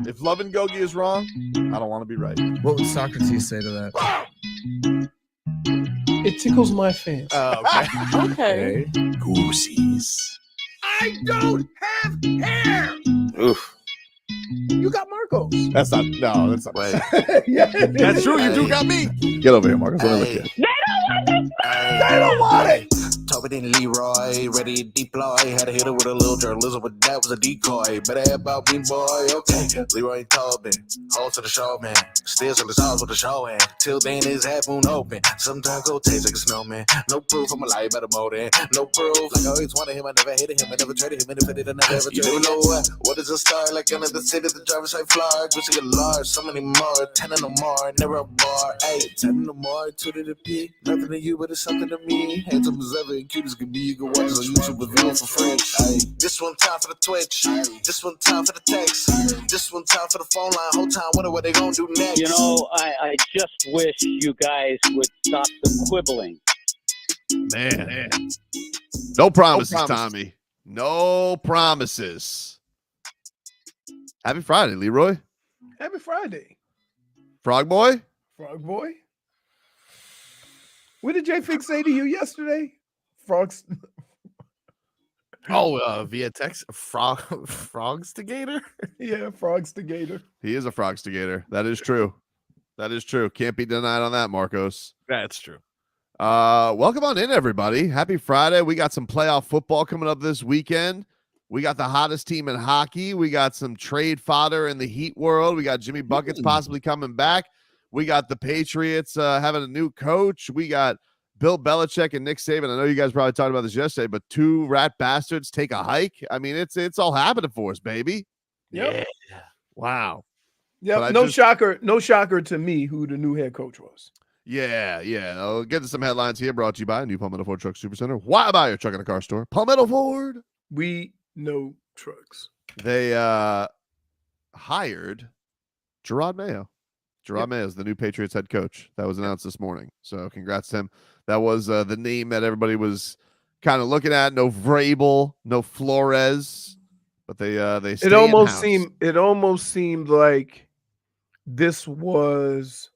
If Love and Gogi is wrong, I don't want to be right. What would Socrates say to that? It tickles my fancy. Okay. Goosies. I don't have hair. Oof. You got Marcos. That's not Wait. Yeah. That's true. You do got me. Get over here, Marcus. Let me look at you. They don't want it. Tobin and Leroy, ready to deploy. Had to hit it with a little journalism, but that was a decoy. Better have about me, boy. Okay, Leroy and Tobin, hold to the show, man. Still to the stars with the show, and till then his HARPOON open. Sometimes go taste like a snowman. No proof, I'm a lie about a motor. No proof, like I always wanted him, I never hated him, I never traded him, and if I did, I never ever traded him. You never know what is a star, like under the city, the driver's side fly. Gucci get large, so many more, 10 and no more, never a bar. 8, 10 and no more, 2 to the P. Nothing to you, but it's something to me. Handsome as ever, and cute as can be. You can watch us on YouTube with view for free. This one time for the Twitch. This one time for the text. This one time for the phone line. Whole time wonder what they gonna do next. You know, I just wish you guys would stop the quibbling. Man. No promises, Tommy. No promises. Happy Friday, Leroy. Happy Friday, Frog Boy. Frog Boy. What did JFig say to you yesterday? Frogs. Via text, frogstigator. Yeah, Frogstigator. He is a frogstigator. That is true. That is true. Can't be denied on that, Marcos. That's true. Welcome on in, everybody. Happy Friday. We got some playoff football coming up this weekend. We got the hottest team in hockey. We got some trade fodder in the Heat world. We got Jimmy Buckets possibly coming back. We got the Patriots having a new coach. We got Bill Belichick and Nick Saban. I know you guys probably talked about this yesterday, but 2 rat bastards take a hike. I mean, it's all happening for us, baby. Yep. Yeah. Wow. Yep. No shocker to me who the new head coach was. Yeah. I'll get to some headlines here brought to you by New Palmetto Ford Truck Supercenter. Why buy your truck in a car store? Palmetto Ford. We know trucks. They hired Jerod Mayo. Jerod Mayo is the new Patriots head coach. That was announced this morning. So congrats to him. That was the name that everybody was kind of looking at. No Vrabel, no Flores, but they It almost seemed like this was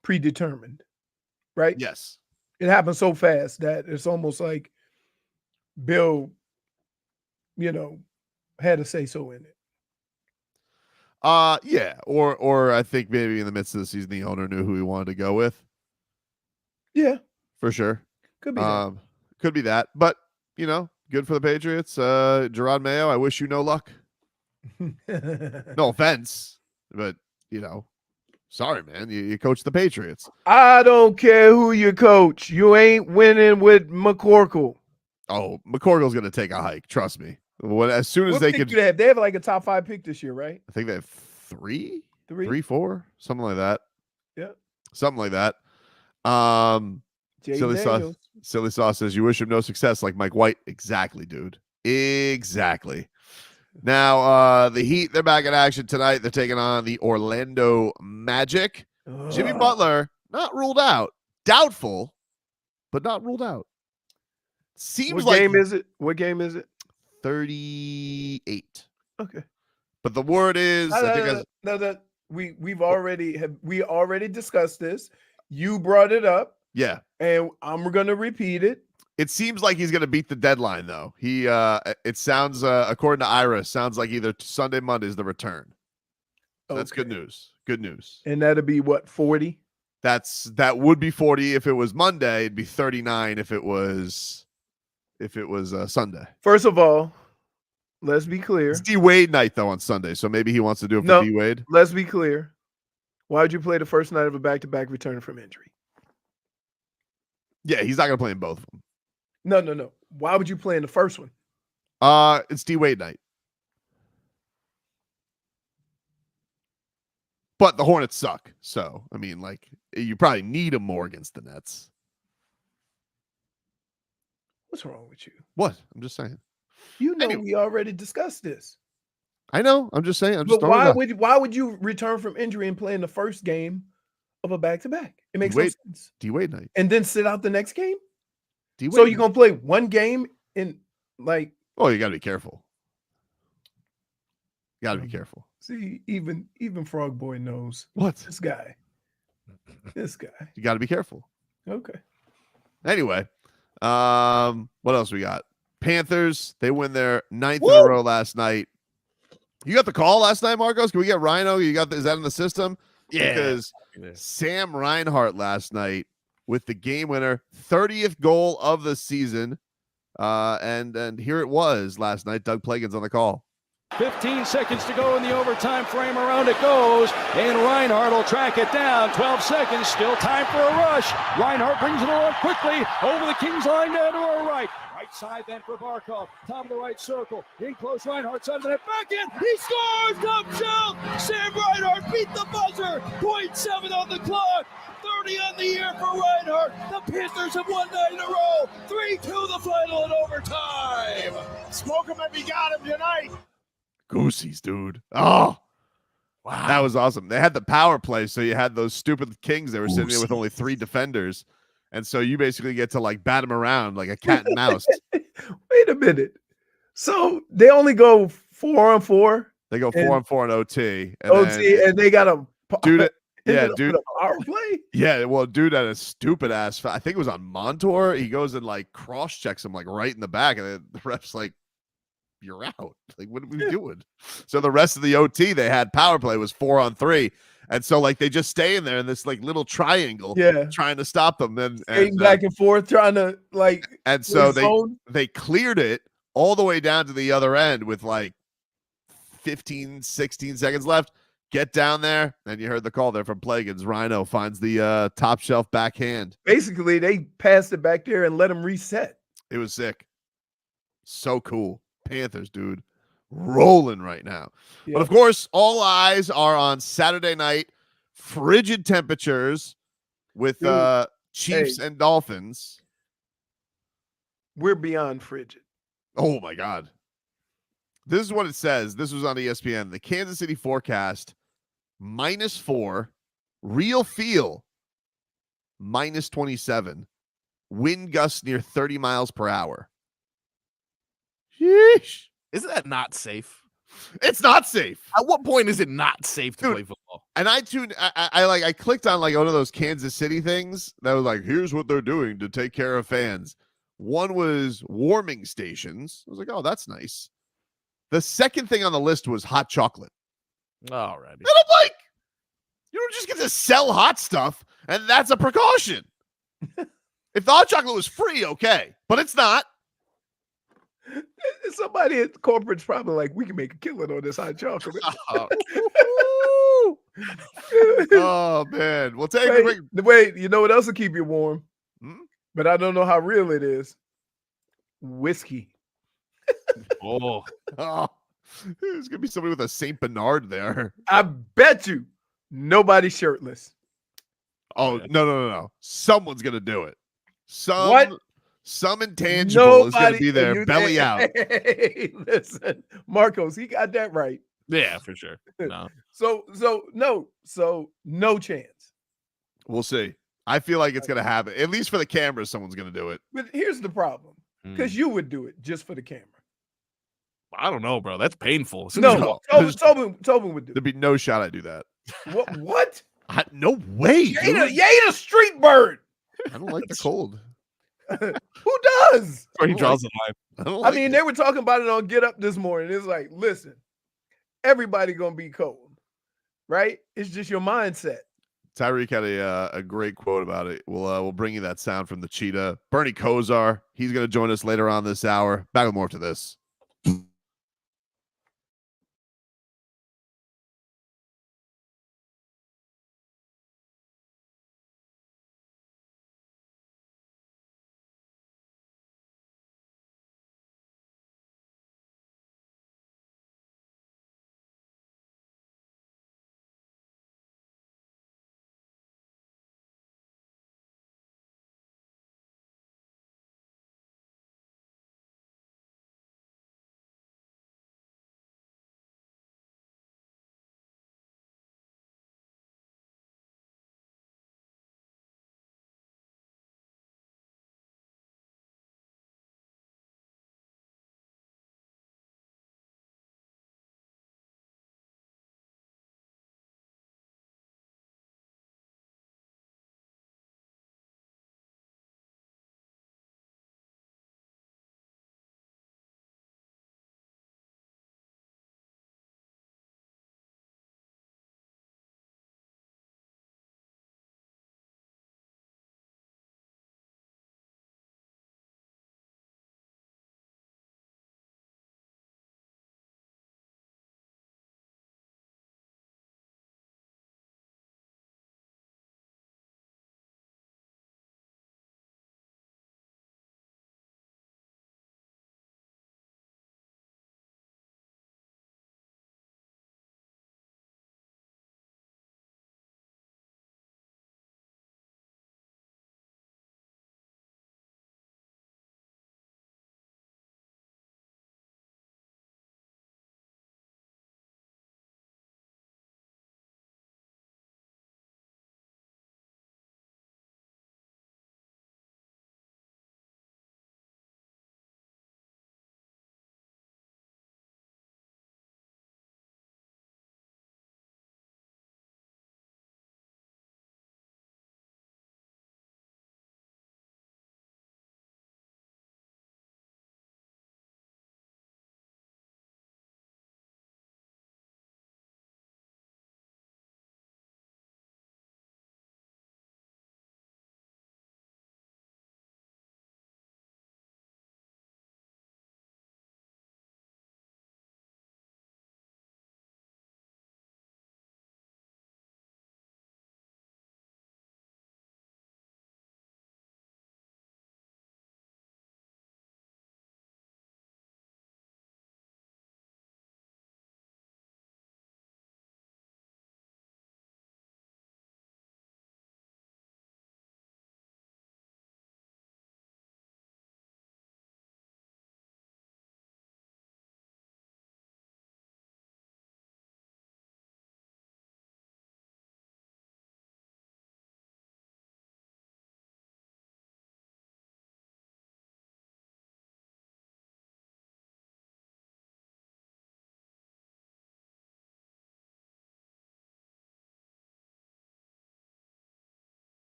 predetermined, right? Yes. It happened so fast that it's almost like Bill, had a say so in it. Yeah, or I think maybe in the midst of the season, the owner knew who he wanted to go with. Yeah, for sure. Could be that. Could be that, but good for the Patriots. Jerod Mayo, I wish you no luck. No offense, but sorry, man. You coach the Patriots. I don't care who you coach. You ain't winning with McCorkle. Oh, McCorkle's gonna take a hike. Trust me. As soon as what they pick could, do they have like a top 5 pick this year, right? I think they have 3, 3, 4, something like that. Yeah, something like that. Silly sauce says you wish him no success, like Mike White. Exactly, dude. Exactly. Now, the Heat, they're back in action tonight. They're taking on the Orlando Magic. Jimmy Butler, not ruled out. Doubtful, but not ruled out. Seems what game is it? What game is it? 38. Okay. But the word is we already discussed this. You brought it up. Yeah. And I'm gonna repeat it. It seems like he's gonna beat the deadline though. He it sounds according to Ira, sounds like either Sunday, Monday is the return. So that's good news. Good news. And that'd be what, 40? That would be 40 if it was Monday. It'd be 39 if it was Sunday. First of all, let's be clear. It's D-Wade night, though, on Sunday, so maybe he wants to do it for D-Wade. Let's be clear. Why would you play the first night of a back-to-back return from injury? Yeah, he's not going to play in both of them. No. Why would you play in the first one? It's D-Wade night. But the Hornets suck, so, I mean, you probably need him more against the Nets. What's wrong with you? What? I'm just saying. We already discussed this. I know. I'm just saying. Why would you return from injury and play in the first game of a back-to-back? It makes no sense. D-Wade night. And then sit out the next game? D-Wade so you're going to play one game in Oh, you got to be careful. Got to be careful. See, even Frog Boy knows What? this guy. This guy. You got to be careful. Okay. Anyway, what else we got? Panthers, they win their 9th in a row last night. You got the call last night, Marcos? Can we get Rhino? Is that in the system? Yeah. Because Sam Reinhart last night with the game winner, 30th goal of the season. And here it was last night. Doug Plagens on the call. 15 seconds to go in the overtime frame. Around it goes, and Reinhart will track it down. 12 seconds, still time for a rush. Reinhart brings it along quickly over the Kings line down to our right. Right side then for Barkov. Top of the right circle. In close, Reinhart side of the net. Back in. He scores! Top shelf! Sam Reinhart beat the buzzer. 0.7 on the clock. 30 on the year for Reinhart. The Panthers have won 9 in a row. 3-2 the final in overtime. Smoke him if he got him tonight. Goosies, dude. Oh, wow. That was awesome. They had the power play, so you had those stupid Kings that were sitting there with only 3 defenders. And so you basically get to like bat them around like a cat and mouse. Wait a minute. So they only go 4-on-4? They go 4-on-4 in OT. And and they got a dude. Yeah, dude. A power play? Yeah, well, dude had a stupid ass. I think it was on Montour. He goes and like cross checks him like right in the back, and then the ref's like, "You're out." Like, what are we doing? So the rest of the OT they had power play was 4-on-3, and so like they just stay in there in this like little triangle, trying to stop them. And back and forth, trying to like. And so they cleared it all the way down to the other end with like 15, 16 seconds left. Get down there, and you heard the call there from Plagens. Rhino finds the top shelf backhand. Basically, they passed it back there and let him reset. It was sick. So cool. Panthers, dude, rolling right now. Yeah. But of course, all eyes are on Saturday night. Frigid temperatures with Chiefs and Dolphins. We're beyond frigid. Oh, my God. This is what it says. This was on ESPN. The Kansas City forecast, -4. Real feel, -27. Wind gusts near 30 miles per hour. Sheesh. Isn't that not safe? It's not safe. At what point is it not safe to play football? And I clicked on like one of those Kansas City things that was like, here's what they're doing to take care of fans. One was warming stations. I was like, oh, that's nice. The second thing on the list was hot chocolate. Alrighty. And I'm like, you don't just get to sell hot stuff, and that's a precaution. If the hot chocolate was free, okay, but it's not. Somebody at corporate's probably like, we can make a killing on this hot chocolate. Oh man, we'll take it. Wait, you know what else will keep you warm? But I don't know how real it is. Whiskey. There's gonna be somebody with a Saint Bernard there. I bet you nobody's shirtless. Oh no! Someone's gonna do it. Some intangible Nobody, is gonna be there, belly out. Hey, listen, Marcos, he got that right. Yeah, for sure. No. So no chance. We'll see. I feel like it's gonna happen. At least for the cameras, someone's gonna do it. But here's the problem. Because you would do it just for the camera. I don't know, bro. That's painful. No, Tobin would do it. There'd be no shot I do that. What? No way. You ain't a street bird. I don't like the cold. Who does? Or he draws the line. I mean, they were talking about it on Get Up this morning. It's like, listen, everybody gonna be cold, right? It's just your mindset. Tyreek had a great quote about it. We'll bring you that sound from the cheetah. Bernie Kosar, he's going to join us later on this hour. Back with more to this.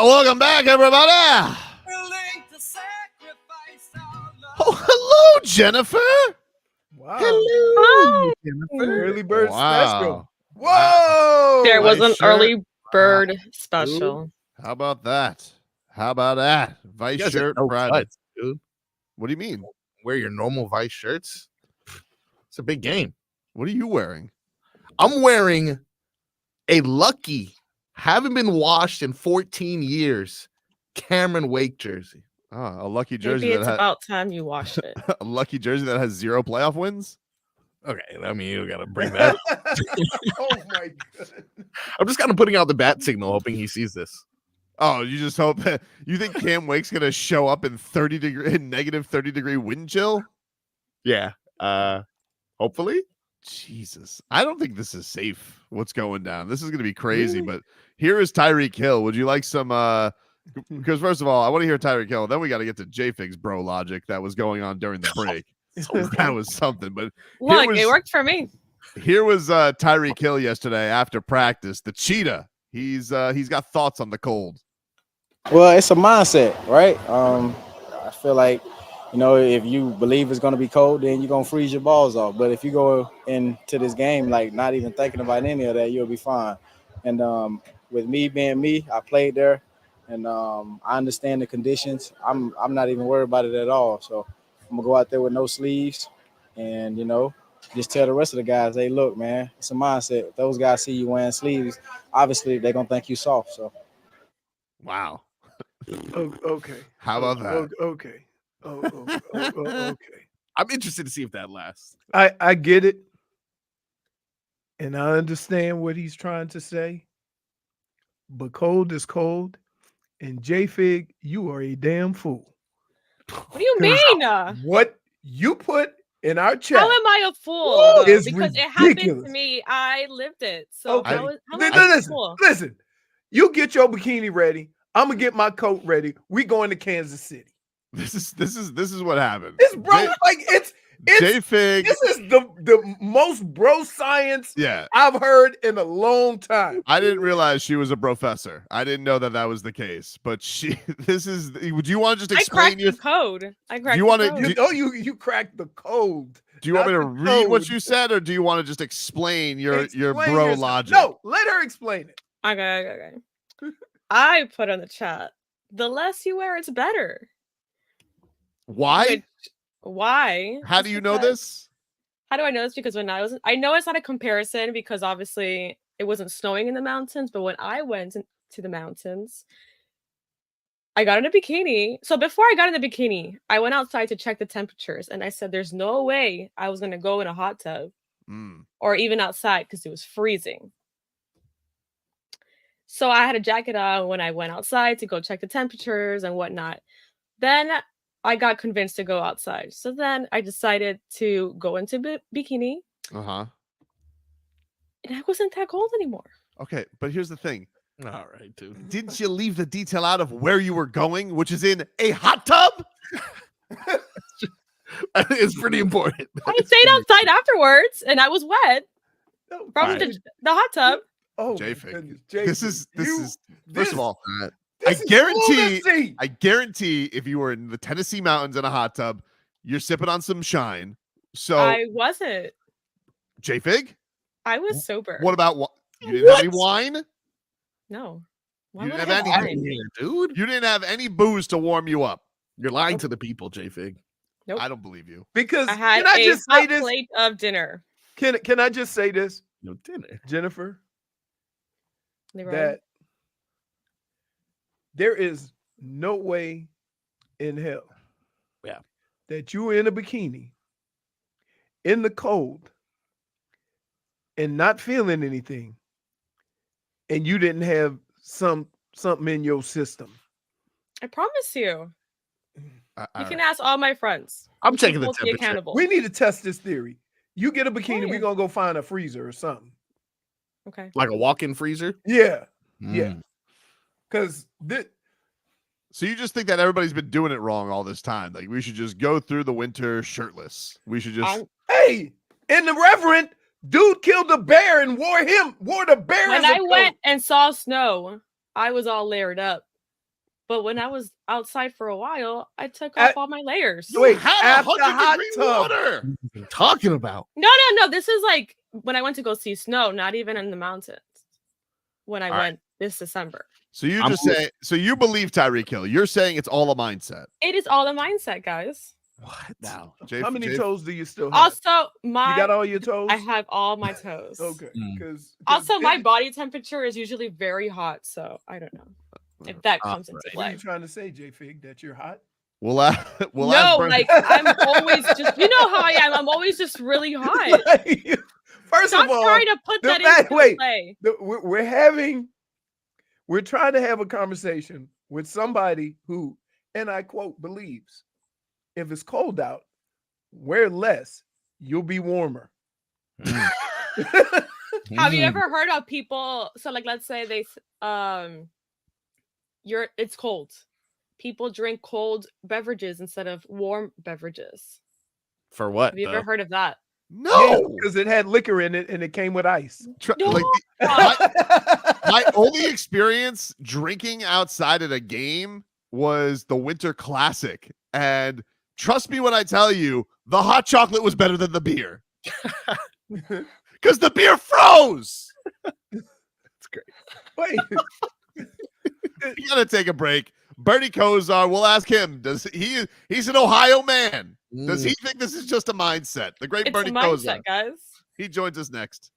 Welcome back, everybody. Oh, hello, Jennifer. Wow. Hello, Early bird special. Wow. Whoa. There was Nice an shirt. early bird special. How about that? How about that? Vice You guys shirt have no Friday. cuts, dude. What do you mean? Wear your normal Vice shirts. It's a big game. What are you wearing? I'm wearing a lucky, haven't been washed in 14 years, Cameron Wake jersey. Oh, a lucky jersey Maybe that it's about time you washed it. a lucky jersey that has 0 playoff wins. Okay, I mean, you got to bring that. Oh my god. I'm just kind of putting out the bat signal, hoping he sees this. Oh, you just hope that you think Cam Wake's gonna show up in negative 30-degree wind chill? Yeah. Hopefully. Jesus, I don't think this is safe. What's going down? This is gonna be crazy. But here is Tyreek Hill. Would you like some? Because first of all, I want to hear Tyreek Hill. Then we got to get to JFig's bro logic that was going on during the break. That was something. But Look, it worked for me. here was Tyreek Hill yesterday after practice. The cheetah. He's got thoughts on the cold. Well, it's a mindset, right? I feel like, if you believe it's going to be cold, then you're going to freeze your balls off. But if you go into this game, like not even thinking about any of that, you'll be fine. And with me being me, I played there and I understand the conditions. I'm not even worried about it at all. So I'm going to go out there with no sleeves and, just tell the rest of the guys, hey, look, man, it's a mindset. If those guys see you wearing sleeves, obviously they're going to think you soft. So. Wow. Okay. How about that? Okay. Okay. I'm interested to see if that lasts. I get it. And I understand what he's trying to say. But cold is cold. And JFig, you are a damn fool. What do you mean? What you put in our chat. How am I a fool? Whoa, though? it's Because it happened ridiculous. to me. I lived it. So Okay. how am I a fool? Listen. You get your bikini ready. I'm gonna get my coat ready. We going to Kansas City. This is what happened. It's bro, it's JFig. this is the most bro science Yeah. I've heard in a long time. I didn't realize she was a professor. I didn't know that was the case. But would you want to just I explain cracked the code. I cracked you the wanna- code. You cracked the code. do you want me to Not the read what code. you said, or do you want to just explain your Explain bro yourself. logic? No, let her explain it. Okay. I put on the chat. The less you wear, it's better. Why? Why? How do you know this? How do I know this? Because when I know it's not a comparison because obviously it wasn't snowing in the mountains, but when I went to the mountains, I got in a bikini. So before I got in the bikini, I went outside to check the temperatures and I said, there's no way I was going to go in a hot tub or even outside because it was freezing. So I had a jacket on when I went outside to go check the temperatures and whatnot. Then I got convinced to go outside. So then I decided to go into bikini. Uh-huh. And I wasn't that cold anymore. Okay, but here's the thing. All right, dude. Didn't you leave the detail out of where you were going, which is in a hot tub? It's pretty important. I stayed outside afterwards and I was wet from the hot tub. Oh, JFig. JFig. This is first of all, this I is guarantee lunacy. I guarantee if you were in the Tennessee mountains in a hot tub, you're sipping on some shine. So I wasn't. JFig, I was sober. what about you didn't have any wine? No. Why You would didn't I have have anything. wine? Dude, You didn't have any booze to warm you up. you're lying to the people, JFig. Nope. I don't believe you. Because I had can I a just say hot this? plate of dinner. Can I just say this, No dinner. Jennifer? Leroy. That there is no way in hell that you were in a bikini in the cold and not feeling anything and you didn't have something in your system. I promise you. All You can right. ask all my friends. I'm checking the Hold me temperature. accountable. We need to test this theory. You get a bikini, Yeah. we're gonna go find a freezer or something. Okay. Like a walk-in freezer. Yeah, yeah. Mm. Because So you just think that everybody's been doing it wrong all this time? Like we should just go through the winter shirtless. We should just hey, in the Reverend, dude killed a bear and wore the bear When as a I coat. went and saw snow, I was all layered up. But when I was outside for a while, I took off all my layers. Wait, Had after 100 hot degree tub. water. What are you talking about? No. This is like when I went to go see snow, not even in the mountains. When I went this December. So you just say, so you believe Tyreek Hill. You're saying it's all a mindset. It is all the mindset, guys. What? Now, How many toes do you still have? Also, you got all your toes? I have all my toes. Okay. Because Also, my body temperature is usually very hot, so I don't know if that comes into What are play. you trying to say, JFig? That you're hot? We'll No, ask Bernie. like I'm always just, you know how I am. I'm always just really hot. First Stop of all, trying to put that into play. We're trying to have a conversation with somebody who, and I quote, believes if it's cold out, wear less, you'll be warmer. Have you ever heard of people? So, like, let's say it's cold. People drink cold beverages instead of warm beverages. For what? Have you ever heard of that? No, because it had liquor in it and it came with ice. Like my only experience drinking outside at a game was the Winter Classic, and trust me when I tell you, the hot chocolate was better than the beer because the beer froze. That's great. Wait, you gotta take a break. Bernie Kosar, we'll ask him. He's an Ohio man? Does he think this is just a mindset? The great It's Bernie a mindset, Kosar, guys. he joins us next.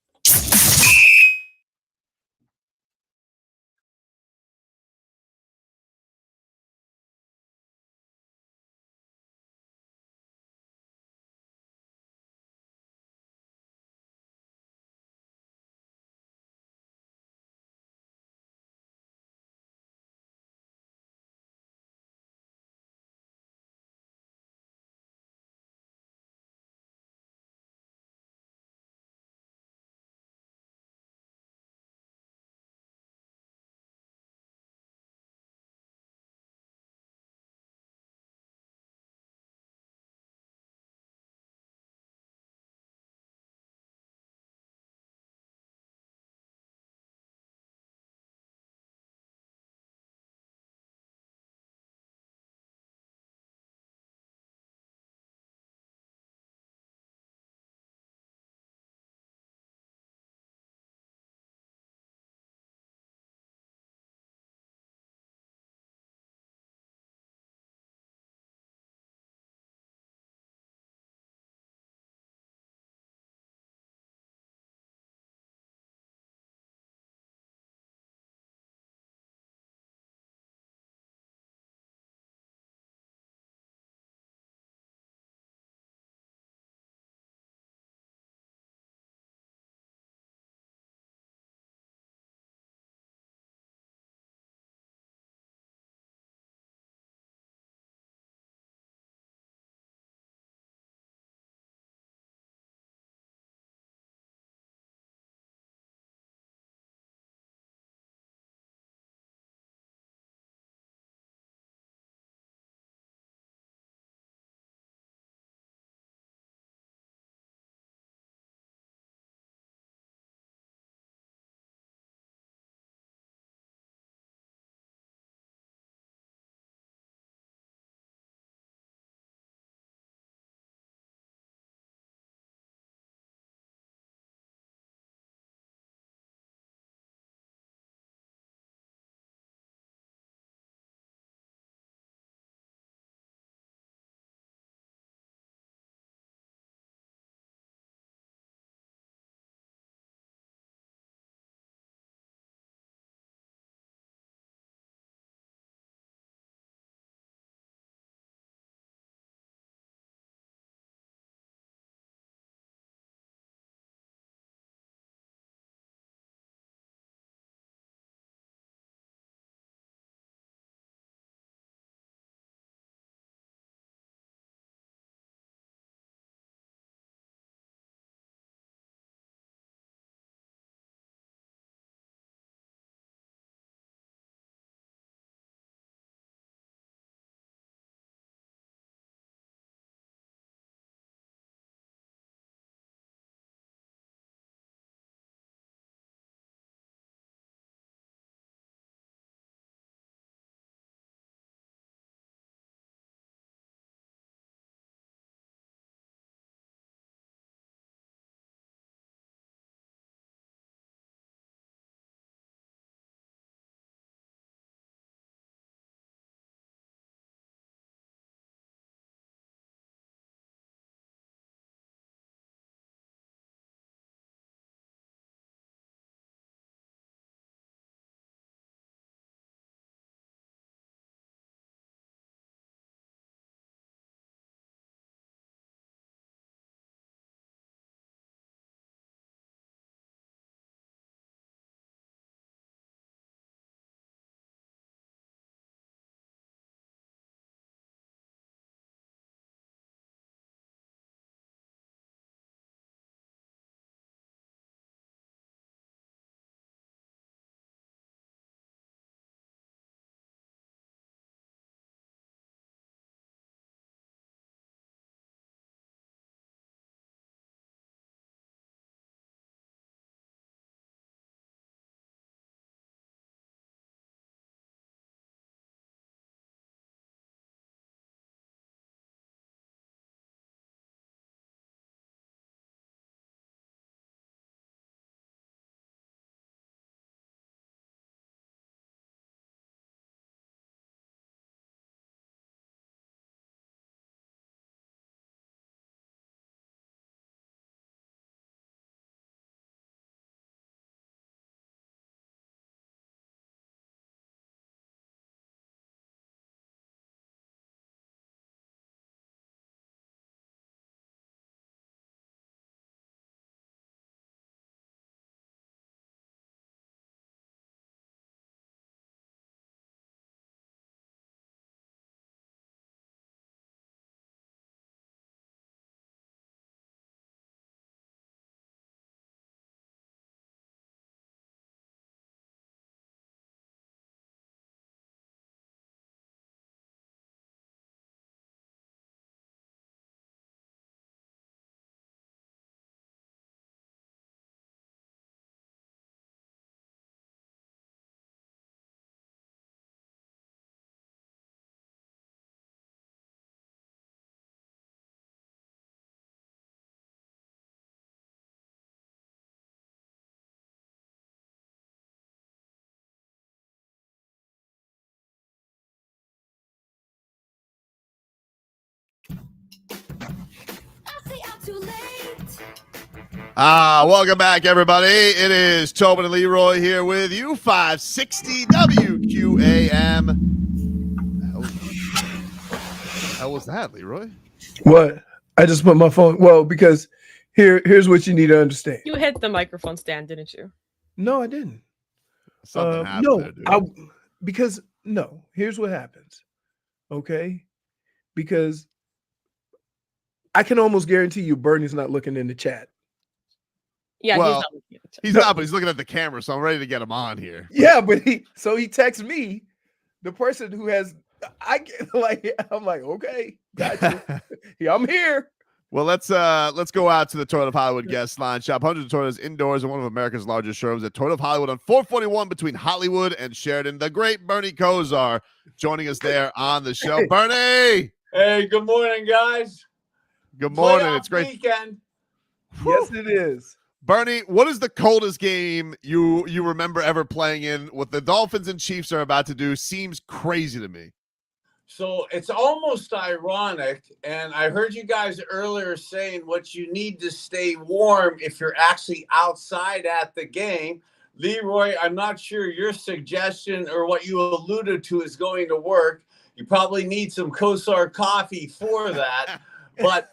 Welcome back, everybody. It is Tobin and Leroy here with you, 560 WQAM. How was that, Leroy? What? I just put my phone. Well, because here's what you need to understand. You hit the microphone stand, didn't you? No, I didn't. Something happened there, dude. Here's what happens. Okay? Because I can almost guarantee you Bernie's not looking in the chat. Yeah, well, he's not but he's looking at the camera, so I'm ready to get him on here. Yeah, but he texts me, the person who has I'm like, okay, gotcha. Yeah, I'm here. Well, let's go out to the Toyota of Hollywood guest line. Shop hundreds of Toyotas indoors in one of America's largest showrooms at Toyota of Hollywood on 441 between Hollywood and Sheridan. The great Bernie Kosar joining us there on the show. Bernie! Hey, good morning, guys. Good morning. Playoff It's great. Weekend. Yes, it is. Bernie, what is the coldest game you remember ever playing in? What the Dolphins and Chiefs are about to do seems crazy to me. So it's almost ironic, and I heard you guys earlier saying what you need to stay warm if you're actually outside at the game. Leroy, I'm not sure your suggestion or what you alluded to is going to work. You probably need some Kosar coffee for that. But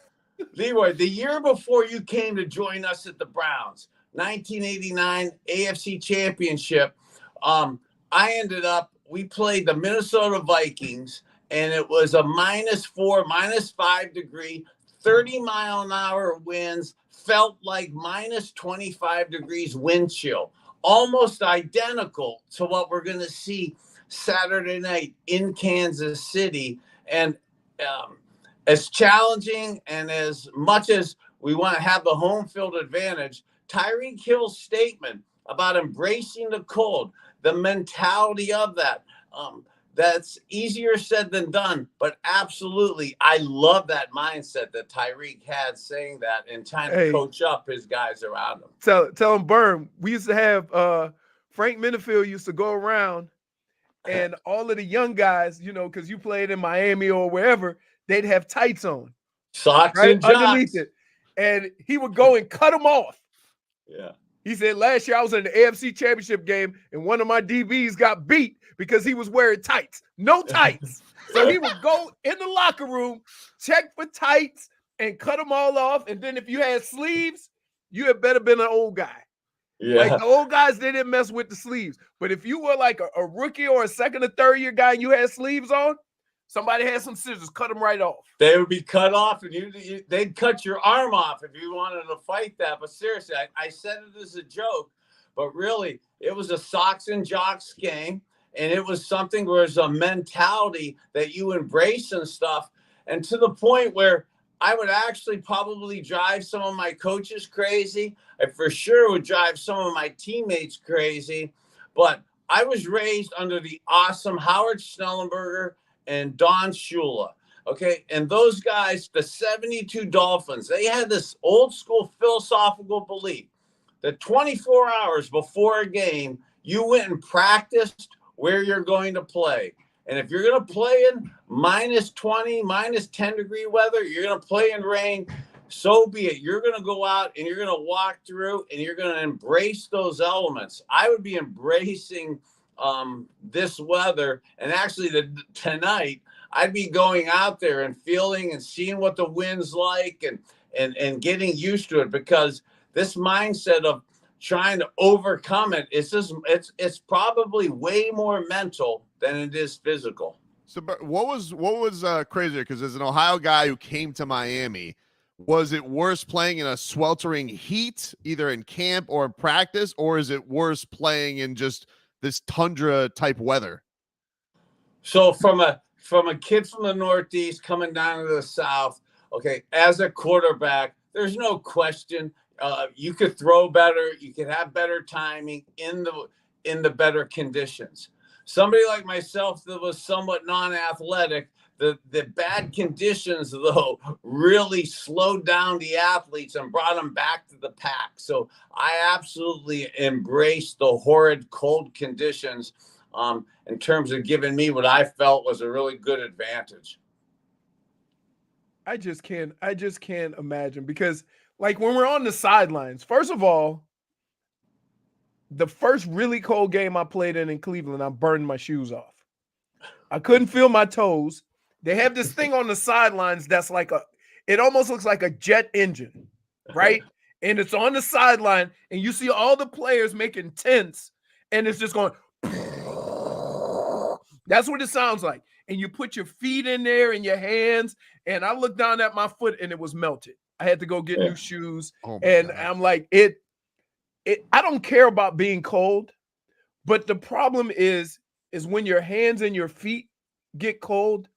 Leroy, the year before you came to join us at the Browns, 1989 AFC Championship, we played the Minnesota Vikings, and it was a -4, -5 degree, 30-mile-an-hour winds, felt like -25 degrees wind chill, almost identical to what we're going to see Saturday night in Kansas City. And as challenging and as much as we want to have the home field advantage, Tyreek Hill's statement about embracing the cold, the mentality of that, that's easier said than done, but absolutely, I love that mindset that Tyreek had saying that and trying to coach up his guys around him. Tell him, Burn, we used to have Frank Minifield used to go around, and all of the young guys, because you played in Miami or wherever, they'd have tights on. Socks and jocks. Underneath it. And he would go and cut them off. Yeah. He said, last year I was in the AFC Championship game, and one of my DBs got beat because he was wearing tights. No tights. So he would go in the locker room, check for tights, and cut them all off. And then if you had sleeves, you had better been an old guy. Yeah. Like the old guys, they didn't mess with the sleeves. But if you were like a rookie or a second or third year guy and you had sleeves on, somebody had some scissors, cut them right off. They would be cut off, and they'd cut your arm off if you wanted to fight that. But seriously, I said it as a joke, but really, it was a socks and jocks game, and it was something where it's a mentality that you embrace and stuff, and to the point where I would actually probably drive some of my coaches crazy. I for sure would drive some of my teammates crazy, but I was raised under the awesome Howard Schnellenberger and Don Shula. Okay. And those guys, the 72 Dolphins, they had this old school philosophical belief that 24 hours before a game, you went and practiced where you're going to play. And if you're going to play in -20, -10 degree weather, you're going to play in rain, so be it. You're going to go out and you're going to walk through and you're going to embrace those elements. I would be embracing this weather, and actually tonight I'd be going out there and feeling and seeing what the wind's like and getting used to it, because this mindset of trying to overcome it, it's probably way more mental than it is physical. So what was crazier? Because as an Ohio guy who came to Miami, was it worse playing in a sweltering heat, either in camp or in practice, or is it worse playing in just this tundra type weather? So from a kid from the Northeast coming down to the South, okay, as a quarterback, there's no question you could throw better, you could have better timing in the better conditions. Somebody like myself that was somewhat non-athletic, the bad conditions, though, really slowed down the athletes and brought them back to the pack. So I absolutely embraced the horrid cold conditions in terms of giving me what I felt was a really good advantage. I just can't imagine, because like when we're on the sidelines, first of all, the first really cold game I played in Cleveland, I burned my shoes off. I couldn't feel my toes. They have this thing on the sidelines that's like it almost looks like a jet engine, right? And it's on the sideline, and you see all the players making tents, and it's just going. That's what it sounds like. And you put your feet in there and your hands, and I looked down at my foot and it was melted. I had to go get new shoes. And God. I'm like, I don't care about being cold, but the problem is when your hands and your feet get cold,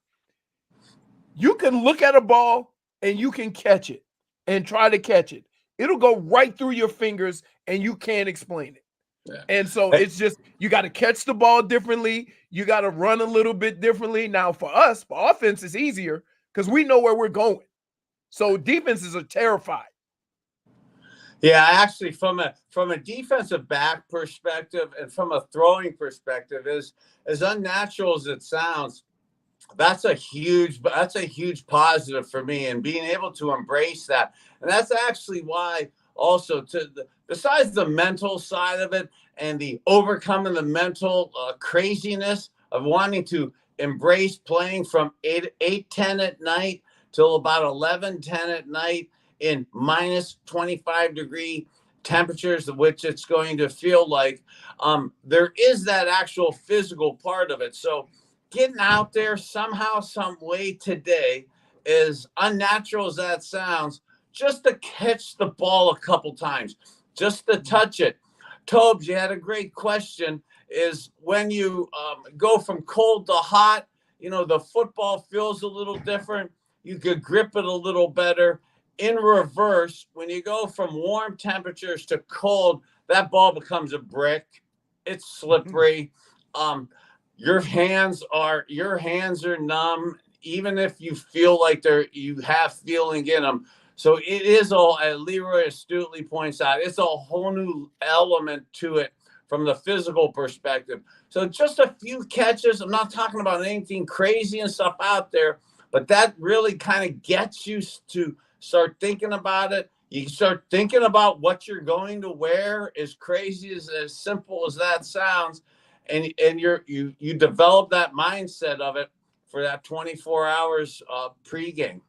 you can look at a ball and you can catch it and try to catch it. It'll go right through your fingers and you can't explain it. Yeah. And so it's just, you got to catch the ball differently. You got to run a little bit differently. Now for us, for offense, it's easier because we know where we're going. So defenses are terrified. Yeah, actually, from a defensive back perspective and from a throwing perspective, as unnatural as it sounds, that's a huge positive for me, and being able to embrace that. And that's actually why also, besides the mental side of it and the overcoming the mental craziness of wanting to embrace playing from 8:10 at night till about 11:10 at night in minus 25-degree temperatures, which it's going to feel like, there is that actual physical part of it. So getting out there somehow, some way today, as unnatural as that sounds, just to catch the ball a couple times, just to touch it. Tobes, you had a great question, is when you go from cold to hot, the football feels a little different. You could grip it a little better. In reverse, when you go from warm temperatures to cold, that ball becomes a brick. It's slippery. Your hands are numb, even if you feel like you have feeling in them. So it is all, as Leroy astutely points out, it's a whole new element to it from the physical perspective. So just a few catches. I'm not talking about anything crazy and stuff out there, but that really kind of gets you to start thinking about it. You start thinking about what you're going to wear, as crazy as simple as that sounds. And you develop that mindset of it for that 24 hours pregame.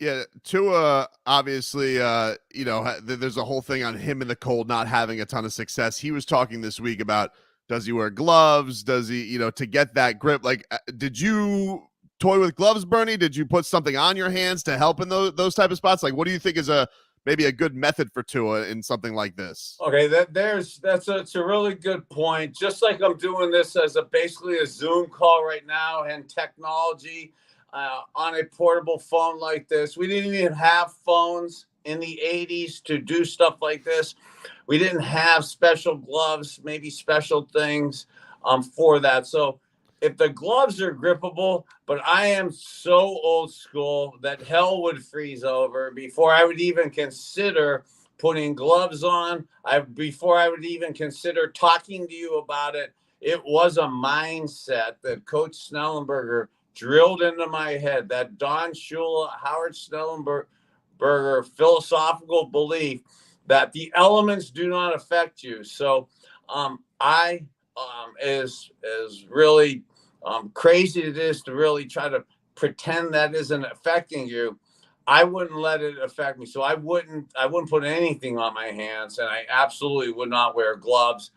Yeah, Tua, obviously, there's a whole thing on him in the cold not having a ton of success. He was talking this week about, does he wear gloves? Does he, to get that grip? Like, did you toy with gloves, Bernie? Did you put something on your hands to help in those type of spots? Like, what do you think is maybe a good method for Tua in something like this? Okay, that's a really good point. Just like I'm doing this as basically a Zoom call right now, and technology on a portable phone like this. We didn't even have phones in the 80s to do stuff like this. We didn't have special gloves, maybe special things for that. So if the gloves are grippable, but I am so old school that hell would freeze over before I would even consider putting gloves on. Before I would even consider talking to you about it, it was a mindset that Coach Snellenberger drilled into my head, that Don Shula, Howard Snellenberger philosophical belief that the elements do not affect you. So I is really crazy it is to really try to pretend that isn't affecting you. I wouldn't let it affect me. So I wouldn't put anything on my hands, and I absolutely would not wear gloves.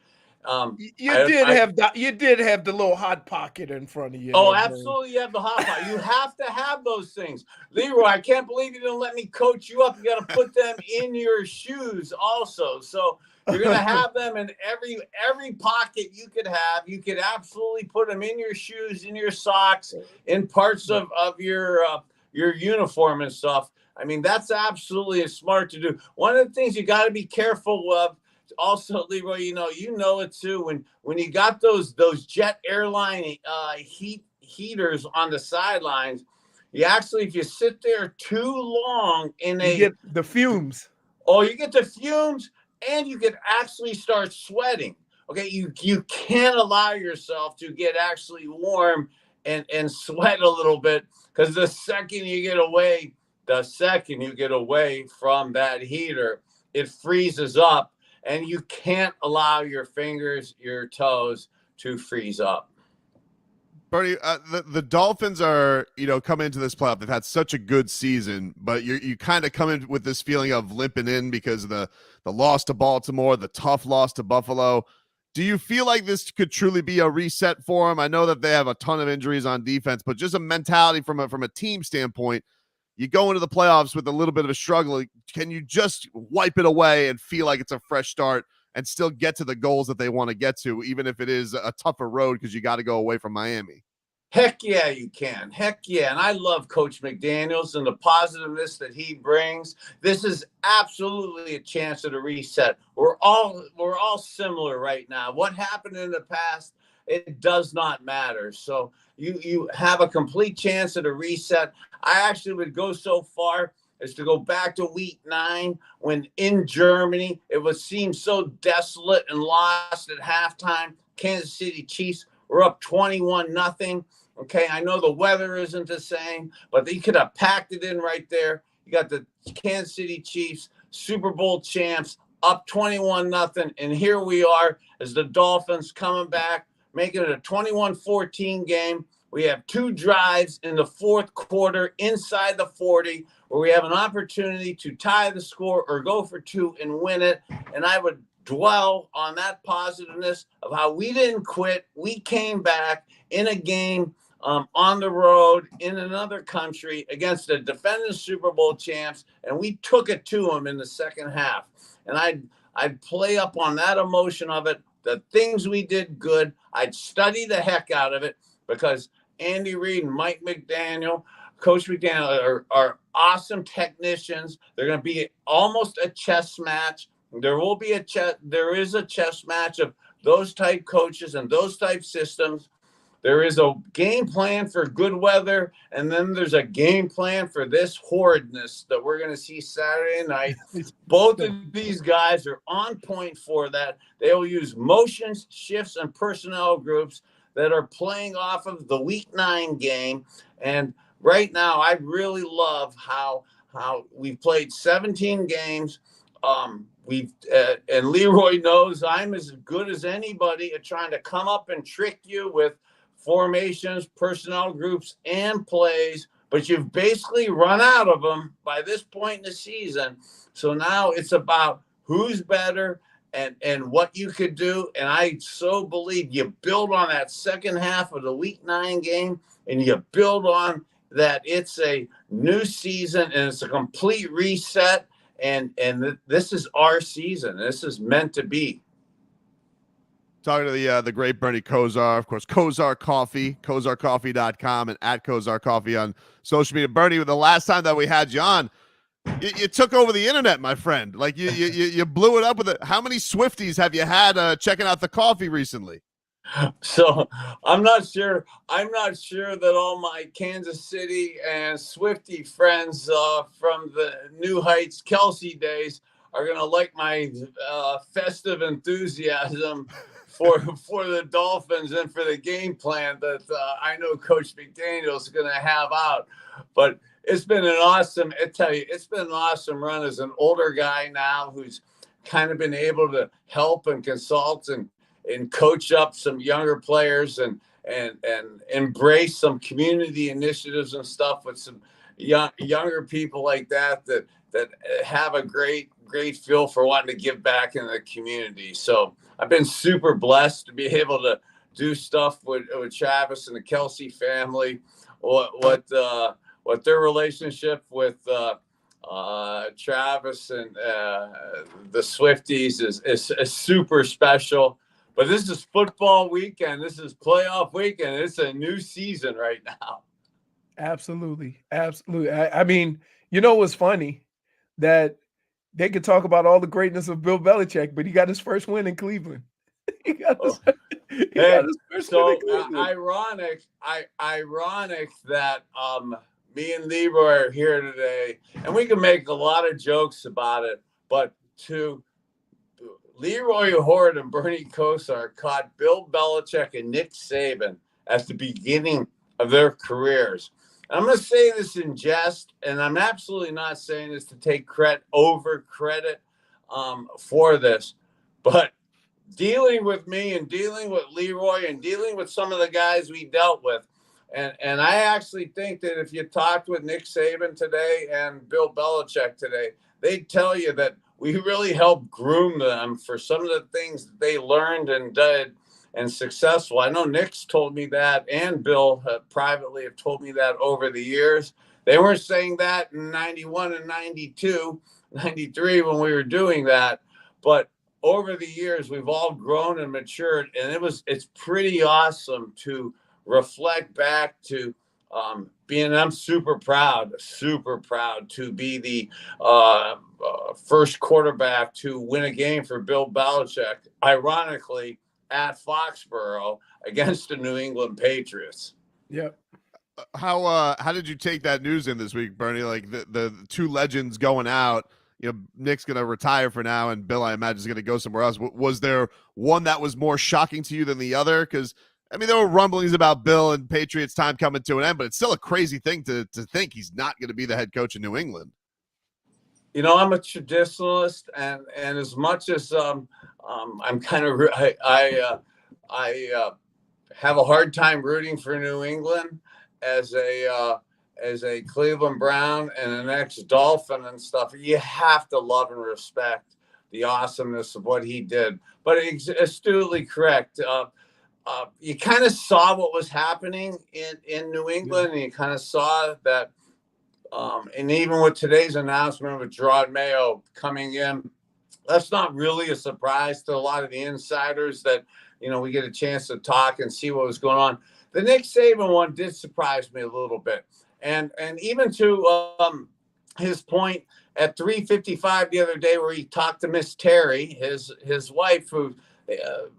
You did have the little hot pocket in front of you. Oh, absolutely. You have the hot pocket. You have to have those things. Leroy, I can't believe you didn't let me coach you up. You got to put them in your shoes also. So you're going to have them in every pocket you could have. You could absolutely put them in your shoes, in your socks, in parts of your uniform and stuff. I mean, that's absolutely smart to do. One of the things you got to be careful of also, Leroy, you know it too, when you got those jet airline heaters on the sidelines, you actually, if you sit there too long you get the fumes. Oh, you get the fumes, and you could actually start sweating. Okay, you can't allow yourself to get actually warm and sweat a little bit, because the second you get away the second you get away from that heater, it freezes up, and you can't allow your fingers, your toes to freeze up. Bernie, the Dolphins are, coming into this playoff. They've had such a good season, but you kind of come in with this feeling of limping in because of the loss to Baltimore, the tough loss to Buffalo. Do you feel like this could truly be a reset for them? I know that they have a ton of injuries on defense, but just a mentality from a team standpoint, you go into the playoffs with a little bit of a struggle. Can you just wipe it away and feel like it's a fresh start and still get to the goals that they want to get to, even if it is a tougher road because you got to go away from Miami? Heck yeah, you can. Heck yeah. And I love Coach McDaniels and the positiveness that he brings. This is absolutely a chance at a reset. We're all similar right now. What happened in the past, it does not matter. So you have a complete chance at a reset. I actually would go so far as to go back to week 9 when in Germany it seemed so desolate and lost at halftime. Kansas City Chiefs were up 21-0. Okay, I know the weather isn't the same, but they could have packed it in right there. You got the Kansas City Chiefs, Super Bowl champs, up 21-0, and here we are as the Dolphins coming back, making it a 21-14 game. We have 2 drives in the fourth quarter inside the 40 where we have an opportunity to tie the score or go for 2 and win it. And I would dwell on that positiveness of how we didn't quit. We came back in a game on the road in another country against the defending Super Bowl champs, and we took it to them in the second half. And I'd play up on that emotion of it, the things we did good. I'd study the heck out of it because Andy Reid and Mike McDaniel, Coach McDaniel are awesome technicians. They're going to be almost a chess match. There is a chess match of those type coaches and those type systems. There is a game plan for good weather, and then there's a game plan for this horridness that we're going to see Saturday night. Both of these guys are on point for that. They will use motions, shifts, and personnel groups that are playing off of the Week 9 game. And right now, I really love how we've played 17 games. And Leroy knows I'm as good as anybody at trying to come up and trick you with formations, personnel groups, and plays, but you've basically run out of them by this point in the season. So now it's about who's better and what you could do. And I so believe you build on that second half of the Week 9 game, and you build on that it's a new season and it's a complete reset. And this is our season. This is meant to be. Talking to the great Bernie Kosar, of course, Kosar Coffee, KosarCoffee.com, and at Kosar Coffee on social media. Bernie, the last time that we had you on, you took over the internet, my friend. Like you blew it up with it. How many Swifties have you had checking out the coffee recently? So I'm not sure that all my Kansas City and Swiftie friends from the New Heights Kelce days are going to like my festive enthusiasm for the Dolphins and for the game plan that I know Coach McDaniel is going to have out. But it's been an awesome run as an older guy now who's kind of been able to help and consult and coach up some younger players and embrace some community initiatives and stuff with some younger people like that have a great feel for wanting to give back in the community. So I've been super blessed to be able to do stuff with Travis and the Kelce family. What their relationship with Travis and the Swifties is super special. But this is football weekend. This is playoff weekend. It's a new season right now. Absolutely. I mean, what's funny? That they could talk about all the greatness of Bill Belichick, but he got his first win in Cleveland. Ironic that me and Leroy are here today, and we can make a lot of jokes about it, but to Leroy Horde and Bernie Kosar caught Bill Belichick and Nick Saban at the beginning of their careers. I'm going to say this in jest, and I'm absolutely not saying this to take credit for this, but dealing with me and dealing with Leroy and dealing with some of the guys we dealt with, and I actually think that if you talked with Nick Saban today and Bill Belichick today, they'd tell you that we really helped groom them for some of the things that they learned and did and successful. I know Nick's told me that, and Bill privately have told me that over the years. They weren't saying that in 91 and 92, 93 when we were doing that, but over the years, we've all grown and matured, and it's pretty awesome to reflect back to I'm super proud to be the first quarterback to win a game for Bill Belichick, ironically, at Foxborough against the New England Patriots. Yep. How did you take that news in this week, Bernie? Like the two legends going out. You know, Nick's going to retire for now, and Bill, I imagine, is going to go somewhere else. Was there one that was more shocking to you than the other? Because, I mean, there were rumblings about Bill and Patriots' time coming to an end, but it's still a crazy thing to think he's not going to be the head coach in New England. You know, I'm a traditionalist, and as much as I'm kind of I have a hard time rooting for New England as a Cleveland Brown and an ex-Dolphin and stuff. You have to love and respect the awesomeness of what he did. But astutely correct. You kind of saw what was happening in New England, and you kind of saw that. And even with today's announcement with Jerod Mayo coming in, that's not really a surprise to a lot of the insiders that, you know, we get a chance to talk and see what was going on. The Nick Saban one did surprise me a little bit. And even to his point at 3:55 the other day, where he talked to Miss Terry, his wife, who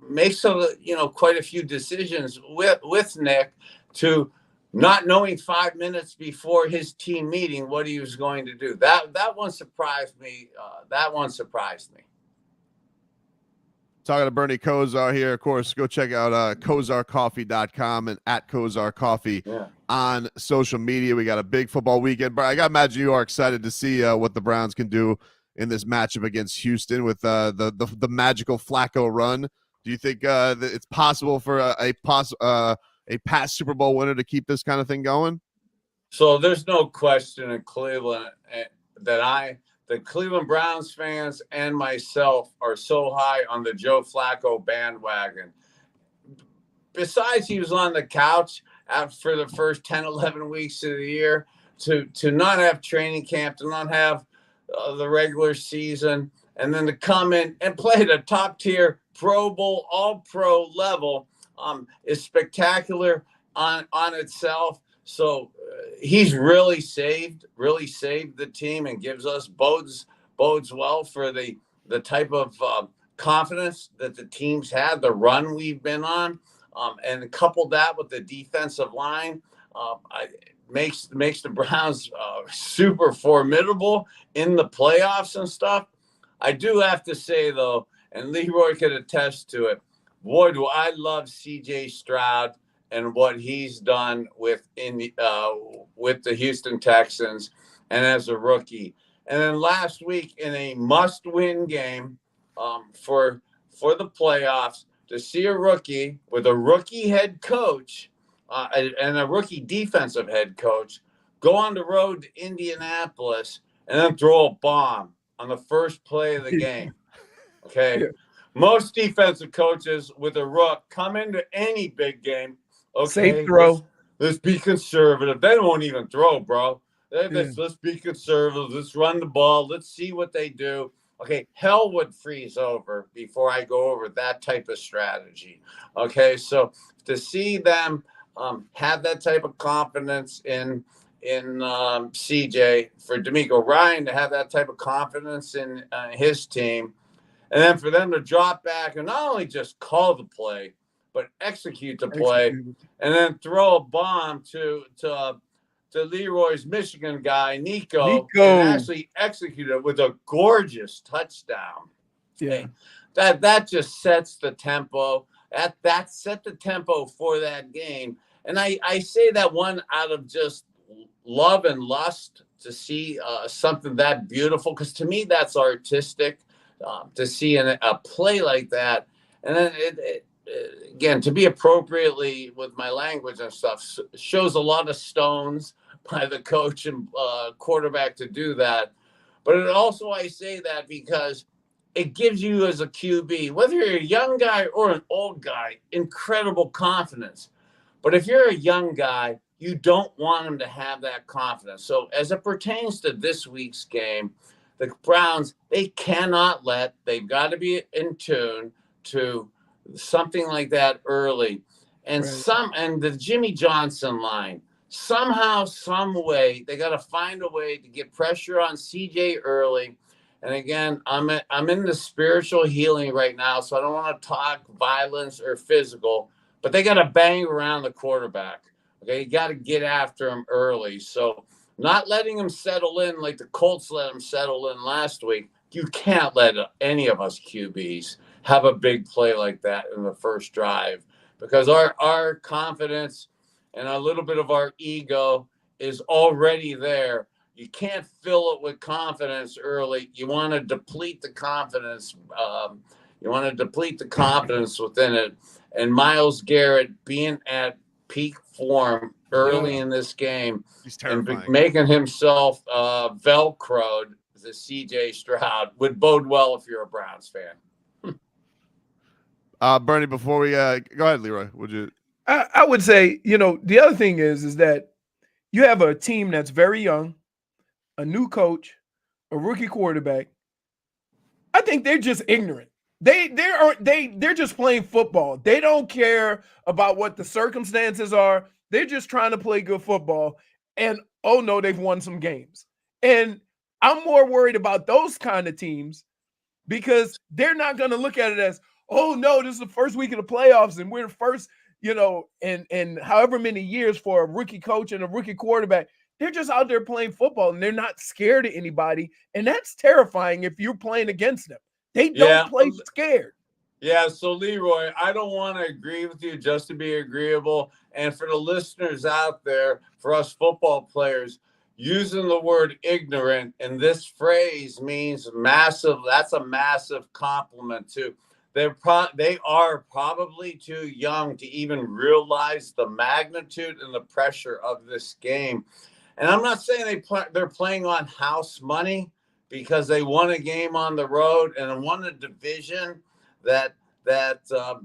makes quite a few decisions with Nick, to not knowing 5 minutes before his team meeting what he was going to do. That one surprised me. Talking to Bernie Kosar here. Of course, go check out KosarCoffee.com and at Kosar Coffee on social media. We got a big football weekend, but I got to imagine you are excited to see what the Browns can do in this matchup against Houston with the magical Flacco run. Do you think that it's possible for a past Super Bowl winner to keep this kind of thing going? So there's no question in Cleveland that the Cleveland Browns fans and myself are so high on the Joe Flacco bandwagon. Besides, he was on the couch for the first 10, 11 weeks of the year, to not have training camp, to not have the regular season, and then to come in and play at a top-tier Pro Bowl, all-pro level is spectacular on itself. So he's really saved the team, and gives us bodes well for the type of confidence that the team's had, the run we've been on, and couple that with the defensive line, makes the Browns super formidable in the playoffs and stuff. I do have to say, though, and Leroy could attest to it, boy, do I love C.J. Stroud and what he's done with the Houston Texans, and as a rookie. And then last week in a must-win game for the playoffs, to see a rookie with a rookie head coach and a rookie defensive head coach go on the road to Indianapolis and then throw a bomb on the first play of the game. Okay. Yeah. Most defensive coaches with a rook come into any big game. Okay, safe throw. Let's be conservative. They won't even throw, bro. Let's be conservative. Let's run the ball. Let's see what they do. Okay, hell would freeze over before I go over that type of strategy. Okay, so to see them have that type of confidence in CJ, for D'Amico Ryan to have that type of confidence in his team, and then for them to drop back and not only just call the play, but execute the play, and then throw a bomb to Leroy's Michigan guy, Nico, and actually execute it with a gorgeous touchdown. Yeah, that just sets the tempo. That set the tempo for that game. And I say that one out of just love and lust to see something that beautiful, because to me that's artistic, to see a play like that. And then again, to be appropriately with my language and stuff, shows a lot of stones by the coach and quarterback to do that. But it also, I say that because it gives you as a QB, whether you're a young guy or an old guy, incredible confidence. But if you're a young guy, you don't want him to have that confidence. So as it pertains to this week's game, the Browns, they've got to be in tune to something like that early. And and the Jimmy Johnson line, somehow, some way, they got to find a way to get pressure on CJ early. And again, I'm in the spiritual healing right now, so I don't want to talk violence or physical, but they got to bang around the quarterback. Okay, you got to get after him early. So not letting him settle in like the Colts let him settle in last week. You can't let any of us QBs have a big play like that in the first drive, because our confidence and a little bit of our ego is already there. You can't fill it with confidence early. You want to deplete the confidence. You want to deplete the confidence within it. And Myles Garrett being at peak form early in this game, he's terrifying, and making himself Velcroed as a CJ Stroud would bode well if you're a Browns fan. Bernie, before we go ahead, Leroy, would you? I would say, the other thing is that you have a team that's very young, a new coach, a rookie quarterback. I think they're just ignorant. They're just playing football. They don't care about what the circumstances are. They're just trying to play good football. And oh no, they've won some games. And I'm more worried about those kind of teams, because they're not going to look at it as, oh no, this is the first week of the playoffs and we're the first, in however many years for a rookie coach and a rookie quarterback. They're just out there playing football and they're not scared of anybody. And that's terrifying if you're playing against them. They don't play scared. Yeah, so Leroy, I don't want to agree with you just to be agreeable. And for the listeners out there, for us football players, using the word ignorant in this phrase means massive. That's a massive compliment too. They are probably too young to even realize the magnitude and the pressure of this game. And I'm not saying they're playing on house money, because they won a game on the road and won a division that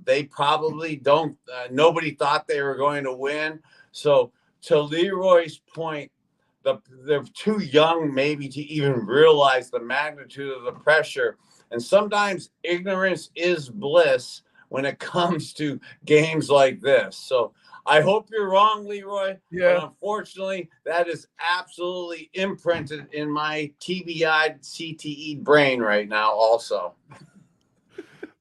they probably don't. Nobody thought they were going to win. So to Leroy's point, they're too young maybe to even realize the magnitude of the pressure. And sometimes ignorance is bliss when it comes to games like this. So I hope you're wrong, Leroy. Yeah. But unfortunately, that is absolutely imprinted in my TBI CTE brain right now also.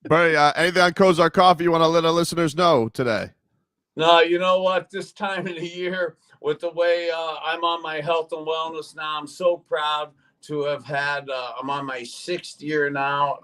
Bernie, anything on Kosar Coffee you want to let our listeners know today? No, you know what? This time of the year, with the way I'm on my health and wellness now, I'm so proud to have had, I'm on my 6th year now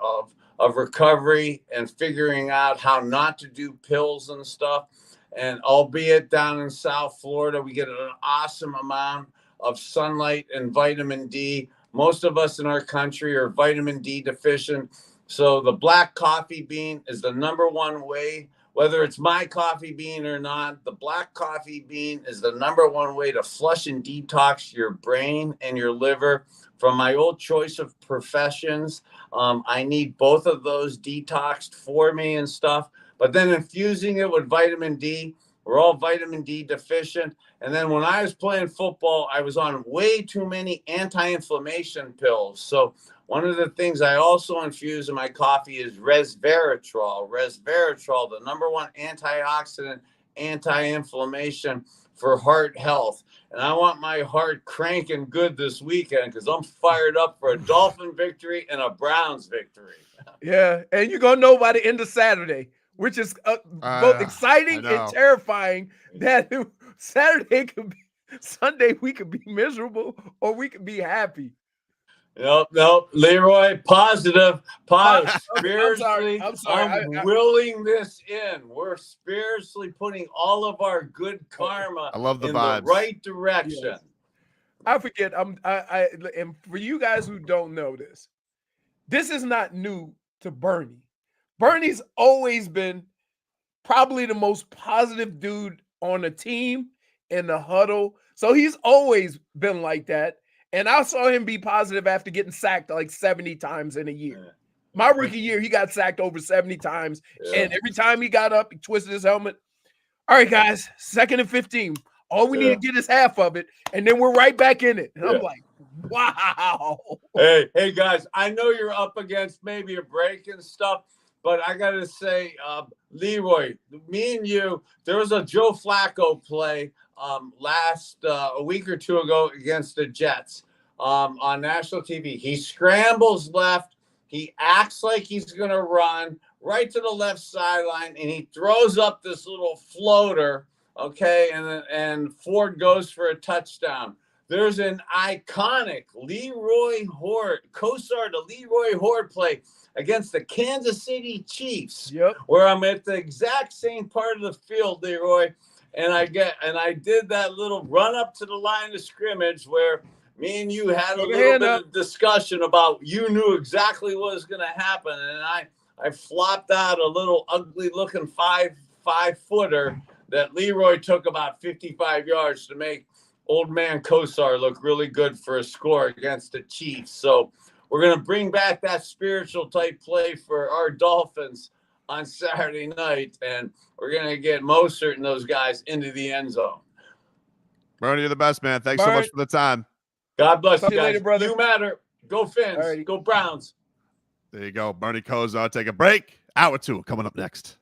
of recovery and figuring out how not to do pills and stuff. And albeit down in South Florida, we get an awesome amount of sunlight and vitamin D. Most of us in our country are vitamin D deficient. So the black coffee bean is the number one way, whether it's my coffee bean or not, the black coffee bean is the number one way to flush and detox your brain and your liver. From my old choice of professions, I need both of those detoxed for me and stuff. But then infusing it with vitamin D, we're all vitamin D deficient. And then when I was playing football, I was on way too many anti-inflammation pills. So one of the things I also infuse in my coffee is resveratrol. Resveratrol, the number one antioxidant, anti-inflammation for heart health. And I want my heart cranking good this weekend because I'm fired up for a Dolphin victory and a Browns victory. Yeah, and you're going to know by the end of Saturday, which is both exciting and terrifying, that Saturday could be Sunday. We could be miserable or we could be happy. Nope. Leroy, positive. Spiritually, I'm sorry. I'm willing this in. We're spiritually putting all of our good karma I love the in vibes. the right direction. I forget. And for you guys who don't know this is not new to Bernie. Bernie's always been probably the most positive dude on a team in the huddle. So he's always been like that. And I saw him be positive after getting sacked like 70 times in a year. Yeah. My rookie year, he got sacked over 70 times. Yeah. And every time he got up, he twisted his helmet. All right, guys, 2nd and 15. All we need to get is half of it, and then we're right back in it. And I'm like, wow. Hey, guys, I know you're up against maybe a break and stuff, but I got to say, Leroy, me and you, there was a Joe Flacco play a week or two ago against the Jets on national TV. He scrambles left. He acts like he's going to run right to the left sideline, and he throws up this little floater, okay, and Ford goes for a touchdown. There's an iconic Kosar to Leroy Horde play against the Kansas City Chiefs, where I'm at the exact same part of the field, Leroy, and I did that little run up to the line of scrimmage where me and you had a little bit of discussion about you knew exactly what was going to happen, and I flopped out a little ugly looking five footer that Leroy took about 55 yards to make old man Kosar look really good for a score against the Chiefs. So we're going to bring back that spiritual type play for our Dolphins on Saturday night, and we're going to get Mostert and those guys into the end zone. Bernie, you're the best, man. Thanks so much for the time. God bless you Talk to guys. you later, brother. You matter. Go Phins. Alrighty. Go Browns. There you go. Bernie Kosar. Take a break. Hour 2 coming up next.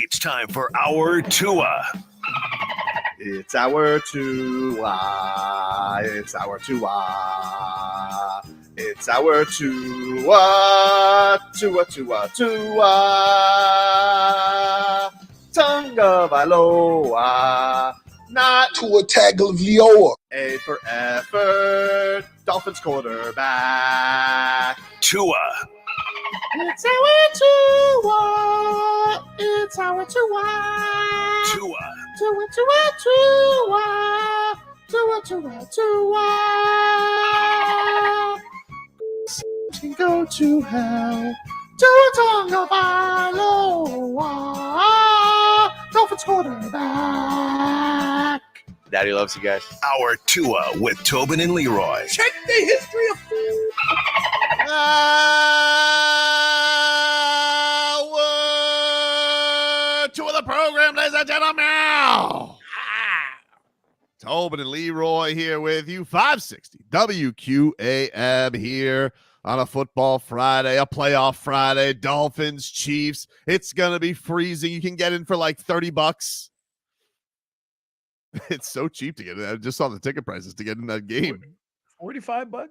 It's time for our Tua. It's our Tua. It's our Tua. It's our Tua. Tua, Tua, Tua. Tonga Valoa. Not Tua Tagovailoa. A for effort. Dolphins quarterback. Tua. It's our Tua. It's our Tua. Tua. Tua, Tua, Tua. Tua, Tua, Tua. Can go to hell. Tua Tagovailoa. Dolphins quarterback. Daddy loves you guys. Our Tua with Tobin and Leroy. Check the history of food. To the program, ladies and gentlemen. Tobin and Leroy here with you. 560 WQAM here on a football Friday, a playoff Friday. Dolphins, Chiefs. It's going to be freezing. You can get in for like $30. It's so cheap to get in. I just saw the ticket prices to get in that game. $45?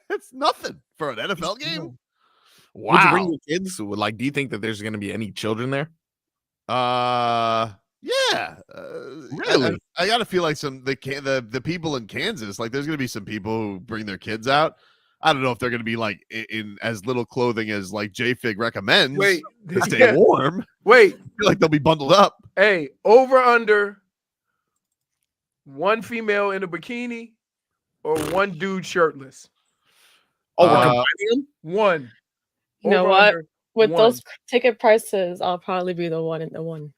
It's nothing for an NFL game. Would you bring Wow. your kids? Like, do you think that there's going to be any children there? Yeah. Really? I gotta feel like the people in Kansas, like there's gonna be some people who bring their kids out. I don't know if they're gonna be like in as little clothing as like JFig recommends. Wait, to stay warm. Wait, I feel like they'll be bundled up. hey, over under one female in a bikini or one dude shirtless? Oh, we're Uh, combining them? One. You know Over what? under With one. those ticket prices, I'll probably be the one in the one.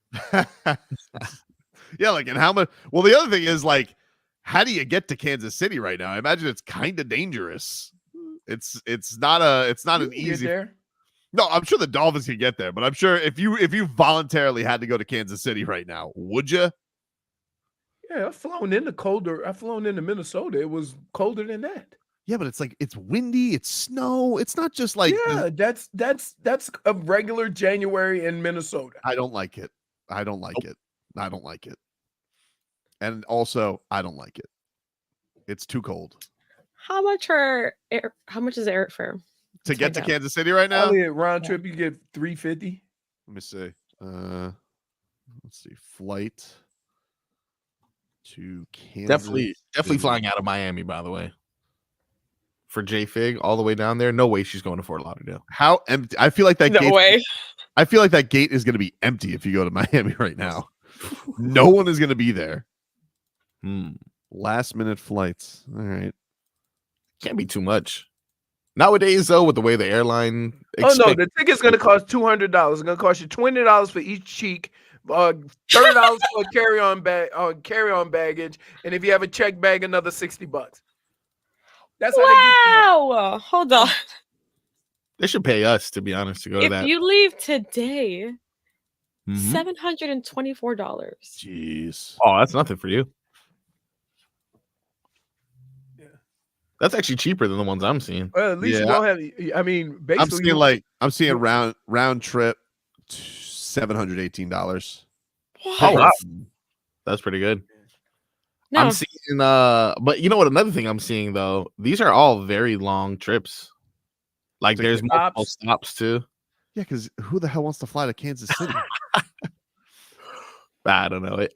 Yeah, like and how much? Well, the other thing is like, how do you get to Kansas City right now? I imagine it's kind of dangerous. It's not You an can get easy. there. No, I'm sure the Dolphins can get there, but I'm sure if you voluntarily had to go to Kansas City right now, would you? Yeah, I've flown into Minnesota. It was colder than that. Yeah, but it's like it's windy, it's snow. It's not just like Yeah, that's a regular January in Minnesota. I don't like it. I don't like it. I don't like it. And also, I don't like it. It's too cold. How much is airfare? To Let's get to find out. Kansas City right now? Probably a round trip, you get $350. Let me see. Let's see. Flight to Kansas. Definitely City. flying out of Miami, by the way. For JFig, all the way down there. No way she's going to Fort Lauderdale. How empty? I feel like that No gate. way. I feel like that gate is going to be empty if you go to Miami right now. No one is going to be there. Last minute flights. All right. Can't be too much. Nowadays, though, with the way the airline Oh no, the ticket's gonna cost $200. It's gonna cost you $20 for each cheek, $30 for a carry-on baggage, and if you have a check bag, another $60. That's how they get you now. Wow. Hold on. They should pay us, to be honest, to go to If that. you leave today, Mhm. $724. Jeez. Oh, that's nothing for you. Yeah. That's actually cheaper than the ones I'm seeing. Well, at least you Yeah. don't have. I mean, basically, I'm seeing round trip $718. Oh, wow. That's pretty good. No. I'm seeing but you know what, another thing I'm seeing though, these are all very long trips. Like Like there's the multiple stops. stops too. Yeah, because who the hell wants to fly to Kansas City? I don't know.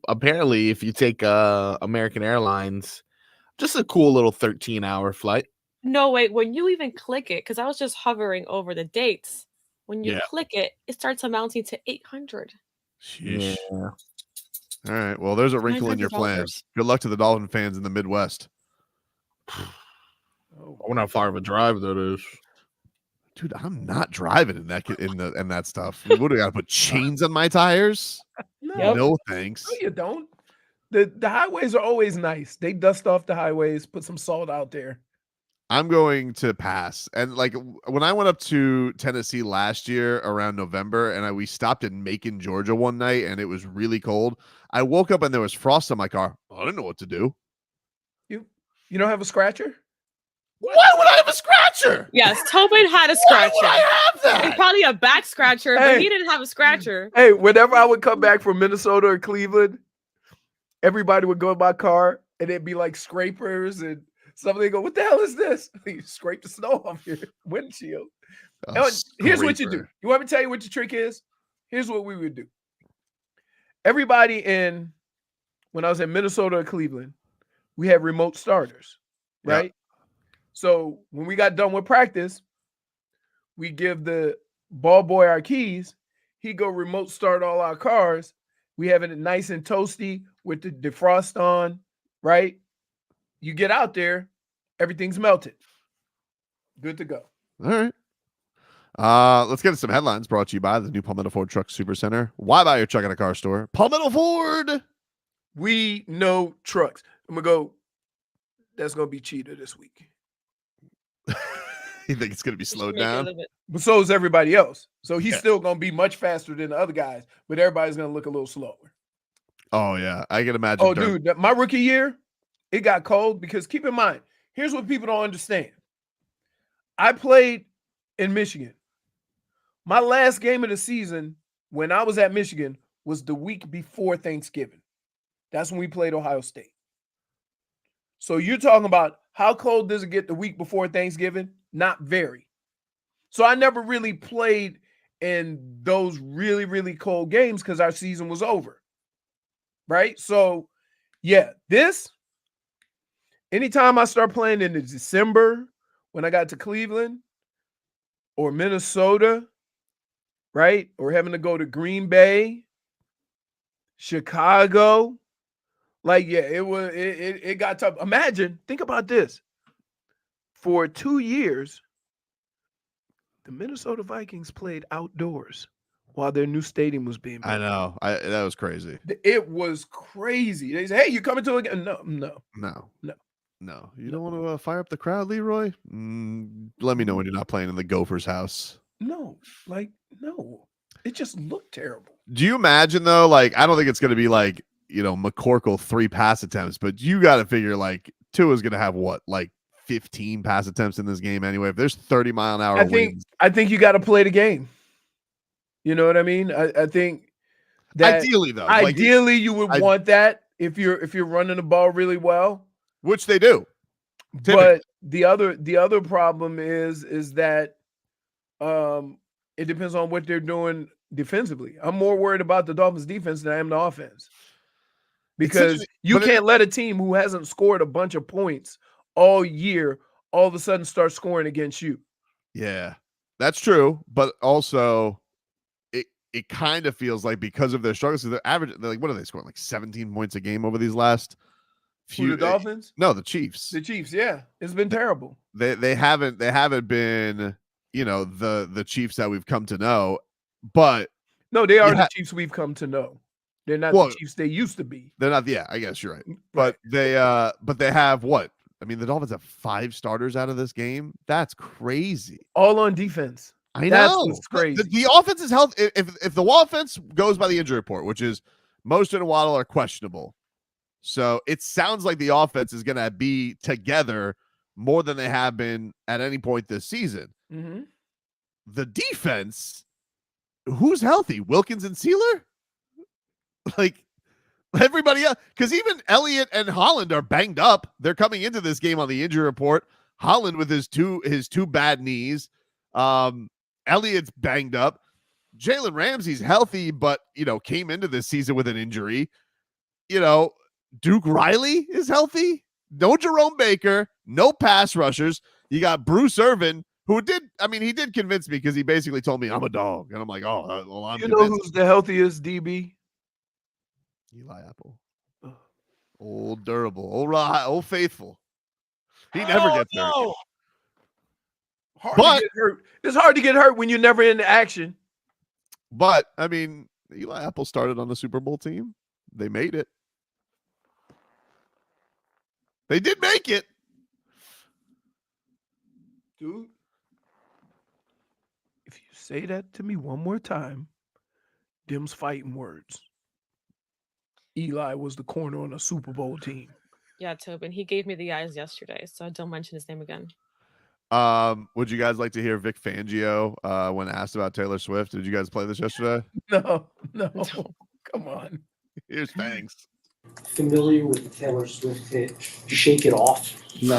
Apparently if you take American Airlines, just a cool little 13-hour flight. No, wait. When you even click it, because I was just hovering over the dates. When you Yeah. click it, it starts amounting to 800. Sheesh. All right. Well, there's a wrinkle in your plans. Good luck to the Dolphin fans in the Midwest. I wonder how far of a drive that is. Dude, I'm not driving in that stuff. What do I got to put chains on my tires? No, No, thanks. no, you don't. The highways are always nice. They dust off the highways, put some salt out there. I'm going to pass. And like when I went up to Tennessee last year around November, and we stopped in Macon, Georgia one night, and it was really cold. I woke up and there was frost on my car. I didn't know what to do. You don't have a scratcher? Why would I have a scratcher? Yes, Tobin had a Why scratcher. would I have that? It's probably a back scratcher, but he didn't have a scratcher. Hey, whenever I would come back from Minnesota or Cleveland, everybody would go in my car and it'd be like scrapers and somebody go, "What the hell is this?" You scrape the snow off your windshield. Here's what you do. You want me to tell you what the trick is? Here's what we would do. Everybody when I was in Minnesota or Cleveland, we had remote starters, right? Yep. So when we got done with practice, we give the ball boy our keys. He go remote start all our cars. We have it nice and toasty with the defrost on, right? You get out there, everything's melted. Good to go. All right. Let's get into some headlines brought to you by the new Palmetto Ford Truck Super Center. Why buy your truck at a car store? Palmetto Ford. We know trucks. I'm going to go, that's going to be Cheetah this week. You think it's going to be slowed down? But so is everybody else. So he's still going to be much faster than the other guys, but everybody's going to look a little slower. Oh, yeah. I can imagine. Oh, dude, my rookie year, it got cold because keep in mind, here's what people don't understand. I played in Michigan. My last game of the season when I was at Michigan was the week before Thanksgiving. That's when we played Ohio State. So you're talking about how cold does it get the week before Thanksgiving? Not very. So I never really played in those really, really cold games because our season was over. Right? So, yeah, anytime I start playing in December when I got to Cleveland or Minnesota, right? Or having to go to Green Bay, Chicago, like, yeah, it got tough. Imagine, think about this. For 2 years, the Minnesota Vikings played outdoors while their new stadium was being built. I know. That was crazy. It was crazy. They said, "Hey, you coming to a game?" No. You don't want to fire up the crowd, Leroy? Let me know when you're not playing in the Gophers' house. No. It just looked terrible. Do you imagine, though, like, I don't think it's going to be like, McCorkle 3 pass attempts, but you got to figure, like, Tua's going to have what, like 15 pass attempts in this game anyway. If there's 30-mile-an-hour winds. I think you got to play the game. You know what I mean? I think that ideally, though, you would want that if you're running the ball really well, which they do. Typically. But the other problem is that it depends on what they're doing defensively. I'm more worried about the Dolphins defense than I am the offense. Because you can't let a team who hasn't scored a bunch of points all year all of a sudden start scoring against you. Yeah, that's true. But also, it kind of feels like because of their struggles, they're like, what are they scoring? Like 17 points a game over these last few. The Dolphins? No, the Chiefs. The Chiefs, yeah. It's been terrible. They haven't been, the Chiefs that we've come to know. But no, they are the Chiefs we've come to know. They're not the Chiefs they used to be. They're not. Yeah, I guess you're right. But they have what? I mean, the Dolphins have 5 starters out of this game. That's crazy. All on defense. I know. That's what's crazy. The offense is healthy. If the offense goes by the injury report, which is Mostert and Waddle are questionable, so it sounds like the offense is going to be together more than they have been at any point this season. Mm-hmm. The defense, who's healthy? Wilkins and Sealer? Like everybody else, because even Elliott and Holland are banged up. They're coming into this game on the injury report. Holland with his two bad knees. Elliott's banged up. Jalen Ramsey's healthy, but came into this season with an injury. Duke Riley is healthy. No Jerome Baker. No pass rushers. You got Bruce Irvin, who did convince me because he basically told me I'm a dog, and I'm like, oh, well, I'm. You know who's the healthiest DB? Eli Apple. Old durable, old faithful. He never gets hurt. It's hard to get hurt when you're never in the action. But I mean, Eli Apple started on the Super Bowl team. They made it. They did make it. Dude, if you say that to me one more time, them's fighting words. Eli was the corner on a Super Bowl team. Yeah, Tobin. He gave me the eyes yesterday, so don't mention his name again. Would you guys like to hear Vic Fangio when asked about Taylor Swift? Did you guys play this yesterday? No. Come on. Here's Fangs. Familiar with the Taylor Swift hit Shake It Off? No.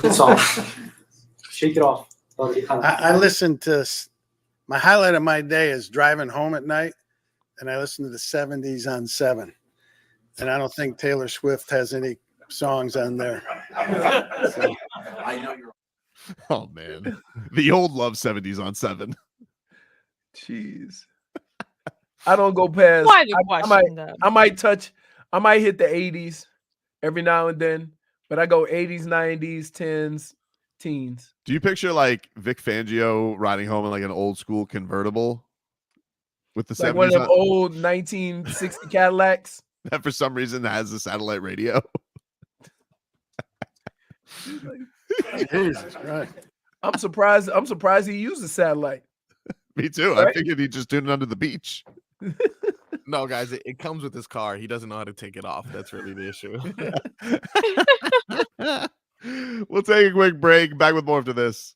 It's all. Shake It Off. I listen to my highlight of my day is driving home at night, and I listen to the 70s on 7. And I don't think Taylor Swift has any songs on there. So. I know you're. Oh man, the old love 70s on 7. Jeez. I don't go past. Why the question, though? I might hit the 80s every now and then, but I go 80s, 90s, 10s, teens. Do you picture like Vic Fangio riding home in like an old school convertible with the Like 70s one of them on, old 1960 Cadillacs that for some reason has a satellite radio? Jesus Christ. I'm surprised he used a satellite. Me too. Right? I figured he'd just tune it under the beach. No, guys, it comes with his car. He doesn't know how to take it off. That's really the issue. We'll take a quick break. Back with more after this.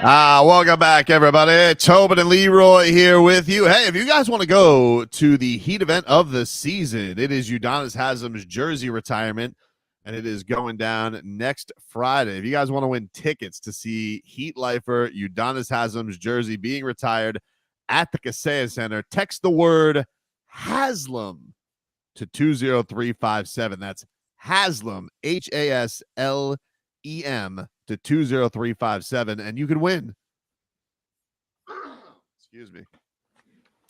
Welcome back, everybody. Tobin and Leroy here with you. Hey, if you guys want to go to the heat event of the season, it is Udonis Haslem's jersey retirement, and it is going down next Friday. If you guys want to win tickets to see Heat Lifer Udonis Haslem's jersey being retired at the Kaseya Center, text the word Haslem to 20357. That's Haslem, Haslem, to 20357, and you can win. Excuse me.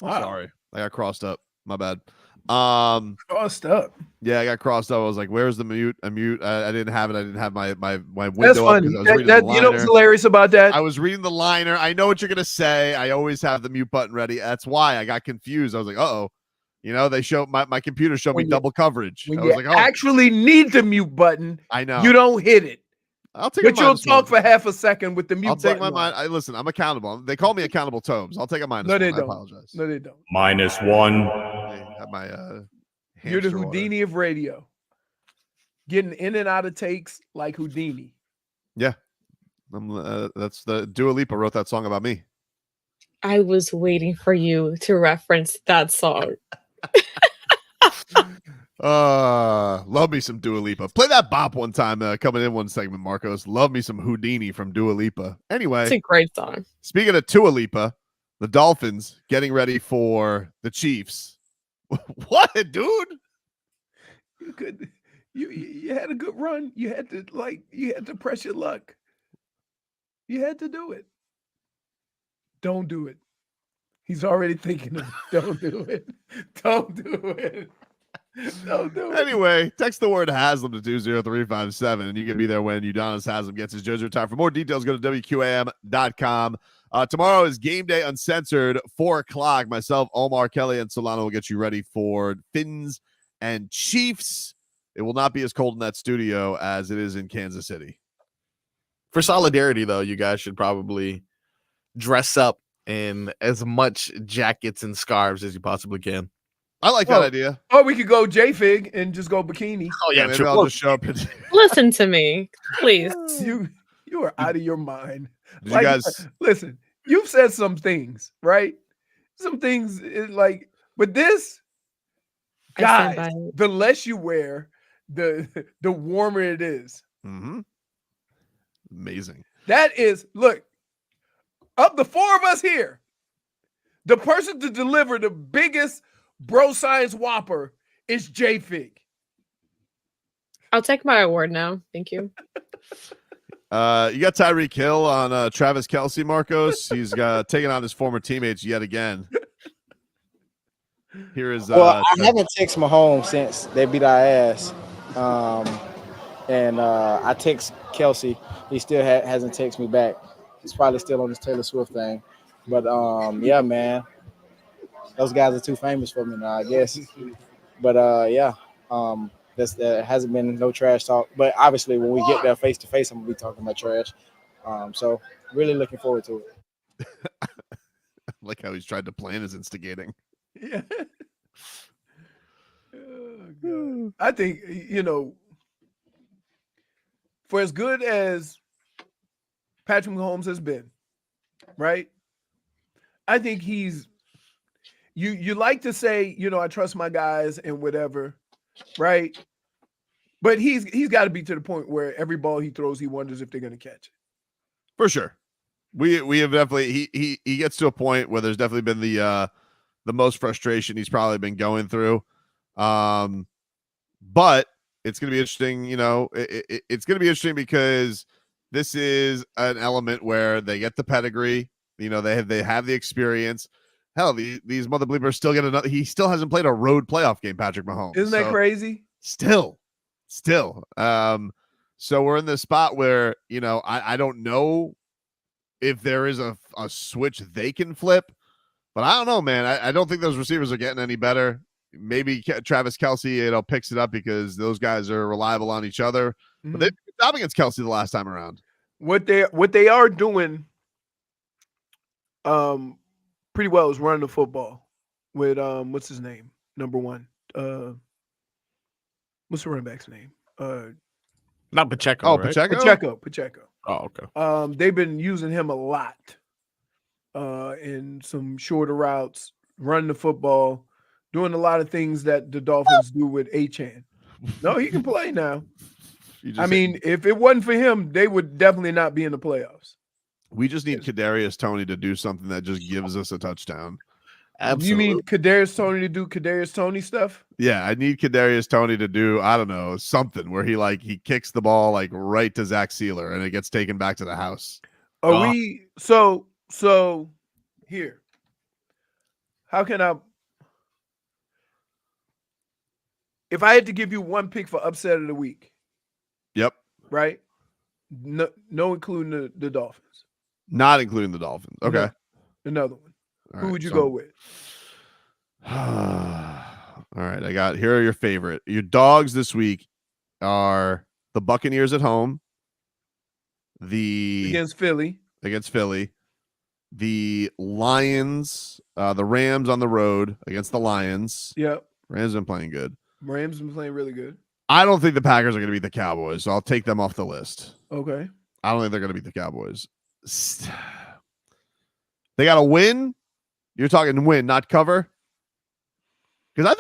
Wow. Sorry, I got crossed up. My bad. Crossed up. Yeah, I got crossed up. I was like, "Where's the mute?" I didn't have it. I didn't have my window That's up funny. because I was reading the liner. You know what's hilarious about that? I was reading the liner. I know what you're gonna say. I always have the mute button ready. That's why I got confused. I was like, "Uh-oh." You know, they show my computer showed me double coverage. When I was you like, "Oh, actually need the mute button, I know." you don't hit it. I'll take. But you'll talk for half a second with the mute. I'll take button my on. mind. Listen, I'm accountable. They call me accountable Tobes. I'll take a minus. No, they one. I don't. apologize. No, they don't. -1. I have my You're the hamster Houdini of radio, getting in and out of takes like Houdini. Yeah, that's the Dua Lipa wrote that song about me. I was waiting for you to reference that song. Love me some Dua Lipa. Play that bop one time coming in one segment, Marcos. Love me some Houdini from Dua Lipa. Anyway, It's a great song. Speaking of Dua Lipa, the Dolphins getting ready for the Chiefs. What, dude? You had a good run. You had to press your luck. You had to do it. Don't do it. He's already thinking of it. Don't do it. Don't do it. Don't do it. Anyway, text the word Haslam to 20357, and you can be there when Udonis Haslem gets his jersey retired. For more details, go to WQAM.com. Tomorrow is Game Day Uncensored, 4 o'clock. Myself, Omar, Kelly, and Solano will get you ready for Phins and Chiefs. It will not be as cold in that studio as it is in Kansas City. For solidarity, though, you guys should probably dress up in as much jackets and scarves as you possibly can. I like that idea. Or we could go JFig and just go bikini. Oh yeah, maybe I'll just show up. Listen to me, please. You are out of your mind. Did you guys listen? You've said some things, right? Some things like, but this, guys, the less you wear, the warmer it is. Mm-hmm. Amazing. That is, look, of the 4 of us here, the person to deliver the biggest bro science whopper is JFig. I'll take my award now. Thank you. You got Tyreek Hill on Travis Kelce, Marcos. He's taking on his former teammates yet again. Here is. Well, I haven't texted Mahomes since they beat our ass, and I text Kelce. He still hasn't texted me back. He's probably still on this Taylor Swift thing. But yeah, man, those guys are too famous for me now, I guess. But yeah, there hasn't been no trash talk. But obviously, when we get there face to face, I'm gonna be talking about trash. So really looking forward to it. I like how he's tried to plan his instigating. Yeah. Oh, God. I think, for as good as Patrick Mahomes has been, right? I think he's you like to say, I trust my guys and whatever, right? But he's got to be to the point where every ball he throws, he wonders if they're going to catch it. For sure. We have definitely he gets to a point where there's definitely been the most frustration he's probably been going through. But it's going to be interesting, it's going to be interesting because this is an element where they get the pedigree, they have the experience. Hell, these mother bleepers still get another. He still hasn't played a road playoff game, Patrick Mahomes. Isn't that crazy? Still. So we're in this spot where, I don't know if there is a switch they can flip, but I don't know, man. I don't think those receivers are getting any better. Maybe Travis Kelce, picks it up because those guys are reliable on each other. Mm-hmm. But they did job against Kelce the last time around. What they are doing, pretty well is running the football with what's his name? Number 1. What's the running back's name? Not Pacheco. Oh, right? Pacheco. Pacheco. Oh, okay. They've been using him a lot in some shorter routes, running the football, doing a lot of things that the Dolphins do with Achane. No, he can play now. I mean, if it wasn't for him, they would definitely not be in the playoffs. We just need Kadarius Toney to do something that just gives us a touchdown. Absolutely. You mean Kadarius Toney to do Kadarius Toney stuff? Yeah, I need Kadarius Toney to do, I don't know, something where he kicks the ball like right to Zach Sealer and it gets taken back to the house. Are we so here? How can I? If I had to give you one pick for upset of the week, yep, right? No including the Dolphins. Not including the Dolphins. Okay. No, another one. All Who right, would you go with? All right, here are your favorite. Your dogs this week are the Buccaneers at home, Against Philly, the Lions, the Rams on the road against the Lions. Yep. Rams been playing good. Rams been playing really good. I don't think the Packers are going to beat the Cowboys, so I'll take them off the list. Okay. I don't think they're going to beat the Cowboys. They got to win. You're talking win, not cover. Because I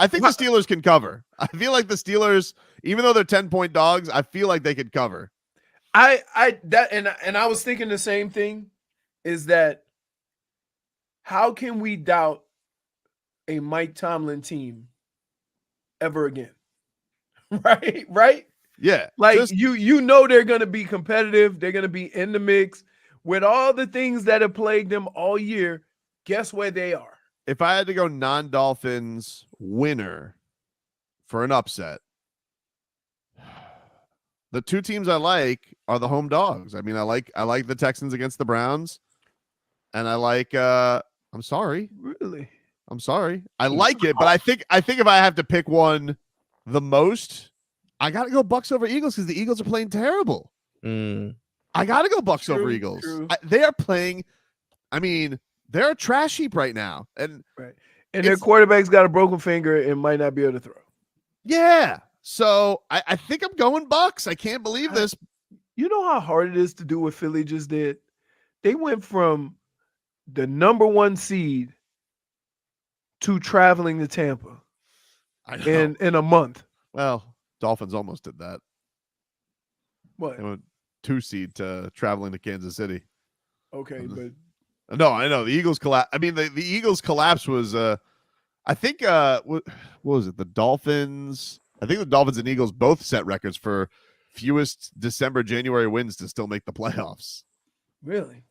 think the Steelers can cover. I feel like the Steelers, even though they're 10-point dogs, I feel like they could cover. I was thinking the same thing. Is that how can we doubt a Mike Tomlin team ever again? Right? Yeah. Like you know they're gonna be competitive, they're gonna be in the mix with all the things that have plagued them all year. Guess where they are? If I had to go non-Dolphins winner for an upset, the two teams I like are the home dogs. I mean, I like the Texans against the Browns, and I like I'm sorry. Really? I'm sorry. I like it, but I think if I have to pick one the most, I gotta go Bucks over Eagles because the Eagles are playing terrible. I gotta go Bucks over Eagles. They are playing. I mean, they're a trash heap right now, and their quarterback's got a broken finger and might not be able to throw. Yeah, so I think I'm going Bucks. I can't believe this. You know how hard it is to do what Philly just did? They went from the number 1 seed to traveling to Tampa in a month. Well, Dolphins almost did that. What? They went 2 seed to traveling to Kansas City. Okay, but no, I know the Eagles collapse. I mean, the Eagles collapse was I think what was it? The Dolphins. I think the Dolphins and Eagles both set records for fewest December-January wins to still make the playoffs. Really?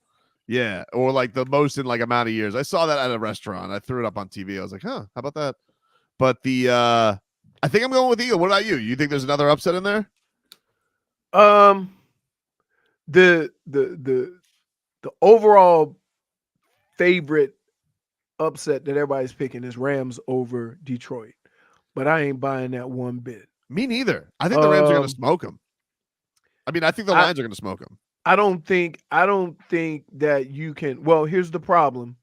Yeah, or like the most in like amount of years. I saw that at a restaurant. I threw it up on TV. I was like, how about that? But I think I'm going with Eagle. What about you? You think there's another upset in there? The overall favorite upset that everybody's picking is Rams over Detroit, but I ain't buying that one bit. Me neither. I think the Rams are going to smoke them. I mean, I think the Lions are going to smoke them. I don't think that you can. Well, here's the problem.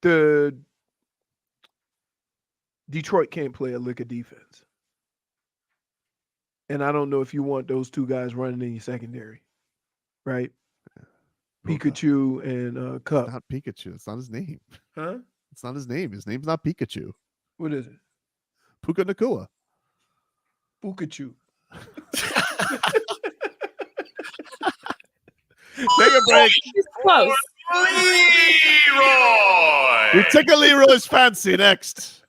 The Detroit can't play a lick of defense. And I don't know if you want those two guys running in your secondary, right? Pikachu and Cup. Not Pikachu. It's not his name. Huh? It's not his name. His name's not Pikachu. What is it? Puka Nakua. Pikachu. Take a break. Close. Leroy! We tickle Leroy's fancy next.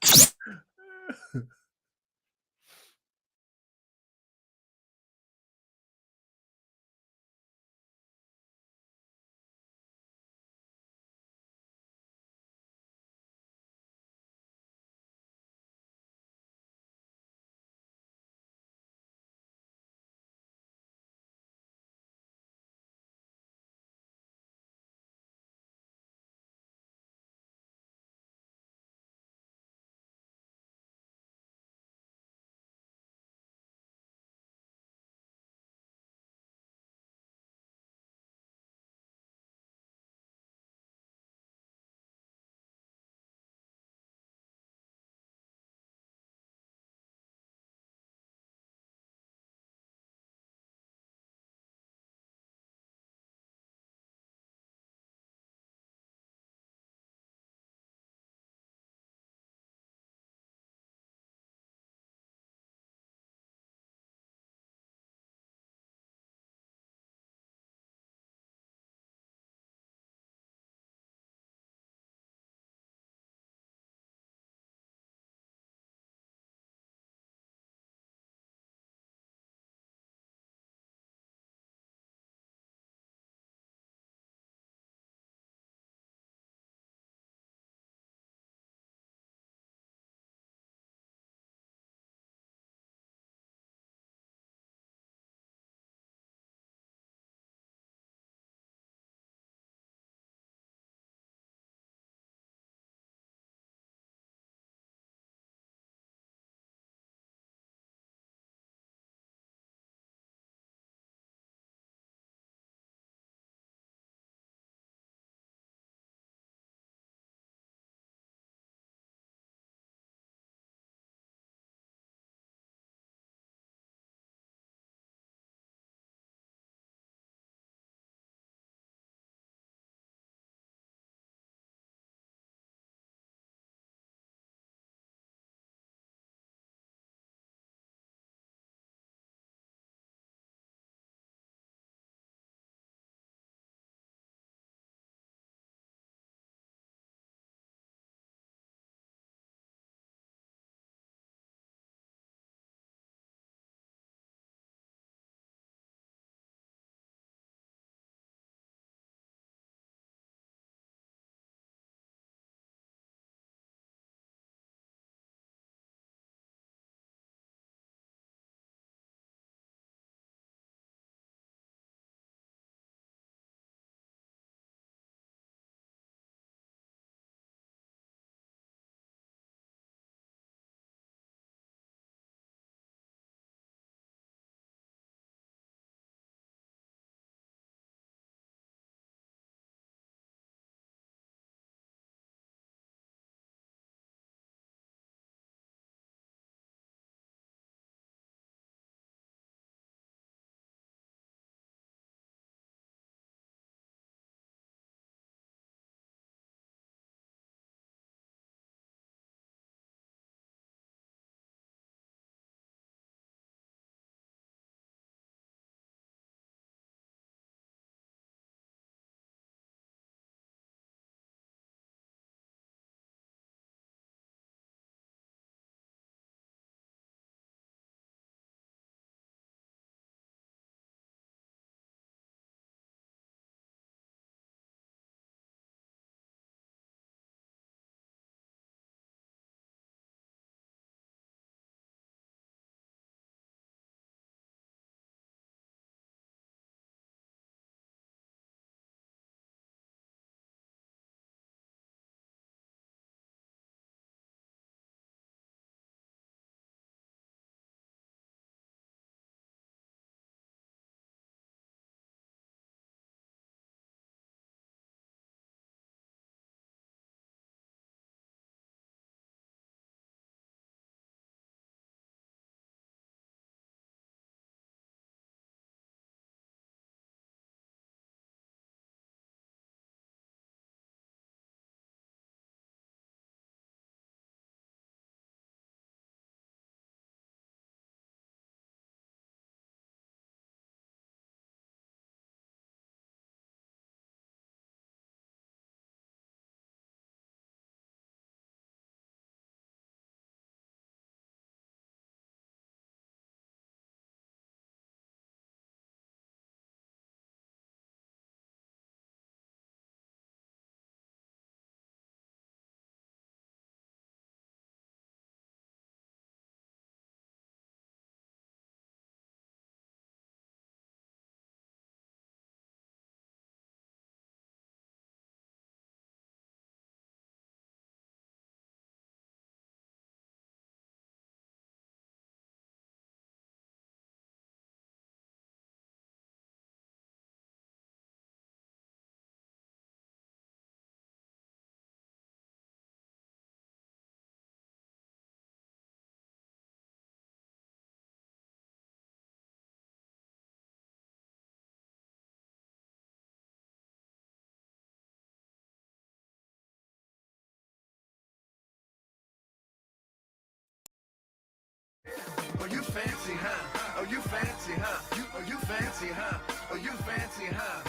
Oh, you fancy, huh? Oh, you fancy, huh? Oh, you fancy, huh? Oh, you fancy, huh?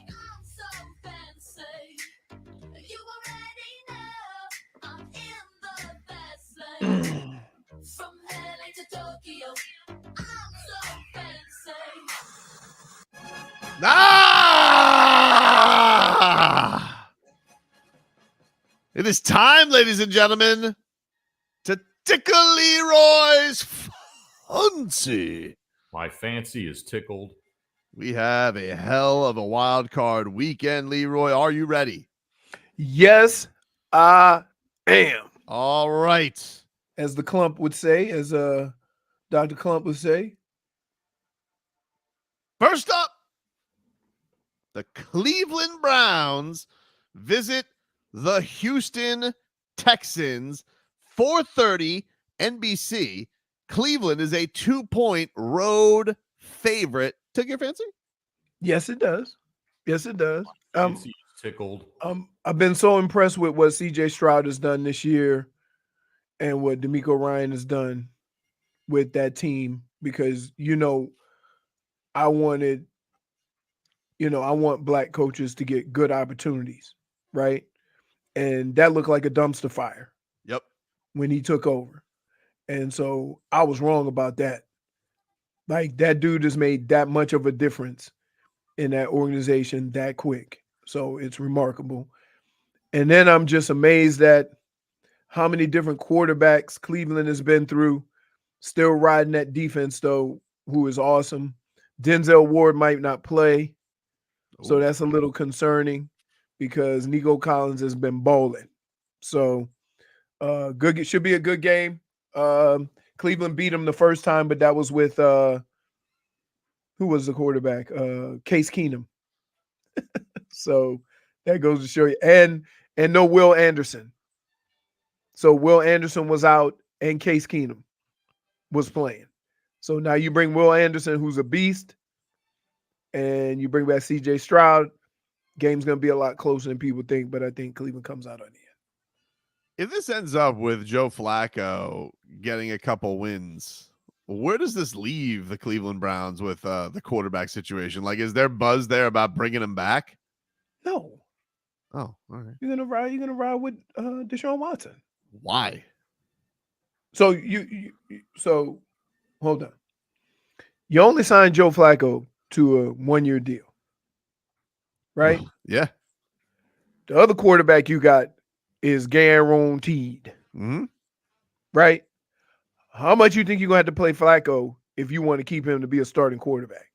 I'm so fancy. You already know I'm in the best lane. From LA to Tokyo, I'm so fancy. It is time, ladies and gentlemen, to Tickle Leroy's Fancy. My fancy is tickled. We have a hell of a wild card weekend, Leroy. Are you ready? Yes, I am. All right. As the Clump would say, as Dr. Clump would say. First up, the Cleveland Browns visit the Houston Texans. 4:30 NBC. Cleveland is a 2-point road favorite. Took your fancy? Yes, it does. Yes, it does. Fancy is tickled. I've been so impressed with what CJ Stroud has done this year and what D'Amico Ryan has done with that team because, I want black coaches to get good opportunities, right? And that looked like a dumpster fire. Yep. When he took over. And so I was wrong about that. Like that dude has made that much of a difference in that organization that quick. So it's remarkable. And then I'm just amazed at how many different quarterbacks Cleveland has been through, still riding that defense though, who is awesome. Denzel Ward might not play. So that's a little concerning because Nico Collins has been bowling. So good, it should be a good game. Cleveland beat them the first time, but that was with who was the quarterback? Case Keenum. So that goes to show you. And no Will Anderson. So Will Anderson was out and Case Keenum was playing. So now you bring Will Anderson, who's a beast, and you bring back CJ Stroud. Game's going to be a lot closer than people think, but I think Cleveland comes out on the end. If this ends up with Joe Flacco getting a couple wins, where does this leave the Cleveland Browns with the quarterback situation? Like, is there buzz there about bringing him back? No. Oh, all right. You're gonna ride with Deshaun Watson. Why? So so hold on. You only signed Joe Flacco to a 1-year deal, right? Yeah. The other quarterback you got is guaranteed, right? How much you think you're gonna have to play Flacco if you want to keep him to be a starting quarterback?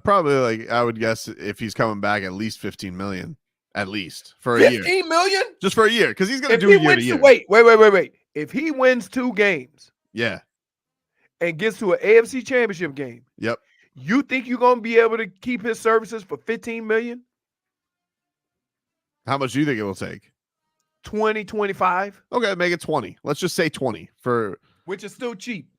Probably, like, I would guess if he's coming back, at least 15 million, at least for a year. 15 million? Just for a year, because he's gonna If do he a year to wins year. Wait. If he wins 2 games, Yeah. and gets to an AFC Championship game, Yep. You think you're gonna be able to keep his services for 15 million? How much do you think it will take? 20, 25. Okay, make it 20. Let's just say 20 for, which is still cheap.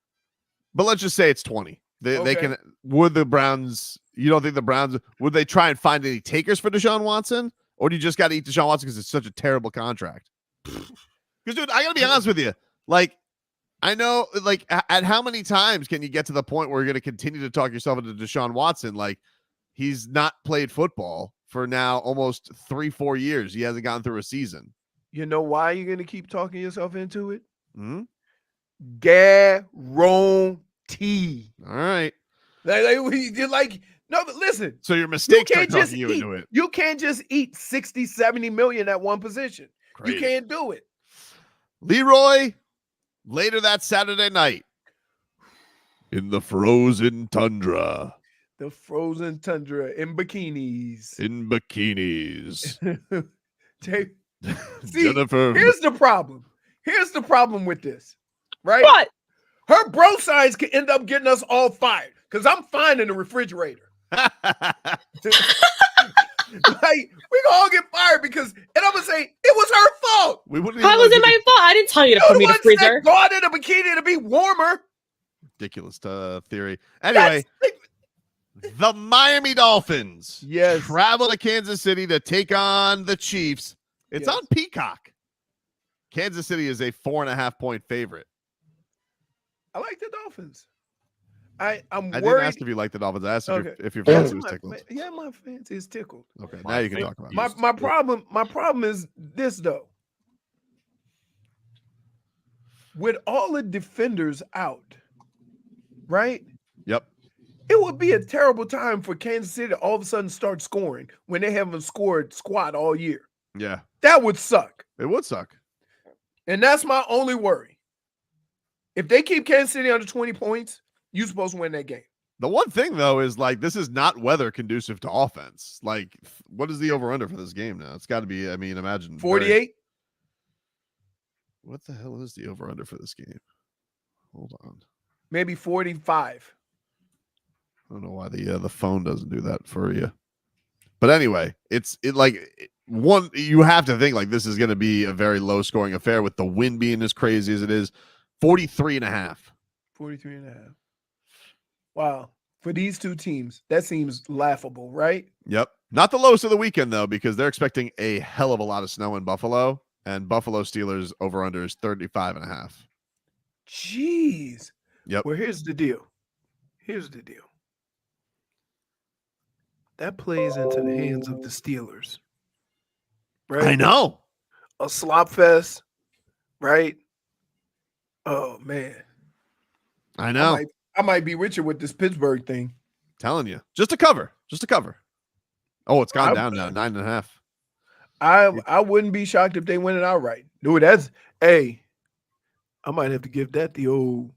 But let's just say it's 20. They Okay. can. Would the Browns? You don't think the Browns would they try and find any takers for Deshaun Watson, or do you just got to eat Deshaun Watson because it's such a terrible contract? Because, dude, I gotta be honest with you. Like, I know, like, at how many times can you get to the point where you're gonna continue to talk yourself into Deshaun Watson? Like, he's not played football for now almost 3-4 years. He hasn't gone through a season. You know why you're gonna keep talking yourself into it? Guarantee. All right. Like, no, but listen. So your mistakes are can't just talking you into it. You can't just eat 60, 70 million at one position. Crazy. You can't do it. Leroy, later that Saturday night in the frozen tundra. The frozen tundra in bikinis. In bikinis. See, Jennifer. here's the problem. Here's the problem with this, right? What? Her bro signs could end up getting us all fired because I'm fine in the refrigerator. Like, we gonna all get fired because, and I'm gonna say it was her fault. How was it my fault? I didn't tell you to put me in the freezer. Go out in a bikini to be warmer. Ridiculous theory. Anyway, the Miami Dolphins travel to Kansas City to take on the Chiefs. It's on Peacock. Kansas City is a 4.5-point favorite. I like the Dolphins. I'm I worried. didn't ask if you like the Dolphins. I asked if your Yeah, fancy was tickled. Yeah, my fancy is tickled. Okay, now you can talk about it. My problem is this though. With all the defenders out, right? Yep. It would be a terrible time for Kansas City to all of a sudden start scoring when they haven't scored squat all year. Yeah. That would suck. It would suck. And that's my only worry. If they keep Kansas City under 20 points, you're supposed to win that game. The one thing, though, is like this is not weather conducive to offense. Like, what is the over-under for this game now? It's got to be, I mean, imagine. 48? What the hell is the over-under for this game? Hold on. Maybe 45. I don't know why the phone doesn't do that for you. But anyway, you have to think like this is going to be a very low-scoring affair with the wind being as crazy as it is. 43.5. 43.5. Wow. For these two teams, that seems laughable, right? Yep. Not the lowest of the weekend, though, because they're expecting a hell of a lot of snow in Buffalo, and Buffalo Steelers over-under is 35.5. Jeez. Yep. Well, here's the deal. That plays into the hands of the Steelers. Right? I know. A slop fest, right? Oh, man. I know. I might be richer with this Pittsburgh thing. Telling you. Just a cover. Oh, it's gone down now. 9.5. I wouldn't be shocked if they win it outright. Dude, I might have to give that the old.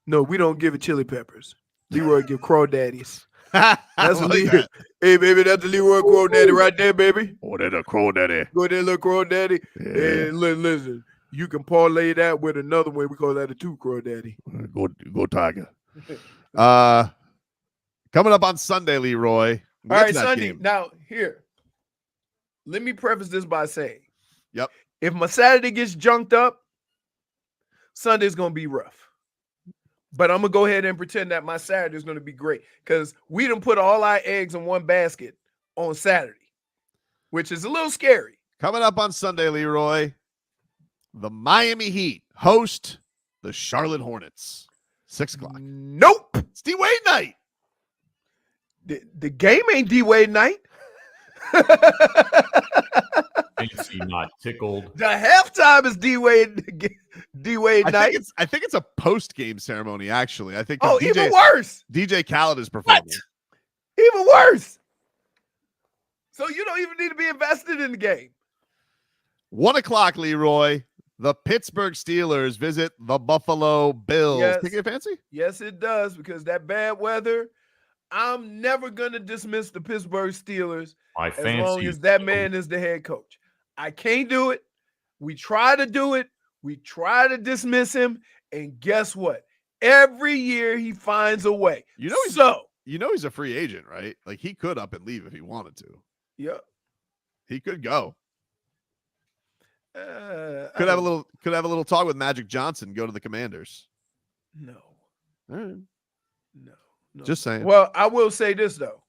No, we don't give it chili peppers. Leroy give crawdaddies. That's a Leroy. Hey, baby, that's the Leroy crawdaddy right there, baby. Oh, that's a crawdaddy. Go there, little crawdaddy. Yeah. And listen, you can parlay that with another one. We call that a two crawdaddy. Go Tiger. Coming up on Sunday, Leroy. All right, Sunday. Game. Now, here. Let me preface this by saying, yep. If my Saturday gets junked up, Sunday's going to be rough. But I'm going to go ahead and pretend that my Saturday is going to be great because we done put all our eggs in one basket on Saturday, which is a little scary. Coming up on Sunday, Leroy, the Miami Heat host the Charlotte Hornets. 6 o'clock. Nope. It's D-Wade night. The game ain't D-Wade night. Fancy, not tickled. The halftime is D-Wade night. I think it's a post-game ceremony, actually. I think. Even worse. DJ Khaled is performing. What? Even worse. So you don't even need to be invested in the game. 1 o'clock, Leroy. The Pittsburgh Steelers visit the Buffalo Bills. Yes. Take it fancy? Yes, it does, because that bad weather, I'm never going to dismiss the Pittsburgh Steelers as long as that man is the head coach. I can't do it. We try to do it. We try to dismiss him. And guess what? Every year he finds a way. He's a free agent, right? Like he could up and leave if he wanted to. Yep. He could go. Could have a little talk with Magic Johnson. Go to the Commanders. No. All right. No. Just saying. Well, I will say this though.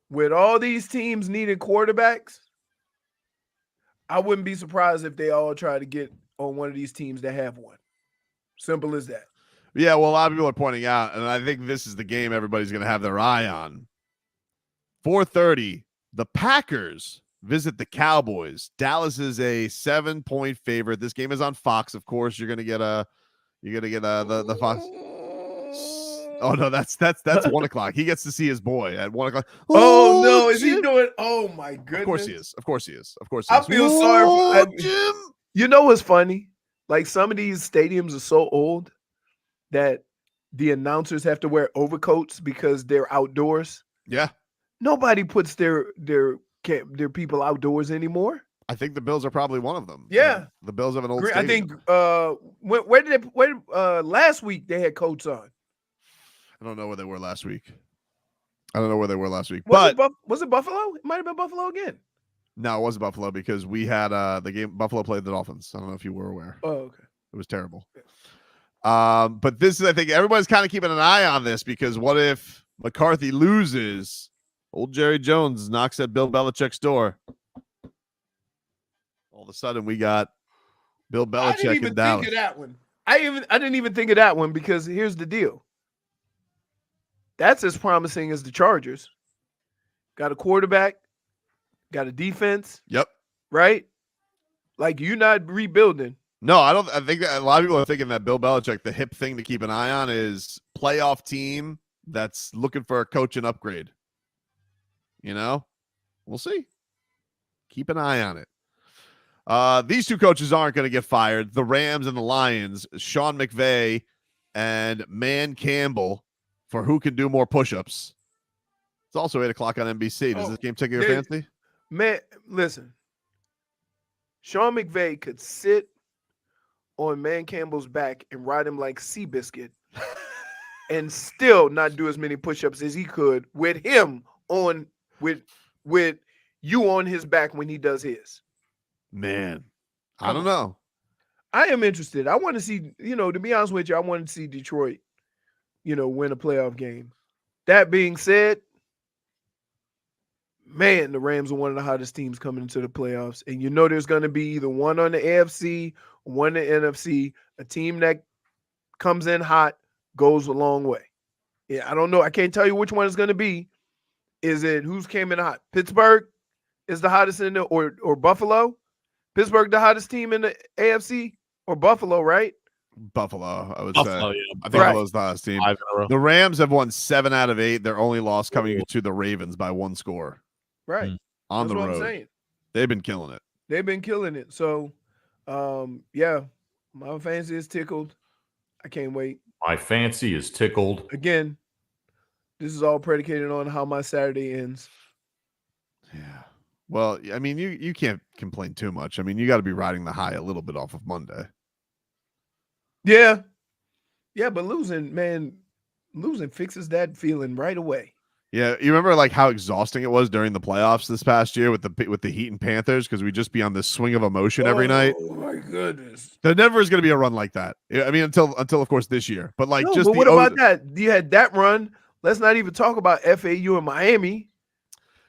With all these teams needing quarterbacks, I wouldn't be surprised if they all try to get on one of these teams that have one. Simple as that. Yeah, well, a lot of people are pointing out, and I think this is the game everybody's going to have their eye on. 4:30, the Packers visit the Cowboys. Dallas is a 7-point favorite. This game is on Fox, of course. You're gonna get the Fox. Oh no, that's 1 o'clock. He gets to see his boy at 1 o'clock. Oh no, is he doing? Oh my goodness! Of course he is. Of course he is. I feel sorry for Jim. You know what's funny? Like some of these stadiums are so old that the announcers have to wear overcoats because they're outdoors. Yeah. Nobody puts their people outdoors anymore. I think the Bills are probably one of them. Yeah. The Bills have an old I stadium. think last week they had coats on. I don't know where they were last week. Was it Buffalo? It might have been Buffalo again. No, it wasn't Buffalo because we had the game. Buffalo played the Dolphins. I don't know if you were aware. Oh, okay. It was terrible. But this is, I think everybody's kind of keeping an eye on this because what if McCarthy loses? Old Jerry Jones knocks at Bill Belichick's door. All of a sudden, we got Bill Belichick in Dallas. Think of that one. I didn't even think of that one because here's the deal. That's as promising as the Chargers. Got a quarterback, got a defense. Yep. Right? Like you're not rebuilding. No, I don't. I think that a lot of people are thinking that Bill Belichick, the hip thing to keep an eye on is playoff team that's looking for a coaching upgrade. You know, we'll see. Keep an eye on it. These two coaches aren't going to get fired. The Rams and the Lions, Sean McVay and Man Campbell, for who can do more push-ups. It's also 8:00 on NBC. Does this game tickle your fancy? Man, listen. Sean McVay could sit on Man Campbell's back and ride him like Seabiscuit and still not do as many push-ups as he could with him on with you on his back when he does his. Man, I don't know. I am interested. I want to see, to be honest with you, I want to see Detroit, win a playoff game. That being said, man, the Rams are one of the hottest teams coming into the playoffs. And there's going to be either one on the AFC, one on the NFC. A team that comes in hot goes a long way. Yeah, I don't know. I can't tell you which one it's going to be. Is it who's came in hot? Pittsburgh is the hottest in the or Buffalo? Pittsburgh the hottest team in the AFC or Buffalo, right? Buffalo, I would Buffalo, say. yeah. I think Right. Buffalo's the hottest team. 5 in a row. The Rams have won 7 out of 8. Their only loss coming to the Ravens by 1 score. Right. On That's the what road. I'm saying. They've been killing it. They've been killing it. So, yeah, my fancy is tickled. I can't wait. My fancy is tickled. Again, this is all predicated on how my Saturday ends. Yeah. Well, I mean, you can't complain too much. I mean, you got to be riding the high a little bit off of Monday. Yeah. Yeah, but losing fixes that feeling right away. Yeah, you remember like how exhausting it was during the playoffs this past year with the Heat and Panthers because we'd just be on this swing of emotion every night. Oh my goodness! There never is going to be a run like that. I mean, until of course this year. But like, No, but what about that? You had that run. Let's not even talk about FAU and Miami.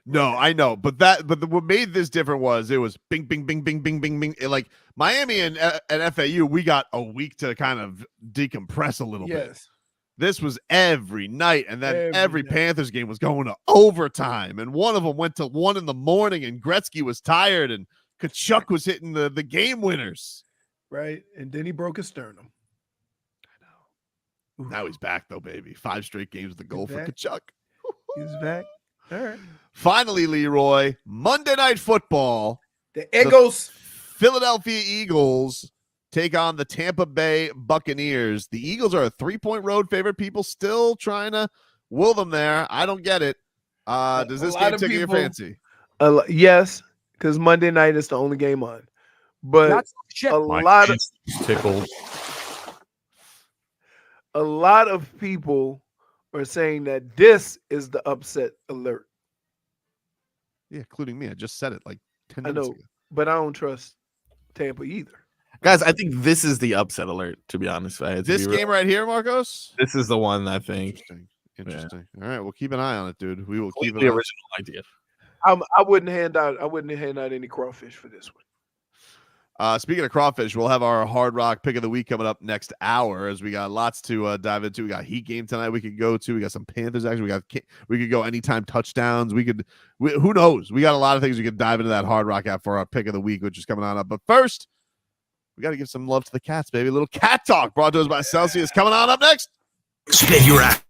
No, I know, but what made this different was it was bing, bing, bing, bing, bing, bing, bing. Like Miami and FAU, we got a week to kind of decompress a little bit. Yes. This was every night, and then every night. Panthers game was going to overtime, and one of them went to 1 a.m, and Gretzky was tired, and Kachuk was hitting the game winners. Right, and then he broke his sternum. I know. Now he's back, though, baby. 5 straight games with the goal for Kachuk. He's back. All right. Finally, Leroy, Monday Night Football. The Eagles. Philadelphia Eagles take on the Tampa Bay Buccaneers. The Eagles are a 3-point road favorite. People still trying to will them there. I don't get it. Does this game tickle your fancy? Yes, because Monday night is the only game on. But a lot of people are saying that this is the upset alert. Yeah, including me. I just said it like 10 I minutes know, ago. but I don't trust Tampa either. Guys, I think this is the upset alert, to be honest. This game right here, Marcos? This is the one, I think. Interesting. Yeah. All right, we'll keep an eye on it, dude. We will keep The an eye. original idea. I wouldn't hand out any crawfish for this one. Speaking of crawfish, we'll have our Hard Rock Pick of the Week coming up next hour as we got lots to dive into. We got Heat game tonight we could go to. We got some Panthers action. We could go anytime touchdowns. Who knows? We got a lot of things we could dive into that Hard Rock app for our Pick of the Week, which is coming on up. But first, we got to give some love to the cats, baby. A little cat talk brought to us by Celsius coming on up next. Spit your ass.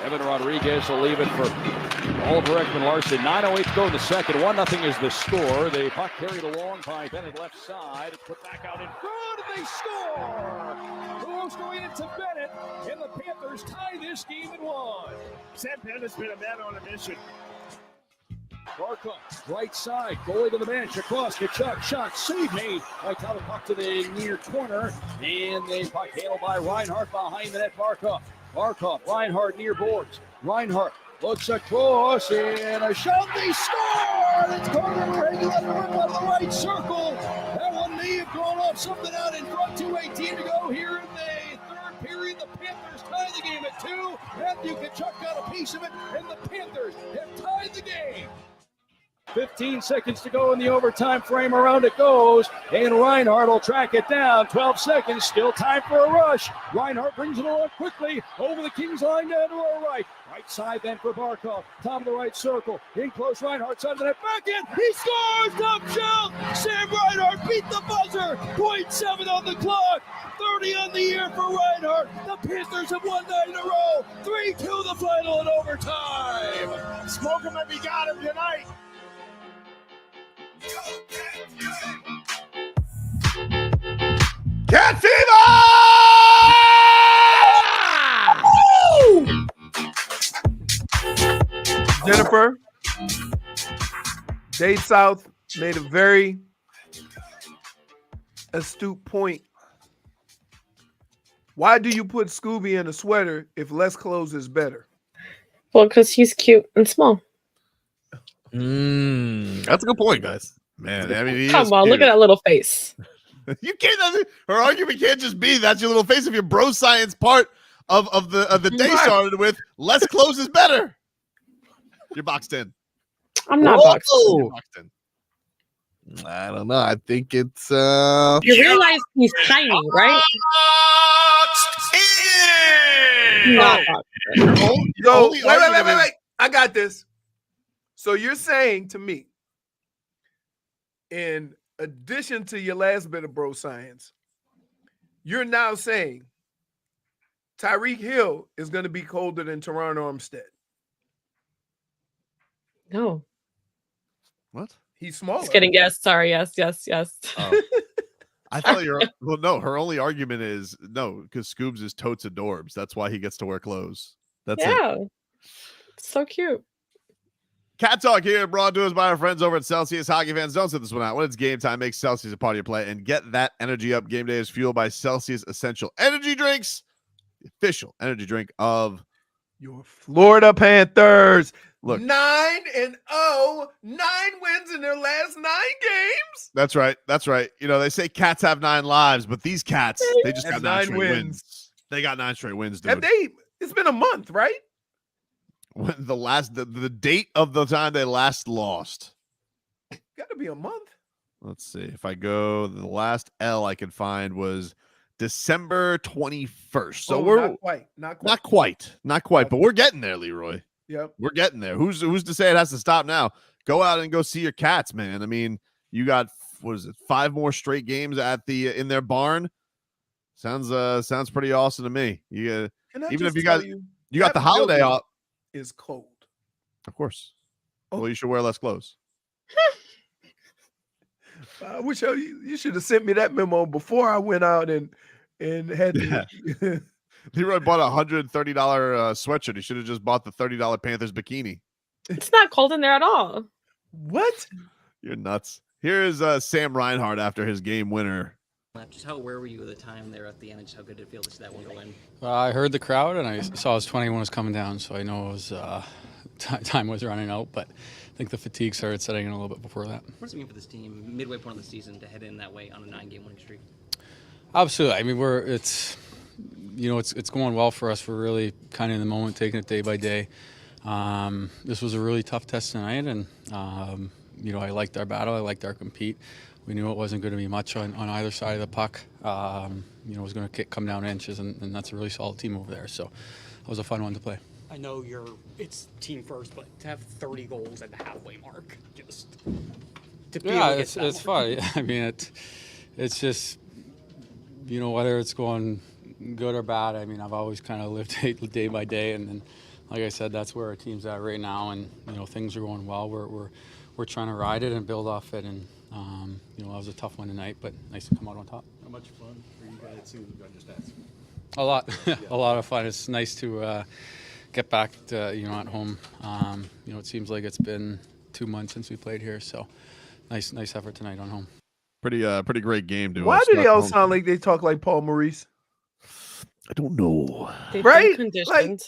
Evan Rodriguez will leave it for Oliver Ekman-Larsson. 9:08 to go in the second. 1-0 is the score. The puck carried along by Bennett left side. It's put back out in front, and they score! Goes going into Bennett, and the Panthers tie this game at 1. Sam Bennett's been a man on a mission. Barkov, right side, goalie to the bench, across, Kachuk, shot, save made. Right down the puck to the near corner, and the puck handled by Reinhart behind the net. Barkov, Reinhart near boards. Reinhart looks across, and a shot, they score! It's Carter hanging on the rim out of the right circle. That one may have drawn off something out in front. 2:18 to go here in the third period. The Panthers tie the game at 2. Matthew Kachuk got a piece of it, and the Panthers have tied the game. 15 seconds to go in the overtime frame. Around it goes, and Reinhart will track it down. 12 seconds, still time for a rush. Reinhart brings it along quickly over the Kings line down to our right. Right side then for Barkov. Top of the right circle. In close, Reinhart side of the net. Back in. He scores! Top shelf! Sam Reinhart beat the buzzer. 0.7 on the clock. 30 on the year for Reinhart. The Panthers have won 9 in a row. 3-2 the final in overtime. Smoke him if he got him tonight. Cat fever! Jennifer, Dave South made a very astute point. Why do you put Scooby in a sweater if less clothes is better? Well, because he's cute and small. That's a good point, guys. Man, I mean, Come on, look at that little face. You can't. Her argument can't just be that's your little face. If your bro science part of the day started with less clothes is better. You're boxed in. I'm not boxed in. You're boxed in. I don't know. I think it's. You realize he's tiny, right? Not boxed in. So wait. I got this. So you're saying to me, in addition to your last bit of bro science, you're now saying Tyreek Hill is going to be colder than Teron Armstead. No. What? He's smaller. Just kidding. Yes. Sorry. Yes. Oh. I thought no, her only argument is no, because Scoobs is totes adorbs. That's why he gets to wear clothes. That's it. So cute. Cat Talk here, brought to us by our friends over at Celsius. Hockey fans, don't sit this one out. When it's game time, make Celsius a part of your play and get that energy up. Game day is fueled by Celsius Essential Energy Drinks, the official energy drink of your Florida Panthers. Look, 9-0, 9 wins in their last 9 games. That's right. You know, they say cats have 9 lives, but these cats, they just got 9 straight wins. They got 9 straight wins, dude. It's been a month, right? When the date of the time they last lost. Got to be a month. Let's see. If I go, the last L I could find was December 21st. So we're not quite, but we're getting there, Leroy. Yep. We're getting there. Who's to say it has to stop now? Go out and go see your cats, man. I mean, you got 5 more straight games at in their barn. Sounds pretty awesome to me. Even if you got the holiday off. Is cold. Of course. Well, you should wear less clothes. I wish you should have sent me that memo before I went out and had to. Leroy bought a $130 sweatshirt. He should have just bought the $30 Panthers bikini. It's not cold in there at all. What? You're nuts. Here is Sam Reinhart after his game winner. Just how aware were you at the time there at the end? Just how good did it feel to see that one go in? I heard the crowd and I saw his 21 was coming down, so I know it was time was running out. But I think the fatigue started setting in a little bit before that. What does it mean for this team, midway point of the season, to head in that way on a 9-game winning streak? Absolutely. I mean, it's going well for us. We're really kind of in the moment, taking it day by day. This was a really tough test tonight, and I liked our battle. I liked our compete. We knew it wasn't going to be much on either side of the puck. It was going to come down inches, and that's a really solid team over there. So it was a fun one to play. I know it's team first, but to have 30 goals at the halfway mark, just to be able to get it's fun. I mean, it's just whether it's going good or bad. I mean, I've always kind of lived day by day, and then, like I said, that's where our team's at right now. And things are going well. We're trying to ride it and build off it. And that was a tough one tonight, but nice to come out on top. How much fun for you guys to just ask? A lot, a lot of fun. It's nice to get back to at home. It seems like it's been 2 months since we played here, so nice effort tonight on home. Pretty great game, dude. Why do they all sound like they talk like Paul Maurice? I don't know. Right? Like,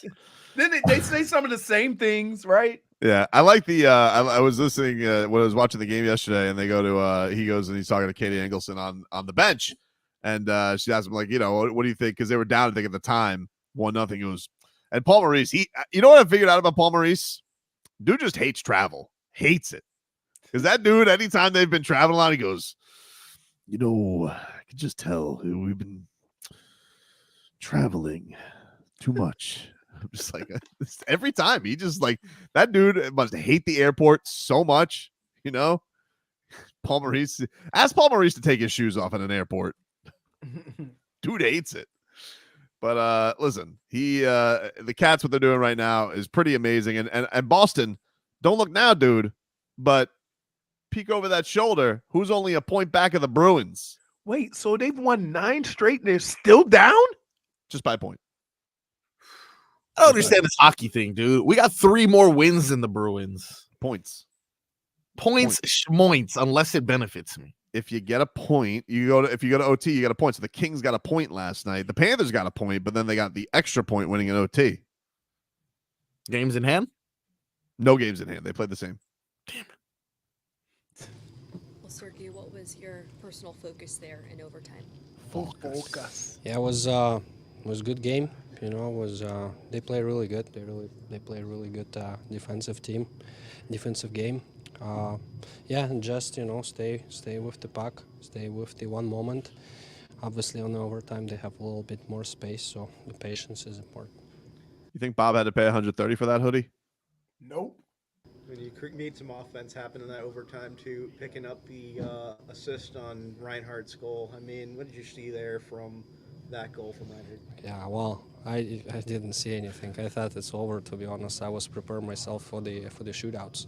then they say some of the same things, right? Yeah, I like the. I was listening when I was watching the game yesterday, and they go to. He goes and he's talking to Katie Engelson on the bench, and she asked him like, what do you think? Because they were down, I think at the time, 1-0. It was, and Paul Maurice. You know what I figured out about Paul Maurice? Dude just hates travel, hates it. Because that dude, anytime they've been traveling on, he goes, I can just tell we've been traveling too much. I'm just like, every time he just like, that dude must hate the airport so much, Paul Maurice, ask Paul Maurice to take his shoes off at an airport. Dude hates it. But listen, the Cats, what they're doing right now is pretty amazing. And Boston, don't look now, dude, but peek over that shoulder. Who's only a point back of the Bruins? Wait, so they've won 9 straight and they're still down? Just by a point. I don't understand this hockey thing, dude. We got 3 more wins than the Bruins. Points, schmoints, unless it benefits me. If you get a point, if you go to OT, you get a point. So the Kings got a point last night. The Panthers got a point, but then they got the extra point winning in OT. Games in hand? No games in hand. They played the same. Damn it. Well, Sergey, what was your personal focus there in overtime? Focus. Yeah, it was a good game. They played really good. They played really good defensive game. And just stay with the puck, stay with the one moment. Obviously, on the overtime they have a little bit more space, so the patience is important. You think Bob had to pay $130 for that hoodie? Nope. You need some offense happen in that overtime too, picking up the assist on Reinhart's goal. I mean, what did you see there from that goal from Reinhart? Yeah, well, I didn't see anything. I thought it's over, to be honest. I was preparing myself for the shootouts.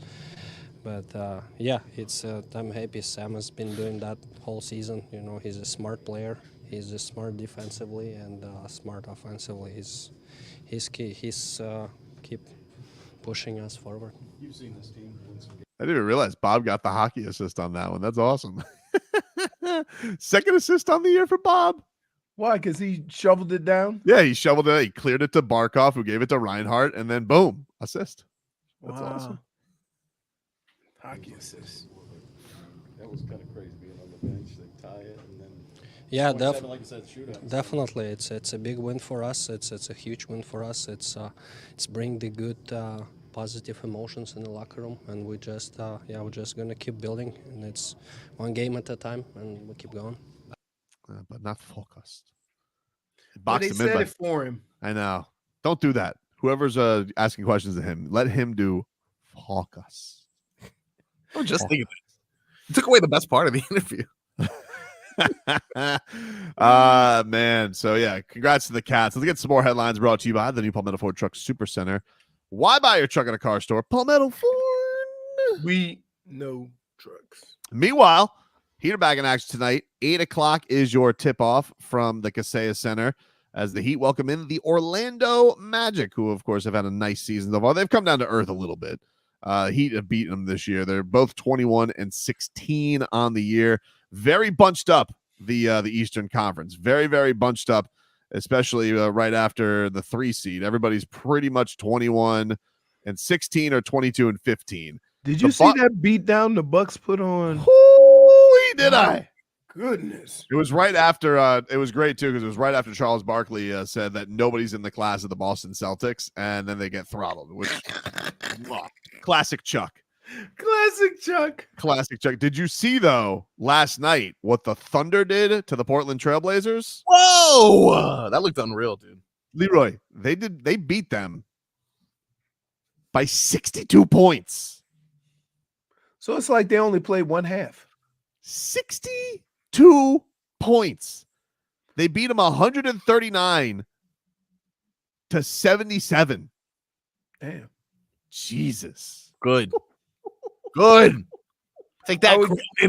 But I'm happy Sam has been doing that whole season. He's a smart player. He's smart defensively and smart offensively. He's key. Keep pushing us forward. You've seen this team. I didn't even realize Bob got the hockey assist on that one. That's awesome. Second assist on the year for Bob. Why? Because he shoveled it down? Yeah, he shoveled it. He cleared it to Barkov, who gave it to Reinhart, and then boom, assist. That's awesome. Hockey assist. That was kind of crazy being on the bench. They tie it and then. Yeah, like you said, shootout. Definitely. It's a big win for us. It's a huge win for us. It's bring the good positive emotions in the locker room, and we're just gonna keep building, and it's one game at a time, and we keep going. But not focused. They said it for him. I know. Don't do that. Whoever's asking questions to him, let him do focus. I'm just thinking that. You took away the best part of the interview. Man. So yeah, congrats to the Cats. Let's get some more headlines brought to you by the new Palmetto Ford Truck Super Center. Why buy your truck at a car store? Palmetto Ford. We know trucks. Meanwhile, Heater bag in action tonight. 8 o'clock is your tip-off from the Kaseya Center as the Heat welcome in the Orlando Magic, who, of course, have had a nice season so far. They've come down to earth a little bit. Heat have beaten them this year. They're both 21-16 on the year. Very bunched up, the Eastern Conference. Very, very bunched up, especially right after the 3 seed. Everybody's pretty much 21-16 or 22-15. Did you see that beat down the Bucks put on? Holy, did I? Goodness. It was right after it was great too, because it was right after Charles Barkley said that nobody's in the class of the Boston Celtics, and then they get throttled, which classic Chuck. Classic Chuck. Did you see though last night what the Thunder did to the Portland Trailblazers? Whoa, that looked unreal, dude. Leroy, they beat them by 62 points. So it's like they only played one half. 62 points. They beat them 139 to 77. Damn. Jesus. Good. Good. Take that.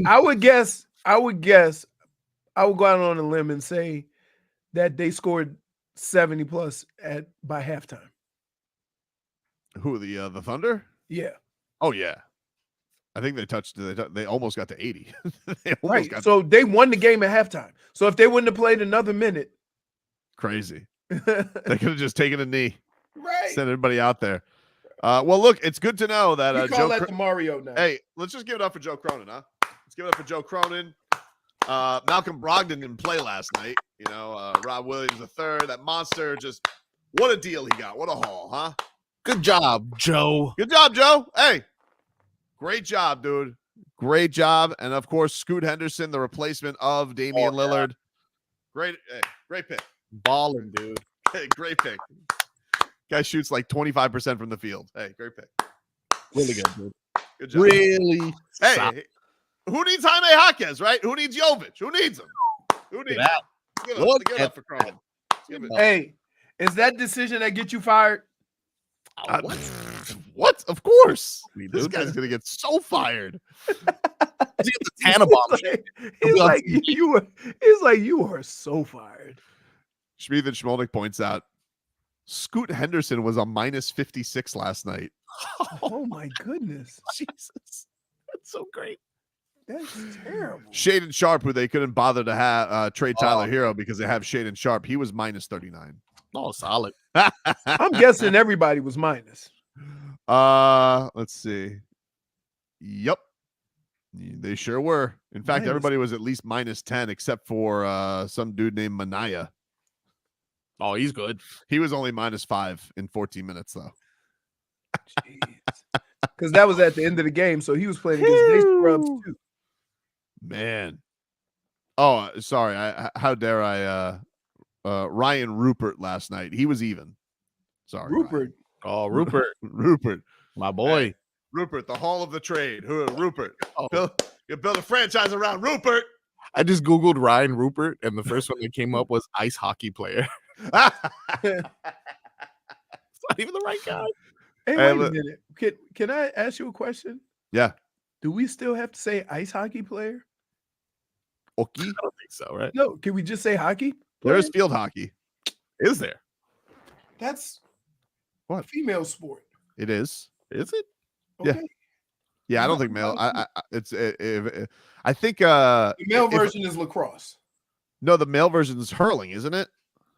I would go out on a limb and say that they scored 70 plus by halftime. Who, the Thunder? Yeah. Oh yeah. I think they almost got to 80. Right. So they won the game at halftime. So if they wouldn't have played another minute. Crazy. They could have just taken a knee. Right. Send everybody out there. Well, look, it's good to know that You call that the Mario now. Hey, let's just give it up for Joe Cronin, huh? Let's give it up for Joe Cronin. Malcolm Brogdon didn't play last night. You know, Rob Williams III, that monster, just what a deal he got. What a haul, huh? Good job, Joe. Good job, Joe. Hey, great job, dude. Great job. And of course, Scoot Henderson, the replacement of Damian Lillard. Great pick. Balling, dude. Hey, great pick. Guy shoots like 25% from the field. Hey, great pick. Really good, dude. Good job. Really. Hey, solid. who needs Jaime Jaquez, right? Who needs Jovic? Who needs him? Who needs him? Give it up for Cronin. Hey, is that decision that get you fired? What? Of course. This guy's gonna get so fired. He's like you are so fired. Schmieden Schmolnick points out Scoot Henderson was a minus 56 last night. Oh my goodness. Jesus. That's so great. That's terrible. Shaden Sharp, who they couldn't bother to have trade Tyler Herro because they have Shaden Sharp. He was minus 39. Oh, solid. I'm guessing everybody was minus. Let's see. Yep. They sure were. In fact, everybody was at least minus 10 except for some dude named Manaya. Oh, he's good. He was only minus 5 in 14 minutes, though. Because that was at the end of the game, so he was playing against day scrubs too. Man. Oh, sorry. How dare I? Ryan Rupert last night. He was even. Sorry. Rupert. Ryan. Oh, Rupert. Rupert. My boy. Hey, Rupert, the Hall of the Trade. Who? Rupert. You build a franchise around Rupert. I just Googled Ryan Rupert, and the first one that came up was ice hockey player. It's not even the right guy. Hey, wait a minute. Can I ask you a question? Yeah. Do we still have to say ice hockey player? Okay. I don't think so, right? No. Can we just say hockey? There is field hockey. Is there? That's what female sport. It is. Is it? Okay. Yeah. I don't think male. I think the male version is lacrosse. No, the male version is hurling, isn't it?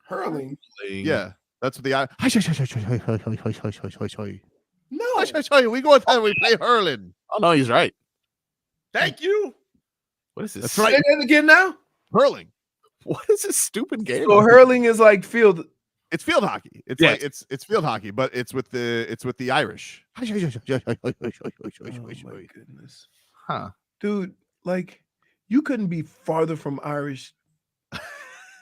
Hurling. Yeah, that's what the No. We go outside and we play hurling. Oh no, he's right. Thank you. What is this? That's right. Say that again now. Hurling. What is this stupid game? So hurling is like field. It's field hockey. It's like it's field hockey, but it's with the Irish. Oh my goodness. Huh. Dude, like you couldn't be farther from Irish.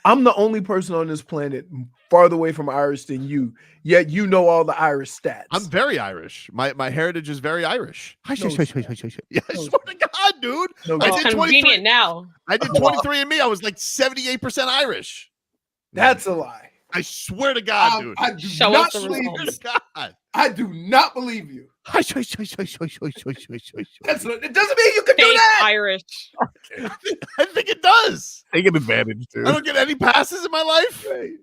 I'm the only person on this planet farther away from Irish than you, yet you know all the Irish stats. I'm very Irish. My heritage is very Irish. Yeah, I swear to God, dude. I did convenient now. I did 23andMe. I was like 78% Irish. That's a lie. I swear to God, dude. I do not believe you. I do not believe you. It doesn't mean you can do that. Irish. I think it does. Take an advantage, dude. I don't get any passes in my life. Right.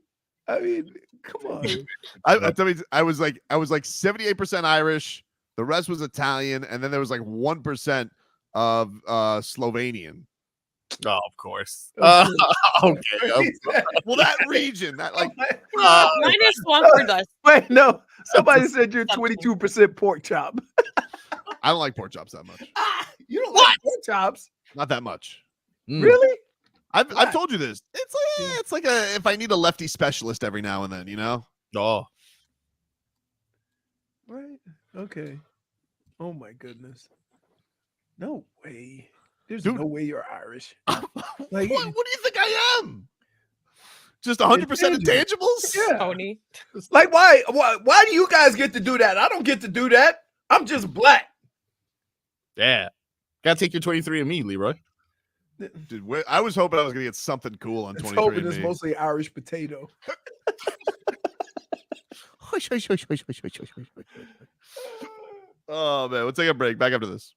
I mean, come on. I was like 78% Irish. The rest was Italian, and then there was like 1% of Slovenian. Oh, of course. Okay. Well, that region, that like minus 1 for us. Wait, no. Somebody said you're 22% pork chop. I don't like pork chops that much. You don't like pork chops? Not that much. Really? I've told you this. It's like if I need a lefty specialist every now and then, you know. Oh. Right. Okay. Oh my goodness. No way. There's no way you're Irish. Like, what do you think I am? Just 100% intangibles? Yeah. Tony. Like, why do you guys get to do that? I don't get to do that. I'm just black. Yeah. Gotta take your 23andMe, Leroy. Dude, I was hoping I was gonna get something cool on 23andMe. Tobin is mostly Irish potato. Oh man, we'll take a break. Back after this.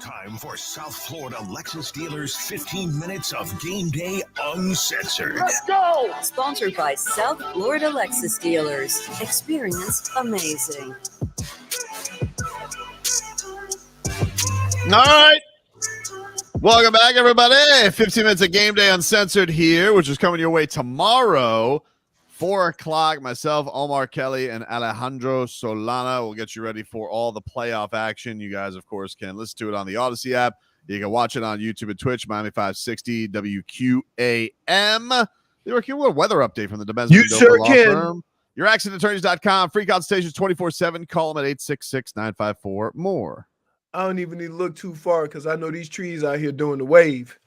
time for South Florida Lexus dealers' 15 minutes of game day uncensored. Let's go! Sponsored by South Florida Lexus dealers. Experience amazing. All right. Welcome back, everybody. 15 minutes of game day uncensored here, which is coming your way tomorrow, 4 o'clock. Myself, Omar Kelly, and Alejandro Solana will get you ready for all the playoff action. You guys, of course, can listen to it on the Odyssey app. You can watch it on YouTube and Twitch, Miami 560 WQAM. Leroy, can you a weather update from the Debens You sure can. Firm? YourAccentAttorneys.com. Free consultations 24/7. Call them at 866-954-MORE. I don't even need to look too far because I know these trees out here doing the wave.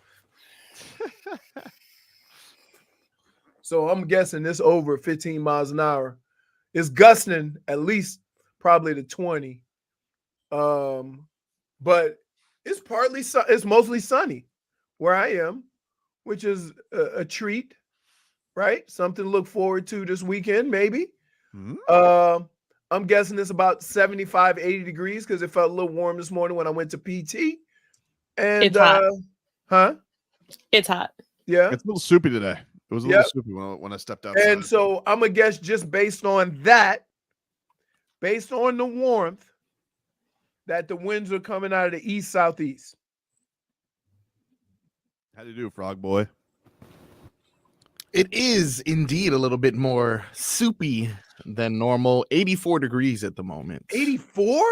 So I'm guessing this over 15 miles an hour. It's gusting at least probably to 20. But it's mostly sunny where I am, which is a treat, right? Something to look forward to this weekend, maybe. Mm-hmm. I'm guessing it's about 75, 80 degrees because it felt a little warm this morning when I went to PT. And It's hot. Huh? It's hot. Yeah. It's a little soupy today. It was a little soupy when I stepped outside. And so I'm going to guess just based on that, based on the warmth, that the winds are coming out of the east-southeast. How do you do, Frog Boy? It is indeed a little bit more soupy than normal. 84 degrees at the moment. 84?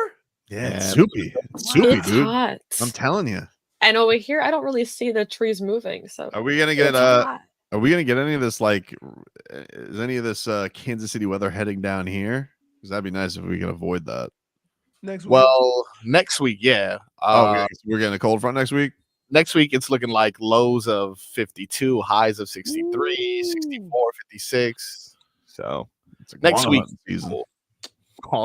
Yeah, it's soupy. It's soupy, It's dude. hot. I'm telling you. And over here, I don't really see the trees moving. So Are we gonna get it's hot. Are we gonna get any of this? Like, is any of this Kansas City weather heading down here? Because that'd be nice if we could avoid that. Next week. Well, next week, yeah. We're getting a cold front next week. Next week, it's looking like lows of 52, highs of 63, 64, 56. So next week, season.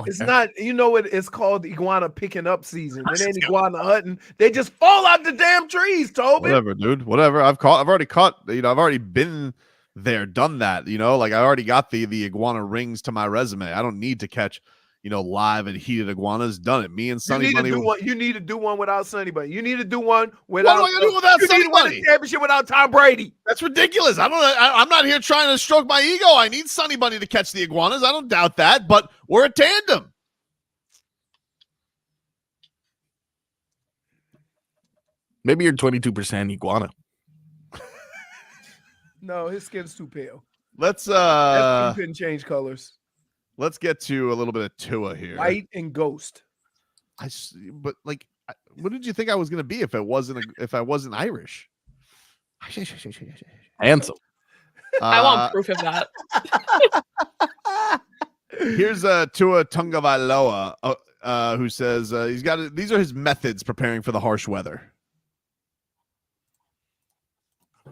It's not, you know what? It's called iguana picking up season. It ain't iguana hunting. They just fall out the damn trees, Tobin. Whatever, dude. Whatever. I've already caught. I've already been there, done that. Like I already got the iguana rings to my resume. I don't need to catch, live and heated iguanas. Done it. Me and Sunny Bunny. You need to do one without Sunny Bunny. You need to do one without. What am I gonna do without Sunny Bunny? Championship without Tom Brady. That's ridiculous. I'm not here trying to stroke my ego. I need Sunny Bunny to catch the iguanas. I don't doubt that, but we're a tandem. Maybe you're 22% iguana. No, his skin's too pale. Let's That's couldn't change colors. Let's get to a little bit of Tua here. White and ghost. What did you think I was going to be if I wasn't Irish? Handsome. I want proof of that. Here's Tua Tagovailoa, who says these are his methods preparing for the harsh weather.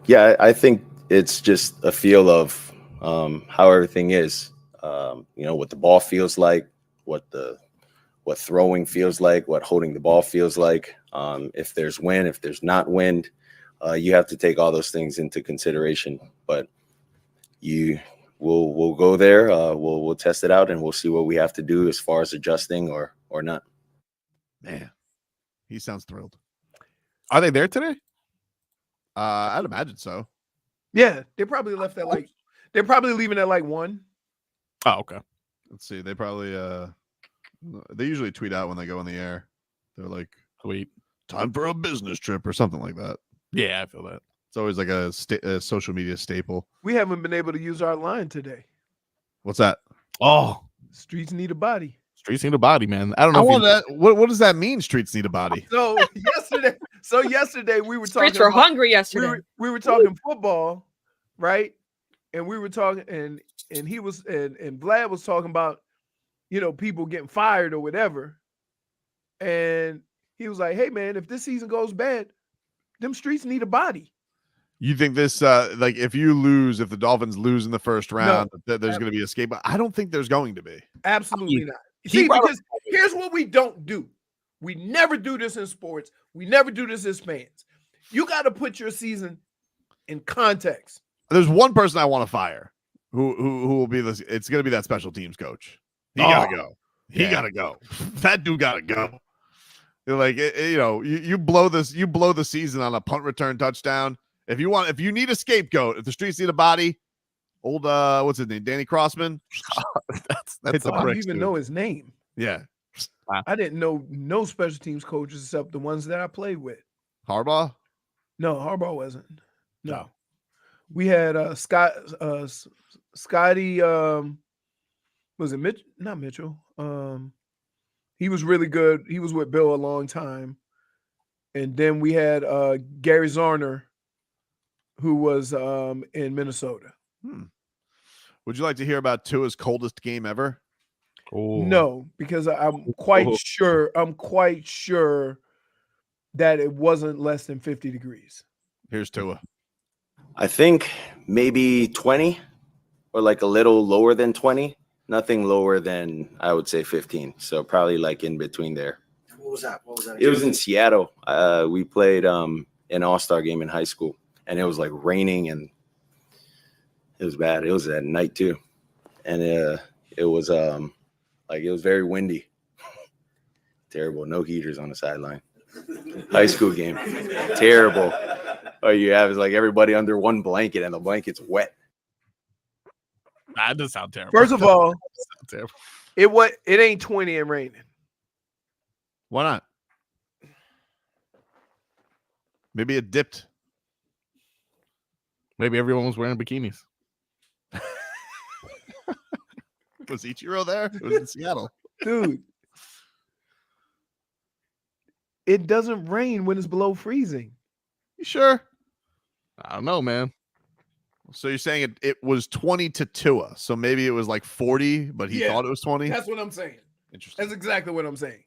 Yeah, I think it's just a feel of how everything is. What the ball feels like, what throwing feels like, what holding the ball feels like. If there's wind, if there's not wind, you have to take all those things into consideration. But we'll go there. We'll test it out, and we'll see what we have to do as far as adjusting or not. Man, he sounds thrilled. Are they there today? I'd imagine so. Yeah, they probably left at they're probably leaving at 1. Oh, okay. Let's see. They probably they usually tweet out when they go in the air. They're like, "Tweet time for a business trip" or something like that. Yeah, I feel that. It's always like a social media staple. We haven't been able to use our line today. What's that? Oh, streets need a body. Streets need a body, man. I don't know. What does that mean? Streets need a body. So yesterday we were talking. Streets were hungry yesterday. We were talking football, right? And we were talking, and he was, and Vlad was talking about, people getting fired or whatever. And he was like, "Hey man, if this season goes bad, them streets need a body." You think this, if the Dolphins lose in the first round, that there's going to be a escape? I don't think there's going to be. Absolutely not. See, because here's what we don't do. We never do this in sports. We never do this as fans. You got to put your season in context. There's one person I want to fire who will be this. It's going to be that special teams coach. He got to go. He got to go. That dude got to go. You're like, you blow the season on a punt return touchdown. If you need a scapegoat, if the streets need a body, old what's his name, Danny Crossman. That's I don't even know his name. Yeah, I didn't know no special teams coaches except the ones that I played with. Harbaugh? No, Harbaugh wasn't. No. We had Scotty. Was it Mitch? Not Mitchell. He was really good. He was with Bill a long time. And then we had Gary Zarner, who was in Minnesota. Would you like to hear about Tua's coldest game ever? No, because I'm quite sure that it wasn't less than 50 degrees. Here's Tua. I think maybe 20 or like a little lower than 20. Nothing lower than, I would say, 15. So probably like in between there. What was that? It was in Seattle. We played an all-star game in high school, and it was like raining, and it was bad. It was at night too. And it was it was very windy. Terrible. No heaters on the sideline. High school game. Terrible. All you have is like everybody under one blanket, and the blanket's wet. That does sound terrible. First of all, terrible. It ain't 20 and raining. Why not? Maybe it dipped. Maybe everyone was wearing bikinis. Was Ichiro there? It was in Seattle. Dude. It doesn't rain when it's below freezing. You sure? I don't know, man. So you're saying it was 20 to Tua. So maybe it was like 40, but he thought it was 20? That's what I'm saying. Interesting. That's exactly what I'm saying.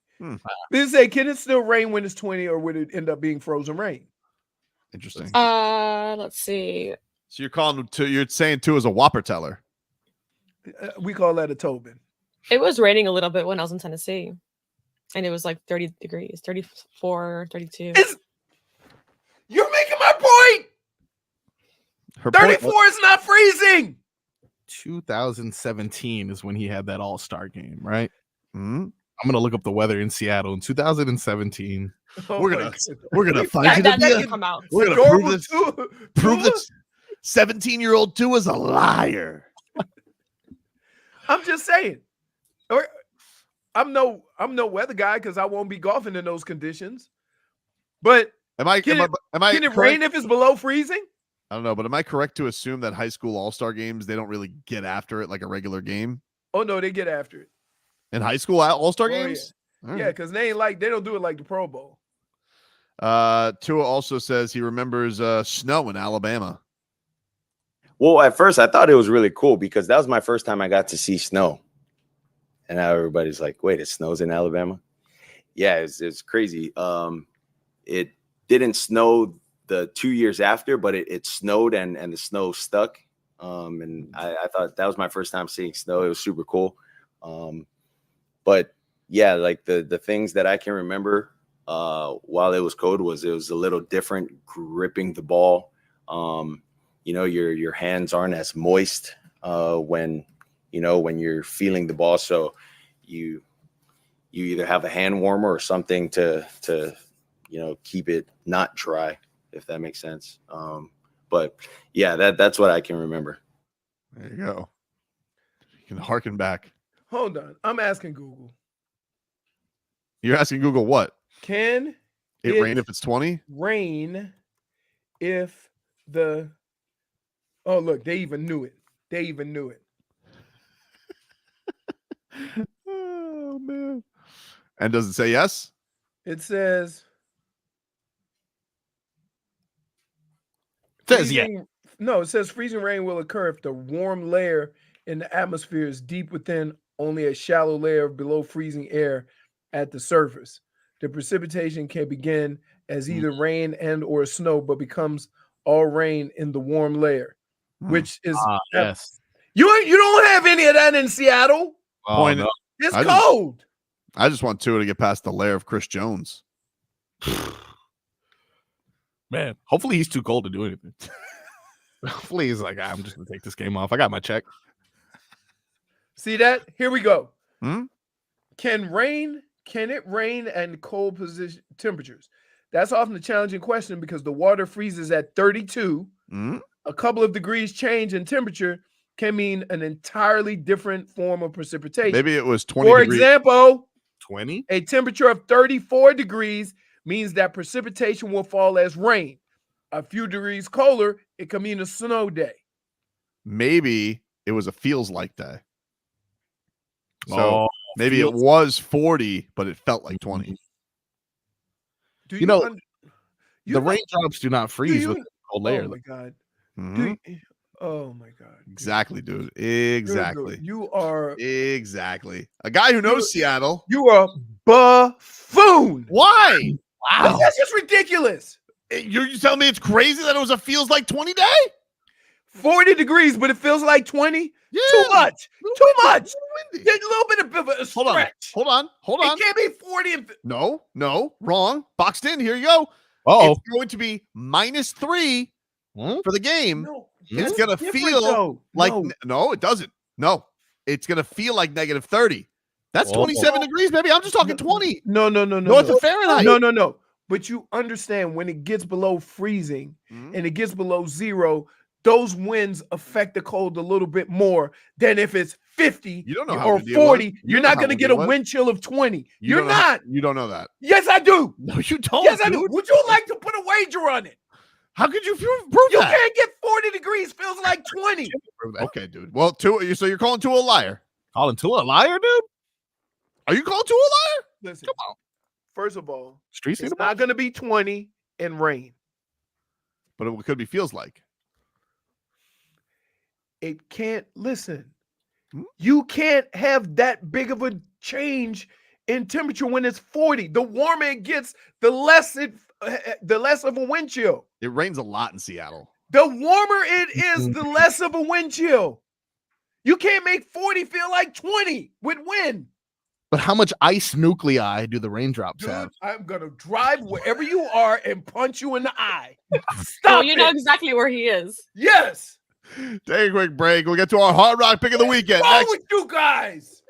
They say, can it still rain when it's 20, or would it end up being frozen rain? Interesting. Let's see. So you're saying Tua's a whopper teller. We call that a Tobin. It was raining a little bit when I was in Tennessee. And it was like 30 degrees, 34, 32. You're making my point. 34 is not freezing. 2017 is when he had that all-star game, right? Mm-hmm. I'm gonna look up the weather in Seattle in 2017. We're gonna find We're gonna prove that 17-year-old Tua's a liar. I'm just saying. I'm no weather guy because I won't be golfing in those conditions. But can it rain if it's below freezing? I don't know, but am I correct to assume that high school all-star games, they don't really get after it like a regular game? Oh no, they get after it. In high school all-star games? Yeah, because they don't do it like the Pro Bowl. Tua also says he remembers snow in Alabama. Well, at first I thought it was really cool because that was my first time I got to see snow. And now everybody's like, wait, it snows in Alabama? Yeah, it's crazy. It didn't snow the 2 years after, but it snowed and the snow stuck. And I thought that was my first time seeing snow. It was super cool. But yeah, like the things that I can remember while it was cold was it was a little different gripping the ball. Your hands aren't as moist when you're feeling the ball. So you either have a hand warmer or something to keep it not dry, if that makes sense. But yeah, that's what I can remember. There you go. You can harken back. Hold on. I'm asking Google. You're asking Google what? Can it rain if it's 20? Rain if the... Oh, look, they even knew it. Oh, man. And does it say yes? It says... yeah. No, it says freezing rain will occur if the warm layer in the atmosphere is deep within only a shallow layer of below freezing air at the surface. The precipitation can begin as either rain and or snow, but becomes all rain in the warm layer, which is yes. You don't have any of that in Seattle. No. It's cold. I just want Tua to get past the layer of Chris Jones. Man, hopefully he's too cold to do anything. Hopefully he's like, I'm just gonna take this game off. I got my check. See that? Here we go. Hmm? Can rain Can it rain and cold temperatures? That's often a challenging question because the water freezes at 32. A couple of degrees change in temperature can mean an entirely different form of precipitation. Maybe it was 20 For degrees. example, 20? A temperature of 34 degrees means that precipitation will fall as rain. A few degrees colder, it can mean a snow day. Maybe it was a feels like day. So maybe it feels- was 40, but it felt like 20. Do You know, know- the raindrops do not freeze with cold layer. Oh my God. Mhm. Oh my God. Exactly, dude. Exactly. You are exactly a guy who knows Seattle. You are buffoon. Why? Wow. That's just ridiculous. You telling me it's crazy that it was a feels like 20 day? 40 degrees, but it feels like 20? Yeah. Too much. Too much. Windy. There's a little bit of a stretch. Hold on. It can't be 40 and No, wrong. Boxed in. Here you go. Oh, it's going to be -3 for the game. No, it's that's gonna different, feel though. like No. no, it doesn't. No, it's gonna feel like -30. That's Oh. 27 degrees, baby. I'm just talking 20. No. North of Fahrenheit. No. But you understand when it gets below freezing and it gets below 0, those winds affect the cold a little bit more than if it's 50 You don't know how or windy it was. 40. You You're don't know not how going to windy get it a was. wind chill of 20. You You're don't know not. You don't know that. Yes, I do. No, you don't. Yes, I do. dude. Would you like to put a wager on it? How could you prove You that? can't get 40 degrees. Feels like 20. Okay, dude. Well, so you're calling Tua a liar? Calling Tua a liar, dude? Are you calling Tua a liar? Listen, Come on. first of all, Streets it's not going to be 20 and rain. But it could be feels like. It can't listen. You can't have that big of a change in temperature when it's 40. The warmer it gets, the less of a wind chill. It rains a lot in Seattle. The warmer it is, the less of a wind chill. You can't make 40 feel like 20 with wind. But how much ice nuclei do the raindrops Dude, have? I'm gonna drive wherever you are and punch you in the eye. Well, Stop you know it. exactly where he is. Yes. Take a quick break. We'll get to our Hard Rock pick of the weekend. What's wrong Next. with you guys?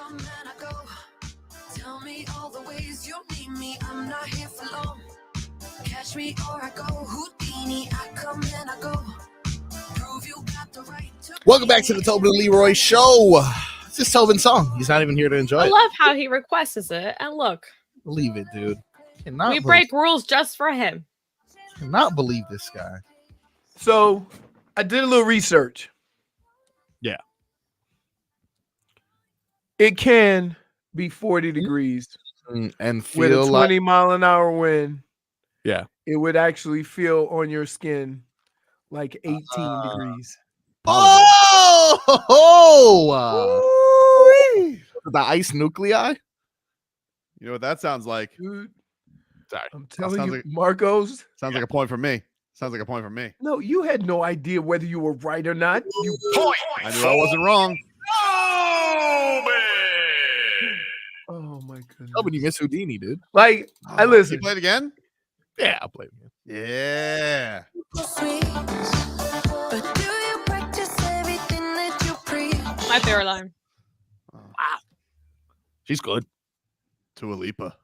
come and I go. Tell me all the ways you need me. I'm not here for long. Catch me or I go. Houdini, I come and I go. Prove you got the right to. Welcome back to the Tobin and Leroy show. It's just Tobin's song. He's not even here to enjoy I it. love how he requests it. And look, Believe it, dude. we break rules just for him. Cannot believe this guy. So I did a little research. Yeah. It can be 40 degrees and with a feel 20-mile-an-hour wind. Yeah. It would actually feel on your skin like 18 degrees. The ice nuclei. You know what that sounds like? Dude, sorry. I'm telling you, Marcos. Sounds like a point for me. Sounds like a point for me. No, you had no idea whether you were right or not. You point. I knew I wasn't wrong. Oh my goodness. Oh, but you miss Houdini, dude. Like, I listen. You play it again? Yeah, I'll play it again. Yeah. My favorite line. Wow. She's good. Dua Lipa.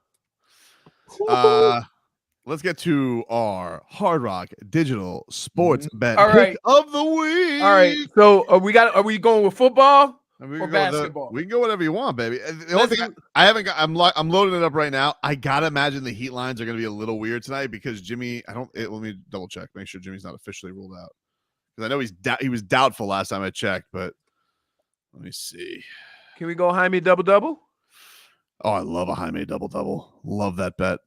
Let's get to our Hard Rock Digital Sports Bet All right. pick of the week. All right. So are we going with football or Go basketball? we can go whatever you want, baby. The only thing I haven't got, I'm loading it up right now. I gotta imagine the Heat lines are gonna be a little weird tonight because Jimmy. Let me double check, make sure Jimmy's not officially ruled out because I know he was doubtful last time I checked, but let me see. Can we go Jaime double? Oh, I love a Jaime double. Love that bet.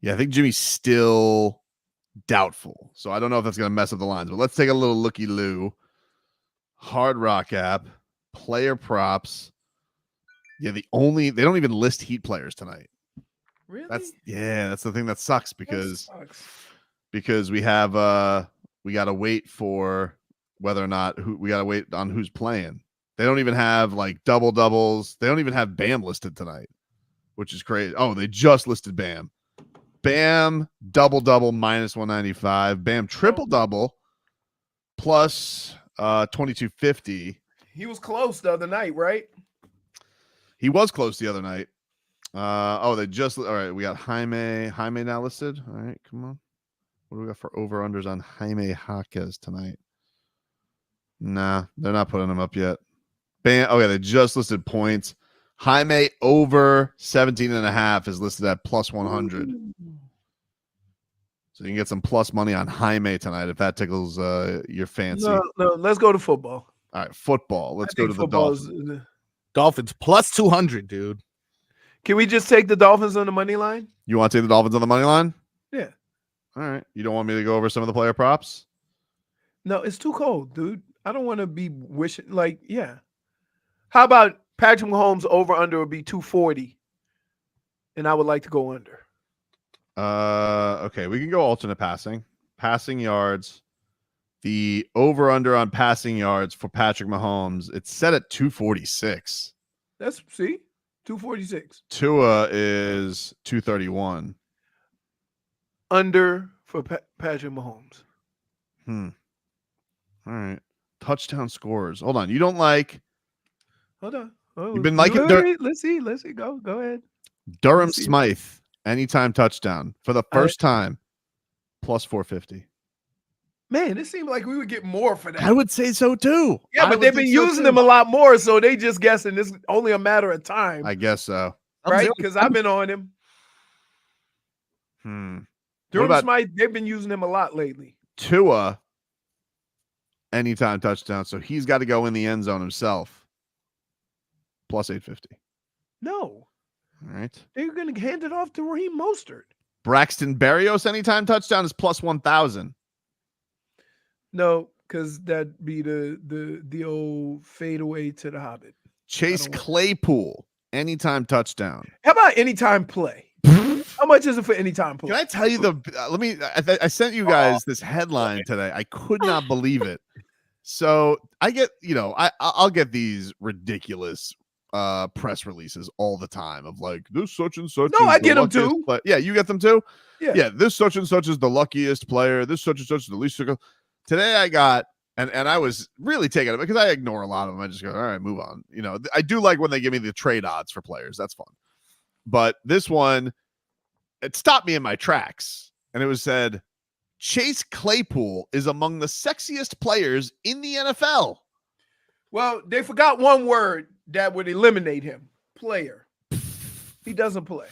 Yeah, I think Jimmy's still doubtful, so I don't know if that's gonna mess up the lines. But let's take a little looky-loo. Hard Rock app, player props. Yeah, they don't even list Heat players tonight. Really? That's the thing that sucks because we have we gotta wait for whether or not we gotta wait on who's playing. They don't even have like double doubles. They don't even have Bam listed tonight, which is crazy. Oh, they just listed Bam. Bam double minus 195. Bam triple double plus 2250. He was close the other night, right? He was close the other night. All right. We got Jaime now listed. All right, come on. What do we got for over unders on Jaime Jaquez tonight? Nah, they're not putting them up yet. Bam. Okay, they just listed points. Jaime over 17.5 is listed at plus 100. So you can get some plus money on Jaime tonight if that tickles your fancy. No, let's go to football. All right, football. Let's go to the Dolphins. Dolphins plus 200, dude. Can we just take the Dolphins on the money line? You want to take the Dolphins on the money line? Yeah. All right. You don't want me to go over some of the player props? No, it's too cold, dude. I don't want to be wishing yeah. How about Patrick Mahomes over under would be 240, and I would like to go under. Okay, we can go alternate passing yards. The over under on passing yards for Patrick Mahomes, it's set at 246. That's 246. Tua is 231. Under for Patrick Mahomes. All right, touchdown scores. Hold on, you don't like? Hold on. Oh, you've been liking. Let's see. Go ahead. Durham Smythe, anytime touchdown for the first time, plus 450. Man, it seemed like we would get more for that. I would say so too. Yeah, but they've been using them a lot more, so they just guessing it's only a matter of time. I guess so. Right? Because I've been on him. Durham Smythe, they've been using him a lot lately. Tua, anytime touchdown, so he's got to go in the end zone himself. Plus 850. No. All right. They're going to hand it off to Raheem Mostert. Braxton Berrios anytime touchdown is plus 1,000. No, because that'd be the old fadeaway to the Hobbit. Chase Claypool anytime touchdown. How about anytime play? How much is it for anytime play? Can I tell you I sent you guys this headline today. I could not believe it. So I get, I'll get these ridiculous press releases all the time of like this such and such. No, I get them too. Yeah, you get them too. Yeah. This such and such is the luckiest player. This such and such is the least. Today I got And I was really taking it because I ignore a lot of them. I just go, all right, move on. You know, I do like when they give me the trade odds for players. That's fun. But this one, it stopped me in my tracks. And it was said, Chase Claypool is among the sexiest players in the NFL. Well, they forgot one word that would eliminate him. Player. He doesn't play.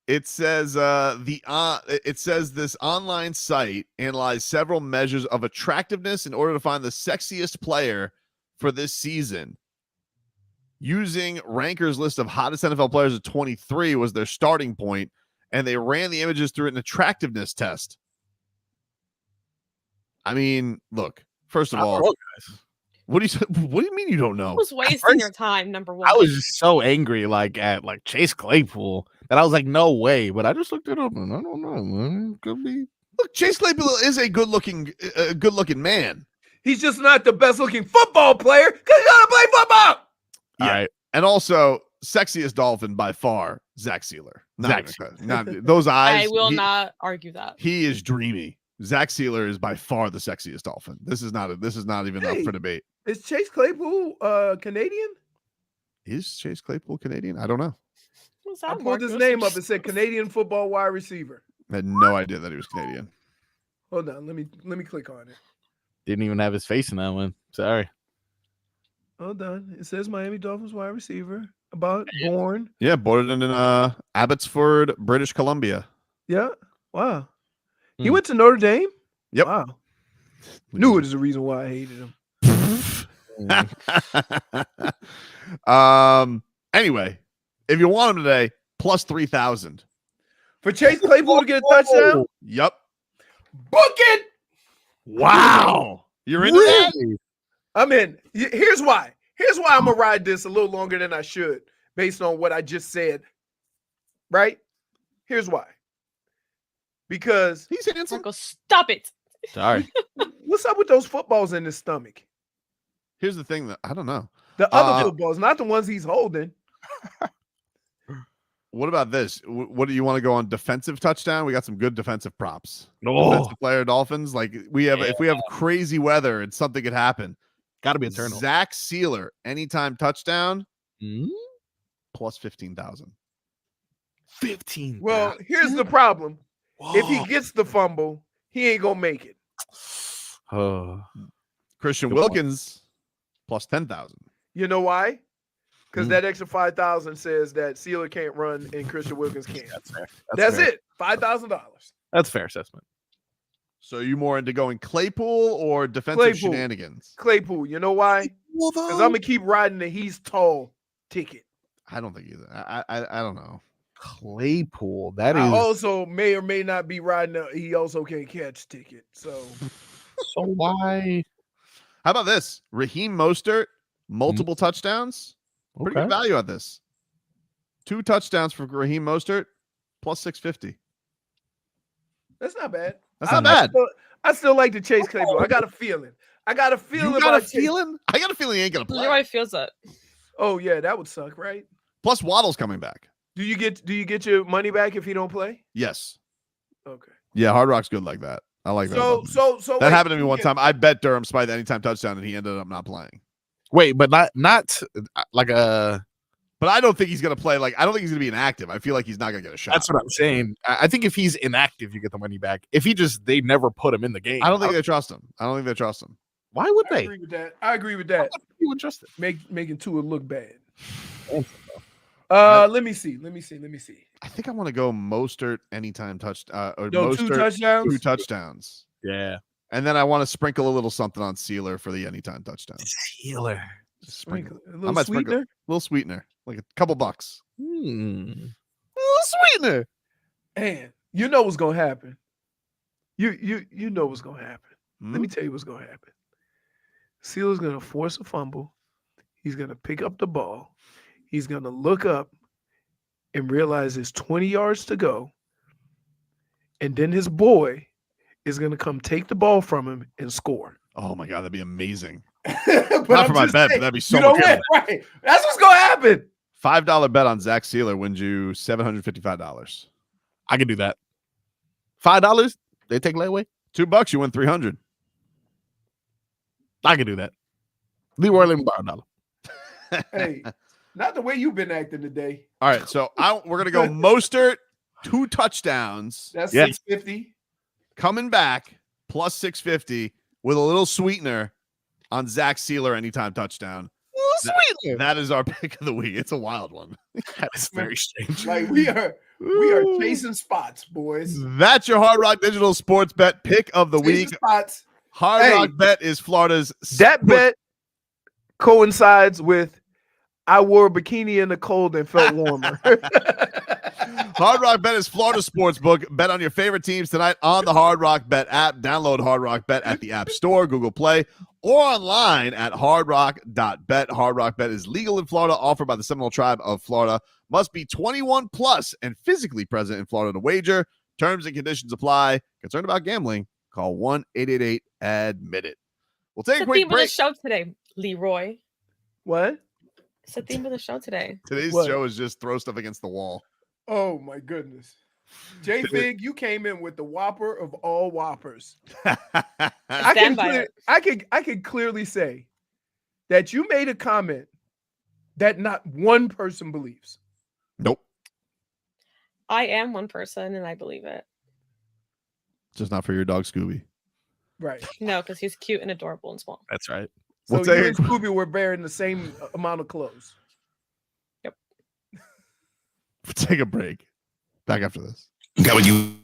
It says it says this online site analyzed several measures of attractiveness in order to find the sexiest player for this season. Using Ranker's list of hottest NFL players of 23 was their starting point, and they ran the images through an attractiveness test. I mean, look, first of all, what do you mean you don't know? Who's wasting your time? Number one. I was just so angry, at Chase Claypool, that I was like, no way. But I just looked it up, and I don't know, man. Could be. Look, Chase Claypool is a good-looking man. He's just not the best-looking football player because he doesn't play football. Yeah. All right, and also sexiest Dolphin by far, Zach Sealer. Not those eyes. I will not argue that. He is dreamy. Zach Sealer is by far the sexiest Dolphin. This is not even up for debate. Is Chase Claypool Canadian? Is Chase Claypool Canadian? I don't know. I pulled his name up. It said Canadian football wide receiver. I had no idea that he was Canadian. Hold on, let me click on it. Didn't even have his face in that one. Sorry. Hold on. It says Miami Dolphins wide receiver. Born. Yeah, born in Abbotsford, British Columbia. Yeah. Wow. He went to Notre Dame? Yep. Wow. Knew it is the reason why I hated him. Anyway, if you want him today, plus 3,000. For Chase Claypool to get a touchdown? Yep. Book it! Wow. You're into that? I'm in. Here's why. Here's why I'm going to ride this a little longer than I should based on what I just said. Right? Here's why. Because he's handsome. Marco, stop it. Sorry. What's up with those footballs in his stomach? Here's the thing that I don't know. The other footballs, not the ones he's holding. What about this? What do you want to go on defensive touchdown? We got some good defensive props. Defensive player Dolphins. Like if we have crazy weather and something could happen. Got to be a turnover. Zach Sealer, anytime touchdown, plus 15,000. 15. Well, here's the problem. Whoa. If he gets the fumble, he ain't gonna make it. Christian Wilkins, plus 10,000. You know why? Because that extra 5,000 says that Sealer can't run and Christian Wilkins can't. That's fair. That's it. $5,000. That's fair assessment. So you more into going Claypool or defensive shenanigans? Claypool. You know why? Because I'm gonna keep riding the he's tall ticket. I don't think either. I don't know. Claypool. That is. I also may or may not be riding the he also can't catch ticket. So why? How about this? Raheem Mostert, multiple touchdowns. Pretty good value on this. 2 touchdowns for Raheem Mostert, plus 650. That's not bad. That's not bad. I still like to chase Claypool. I got a feeling. You got a feeling? I got a feeling he ain't gonna play. Leroy feels it. Oh yeah, that would suck, right? Plus Waddle's coming back. Do you get your money back if he don't play? Yes. Okay. Yeah, Hard Rock's good like that. I like that. So that happened to me one time. I bet Durham spiked the anytime touchdown, and he ended up not playing. Wait, but not like a. But I don't think he's gonna play. Like I don't think he's gonna be inactive. I feel like he's not gonna get a shot. That's what I'm saying. I think if he's inactive, you get the money back. If they never put him in the game. I don't think they trust him. Why would they? I agree with that. You would trust it. Making Tua look bad. Let me see. I think I want to go Mostert anytime touchdown. Or no, Mostert, 2 touchdowns. 2 touchdowns. Yeah. And then I want to sprinkle a little something on Sealer for the anytime touchdown. Sealer. Just sprinkle. A little sweetener? A little sweetener. Like a couple bucks. A little sweetener. And you know what's gonna happen. You know what's gonna happen. Let me tell you what's gonna happen. Sealer's gonna force a fumble. He's gonna pick up the ball. He's gonna look up and realize there's 20 yards to go. And then his boy is gonna come take the ball from him and score. Oh my god, that'd be amazing. Not for my bet, but that'd be so much fun. Right. That's what's gonna happen. $5 bet on Zach Sealer wins you $755. I can do that. $5? They take layaway? $2, you win 300. I can do that. Leroy, let me borrow a dollar. Hey, not the way you've been acting today. All right, so we're gonna go Mostert 2 touchdowns. That's Yes. 650. Coming back plus 650 with a little sweetener on Zach Sealer anytime touchdown. Sweetener. That is our pick of the week. It's a wild one. That is very strange. Like we are chasing spots, boys. That's your Hard Rock Digital Sports Bet pick of the Chasing week. spots. Hard Hey, Rock Bet is Florida's That bet coincides with I wore a bikini in the cold and felt warmer. Hard Rock Bet is Florida Sportsbook. Bet on your favorite teams tonight on the Hard Rock Bet app. Download Hard Rock Bet at the App Store, Google Play, or online at hardrock.bet. Hard Rock Bet is legal in Florida, offered by the Seminole Tribe of Florida. Must be 21 plus and physically present in Florida to wager. Terms and conditions apply. Concerned about gambling? Call 1-888-ADMIT-IT. We'll take It's a the theme quick of the break. show today, Leroy. What? It's the theme of the show today. Today's What? show is just throw stuff against the wall. Oh my goodness. JFig, you came in with the whopper of all whoppers. I stand by it. I could clearly say that you made a comment that not one person believes. Nope. I am one person and I believe it. Just not for your dog, Scooby. Right. No, because he's cute and adorable and small. That's right. So We'll you take and Scooby were bearing the same amount of clothes. We'll take a break. Back after this. Got what you.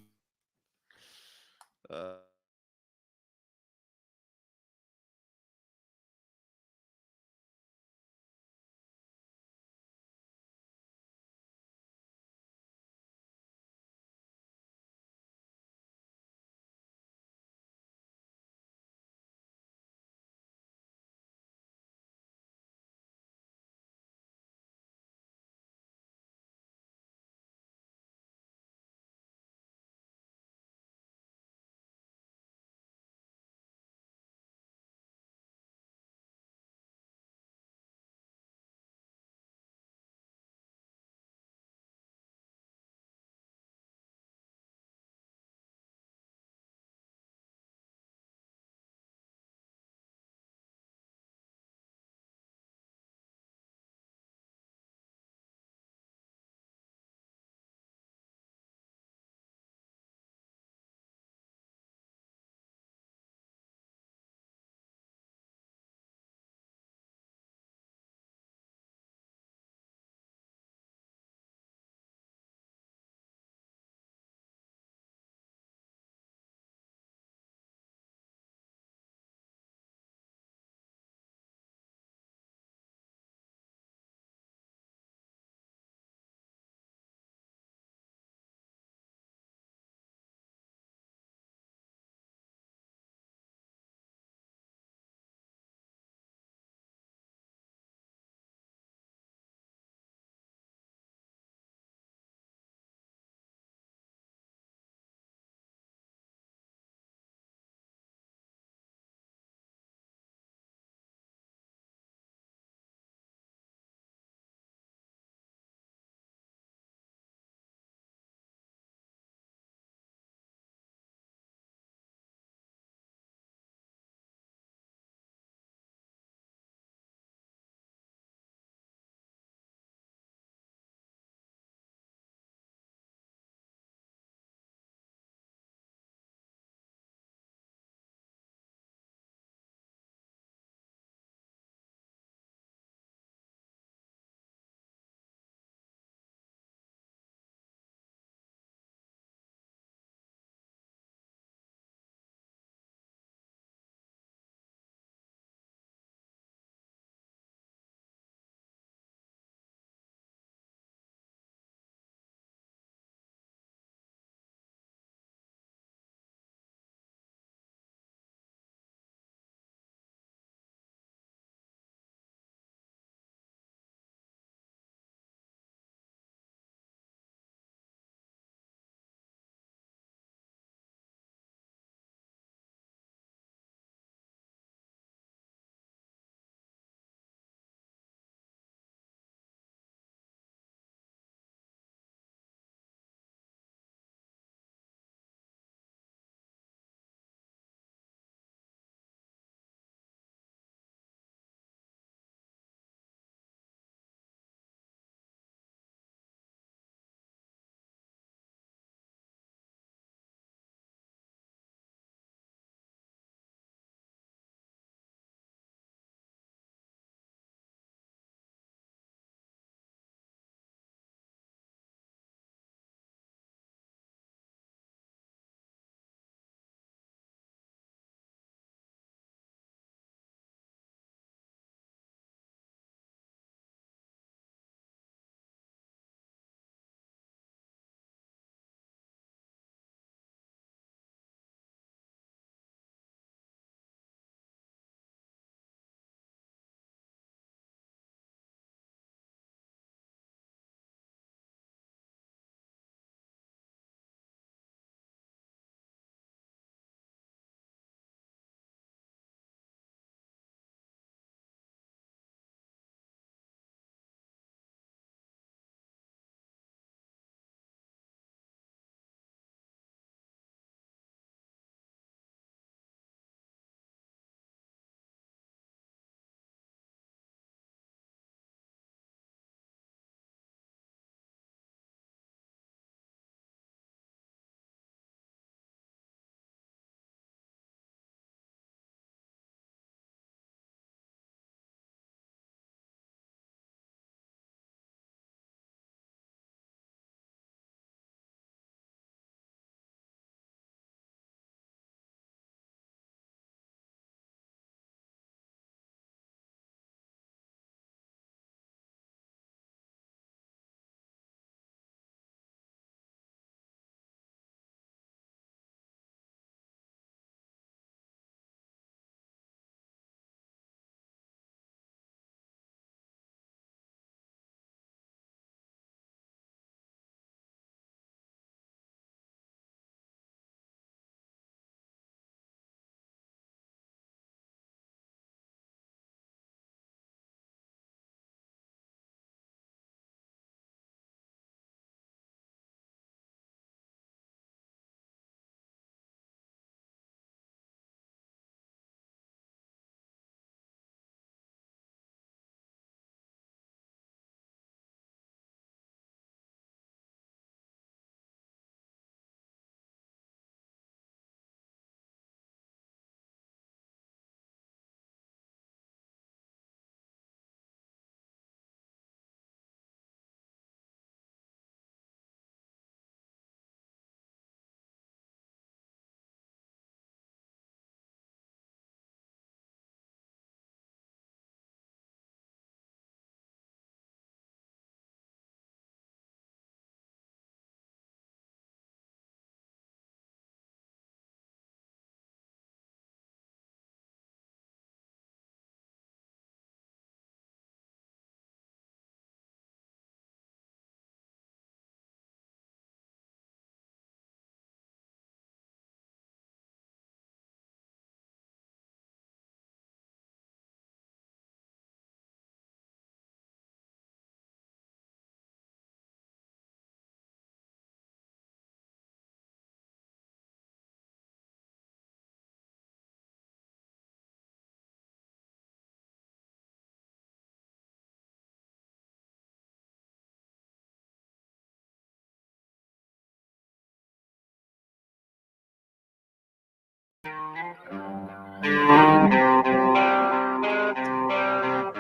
All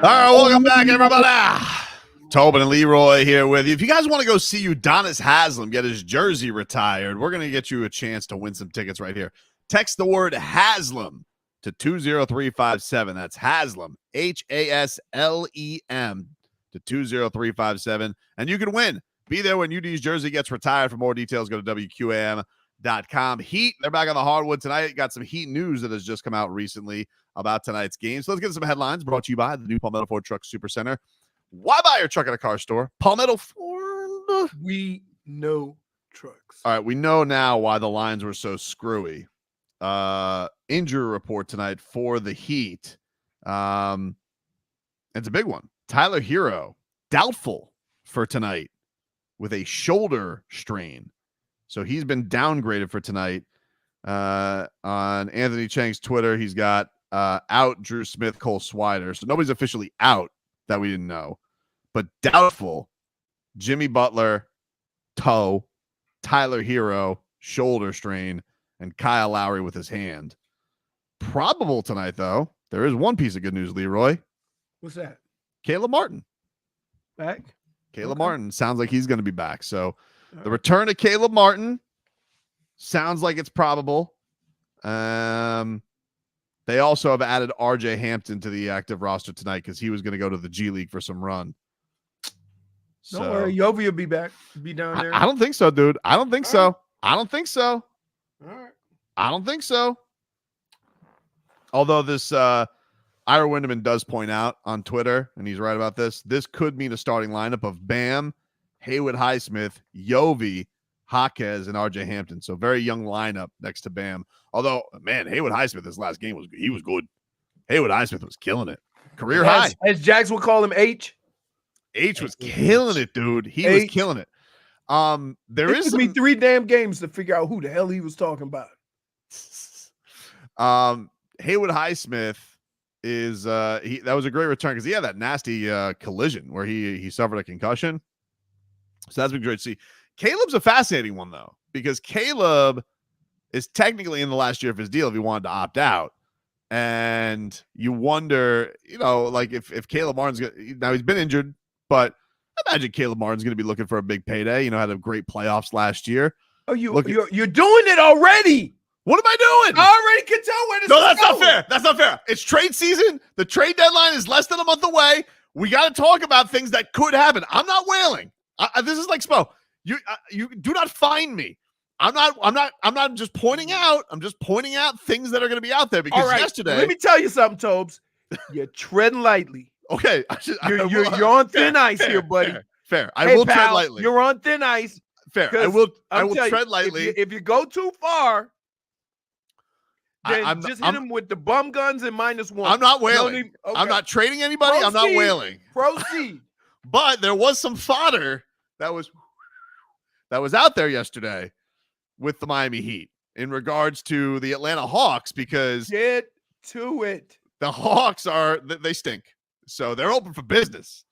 right, welcome back, everybody. Tobin and Leroy here with you. If you guys want to go see Udonis Haslem get his jersey retired, we're going to get you a chance to win some tickets right here. Text the word Haslem to 20357. That's Haslem, Haslem, to 20357, and you can win. Be there when UD's jersey gets retired. For more details, go to WQAM.com. Heat, they're back on the hardwood tonight. Got some Heat news that has just come out recently about tonight's game. So let's get some headlines brought to you by the new Palmetto Ford Truck Super Center. Why buy your truck at a car store? Palmetto Ford. We know trucks. All right, we know now why the lines were so screwy. Injury report tonight for the Heat. It's a big one. Tyler Herro, doubtful for tonight with a shoulder strain. So he's been downgraded for tonight. On Anthony Chang's Twitter, he's got out Drew Smith, Cole Swider. So nobody's officially out that we didn't know. But doubtful, Jimmy Butler, toe, Tyler Herro, shoulder strain, and Kyle Lowry with his hand. Probable tonight, though. There is one piece of good news, Leroy. What's that? Caleb Martin. Back? Caleb Martin sounds like he's going to be back. So the return of Caleb Martin sounds like it's probable. They also have added RJ Hampton to the active roster tonight because he was going to go to the G League for some run. Don't worry, Yovi will be back. Be down there. I don't think so, dude. I don't think so. I don't think so. All right. I don't think so. Although this Ira Windeman does point out on Twitter, and he's right about this, this could mean a starting lineup of Bam, Haywood Highsmith, Yovi, Jaquez, and RJ Hampton. So very young lineup next to Bam. Although, man, Haywood Highsmith this last game was good. Haywood Highsmith was killing it. Career high. As Jax would call him, H. H was killing it, dude. He was killing it. There It is took me 3 damn games to figure out who the hell he was talking about. Haywood Highsmith is that was a great return because he had that nasty collision where he suffered a concussion. So that's been great to see. Caleb's a fascinating one though, because Caleb is technically in the last year of his deal if he wanted to opt out. And you wonder, like if Caleb Martin's now he's been injured, but I imagine Caleb Martin's going to be looking for a big payday. Had a great playoffs last year. Oh, you're doing it already. What am I doing? I already can tell where this No, is that's going. not fair. That's not fair. It's trade season. The trade deadline is less than a month away. We got to talk about things that could happen. I'm not wailing. This is like Spo. You do not find me. I'm not just pointing out. I'm just pointing out things that are going to be out there because yesterday. Let me tell you something, Tobes. You're treading lightly. Okay. You're on thin ice here, buddy. Fair. I will tread pal, lightly. You're on thin ice. Fair. I will tread lightly. If you go too far, then just hit him with the bum guns and -1. I'm not wailing. I'm not trading anybody. I'm not wailing. Proceed. But there was some fodder that was out there yesterday with the Miami Heat in regards to the Atlanta Hawks because get to it. The Hawks they stink. So they're open for business.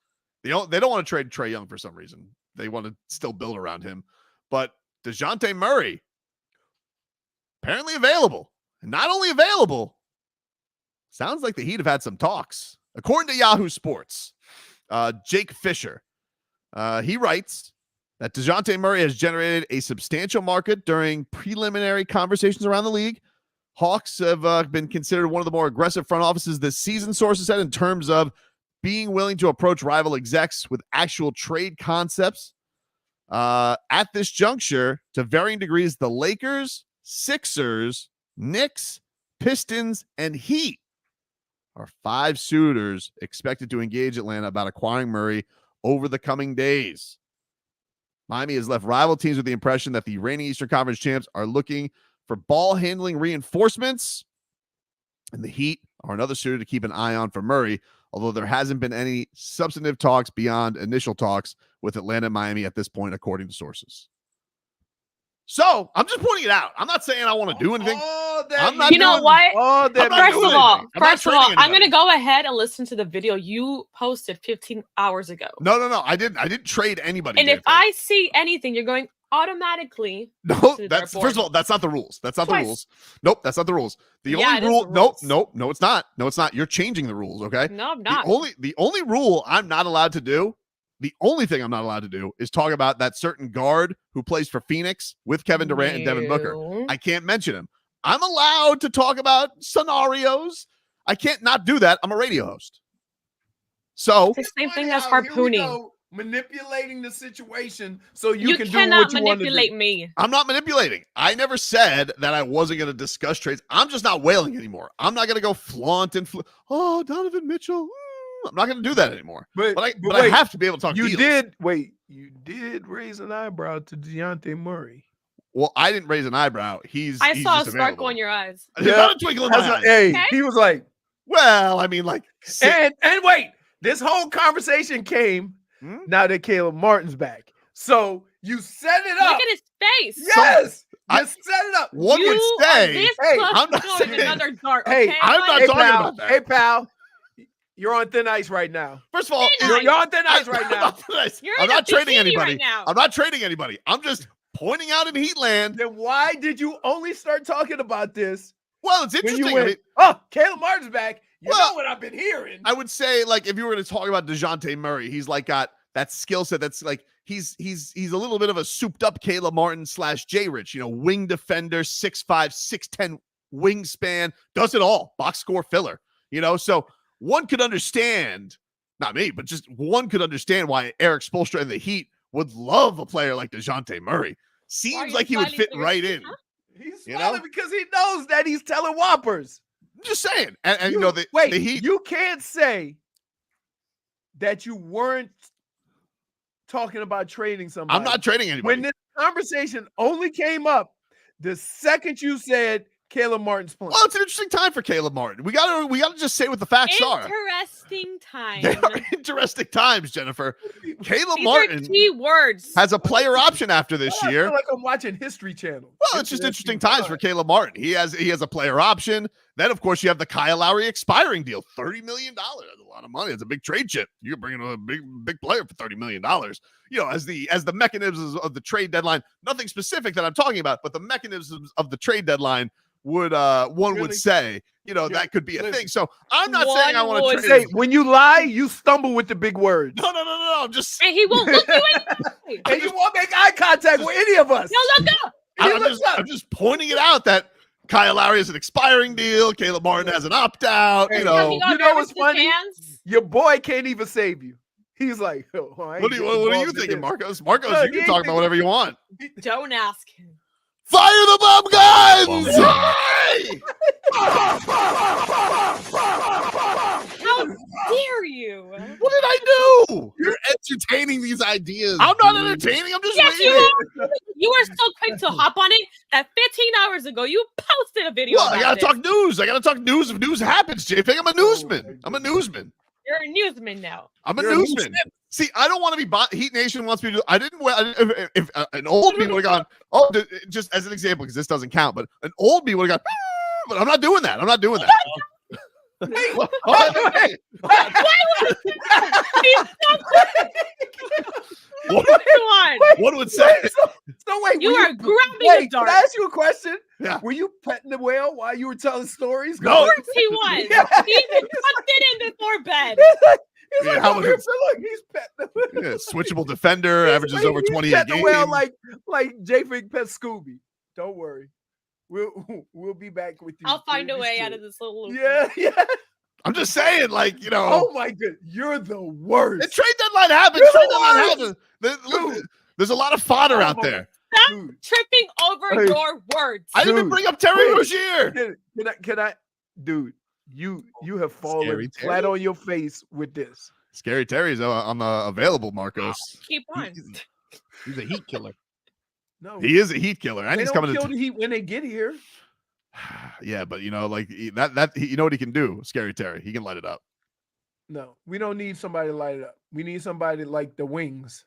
They don't want to trade Trae Young for some reason. They want to still build around him. But Dejounte Murray apparently available. And not only available, sounds like the Heat have had some talks. According to Yahoo Sports, Jake Fisher, he writes that Dejounte Murray has generated a substantial market during preliminary conversations around the league. Hawks have been considered one of the more aggressive front offices this season, sources said, in terms of being willing to approach rival execs with actual trade concepts. At this juncture, to varying degrees, the Lakers, Sixers, Knicks, Pistons, and Heat are 5 suitors expected to engage Atlanta about acquiring Murray over the coming days. Miami has left rival teams with the impression that the reigning Eastern Conference champs are looking for ball handling reinforcements, and the Heat are another suitor to keep an eye on for Murray, although there hasn't been any substantive talks beyond initial talks with Atlanta and Miami at this point, according to sources. So I'm just pointing it out. I'm not saying I want to do anything. You know what? First of all, I'm going to go ahead and listen to the video you posted 15 hours ago. No. I didn't trade anybody. And if I see anything, you're going, automatically. No, that's first of all, that's not the rules. That's not the rules. Nope, that's not the rules. The only rule. No, it's not. No, it's not. You're changing the rules. Okay. No, I'm not. The only rule I'm not allowed to do. The only thing I'm not allowed to do is talk about that certain guard who plays for Phoenix with Kevin Durant and Devin Booker. I can't mention him. I'm allowed to talk about scenarios. I can't not do that. I'm a radio host. So it's the same thing as harpooning. Manipulating the situation so you can do cannot what you want to do. manipulate me. I'm not manipulating. I never said that I wasn't going to discuss trades. I'm just not wailing anymore. I'm not going to go flaunt and oh, Donovan Mitchell. I'm not going to do that anymore. But I have to be able to talk. You deals. You did raise an eyebrow to Dejounte Murray. Well, I didn't raise an eyebrow. He's saw just a sparkle available. in your eyes. There's not a twinkle in my eye. Hey, he was like, well, I mean, like, and wait, this whole conversation came now that Caleb Martin's back. So you set it up. Look at his face. Yes. You set it up. One would say, hey, I'm not saying another dart. Okay? I'm not talking about that. Hey, pal. You're on thin ice right now. First of all, you're on thin ice right now. I'm not trading anybody. Right now. I'm not trading anybody. I'm just pointing out in Heatland. Then why did you only start talking about this? Well, it's interesting. Went, Caleb Martin's back. You know what I've been hearing. I would say, like, if you were going to talk about Dejounte Murray, he's like got that skill set that's like he's a little bit of a souped up Caleb Martin / Jay Rich, wing defender, 6'5", 6'10" wingspan, does it all, box score filler, so one could understand, not me, but just one could understand why Eric Spoelstra and the Heat would love a player like Dejounte Murray. Seems like he would fit right in. He's smiling because he knows that he's telling whoppers. I'm just saying. And the Heat. You can't say that you weren't talking about trading somebody. I'm not trading anybody. When this conversation only came up the second you said Caleb Martin's playing. Well, it's an interesting time for Caleb Martin. We gotta just say what the facts are. Interesting time. They are interesting times, Jennifer. Caleb These Martin are key words. has a player option after this year. I feel like I'm watching History Channel. Well, it's just interesting times for Caleb Martin. He has a player option. Then, of course, you have the Kyle Lowry expiring deal, $30 million. That's a lot of money. It's a big trade chip. You're bringing a big player for $30 million. As the mechanisms of the trade deadline, nothing specific that I'm talking about, but the mechanisms of the trade deadline would would say, that could be a thing. So I'm not saying I want to trade. When you lie, you stumble with the big words. No. I'm just and he won't look you in. And you won't make eye contact with any of us. No, look up. I'm just pointing it out that Kyle Lowry has an expiring deal. Caleb Martin has an opt-out. You know what's funny? Your boy can't even save you. He's like, what are you thinking, Marcos? Marcos, you can talk about whatever you want. Don't ask him. Fire the bomb guns! How dare you? What did I do? You're entertaining these ideas. I'm not entertaining. I'm just yes, reading. You were so quick to hop on it that 15 hours ago you posted a video. Well, I gotta talk news. I gotta talk news if news happens, JFig. I'm a newsman. You're a newsman now. I'm a newsman. See, I don't want to be Heat Nation wants me to. I didn't. If an old me would have gone, just as an example, because this doesn't count, but an old me would have gone, but I'm not doing that. Hey, what would say? So wait, you are grabbing the dart. Can I ask you a question? Yeah. Were you petting the whale while you were telling stories? No. Of course he was. He even tucked it in before bed. He's like, oh, look, he's petting the whale. Switchable defender, averages over 28 games. The whale like JFig pet Scooby. Don't worry. We'll be back with you. I'll find a way out of this little loop. Yeah. I'm just saying, Oh my god, you're the worst. The trade deadline happens. There's a lot of fodder out there. Stop tripping over your words. I didn't even bring up Terry Rozier. Can I, dude? You have fallen flat on your face with this. Scary Terry's on the available, Marcos. Keep on. He's a heat killer. No, he is a heat killer, and he's coming to kill the Heat when they get here. Yeah, but that you know what he can do, Scary Terry. He can light it up. No, we don't need somebody to light it up. We need somebody like the Wings.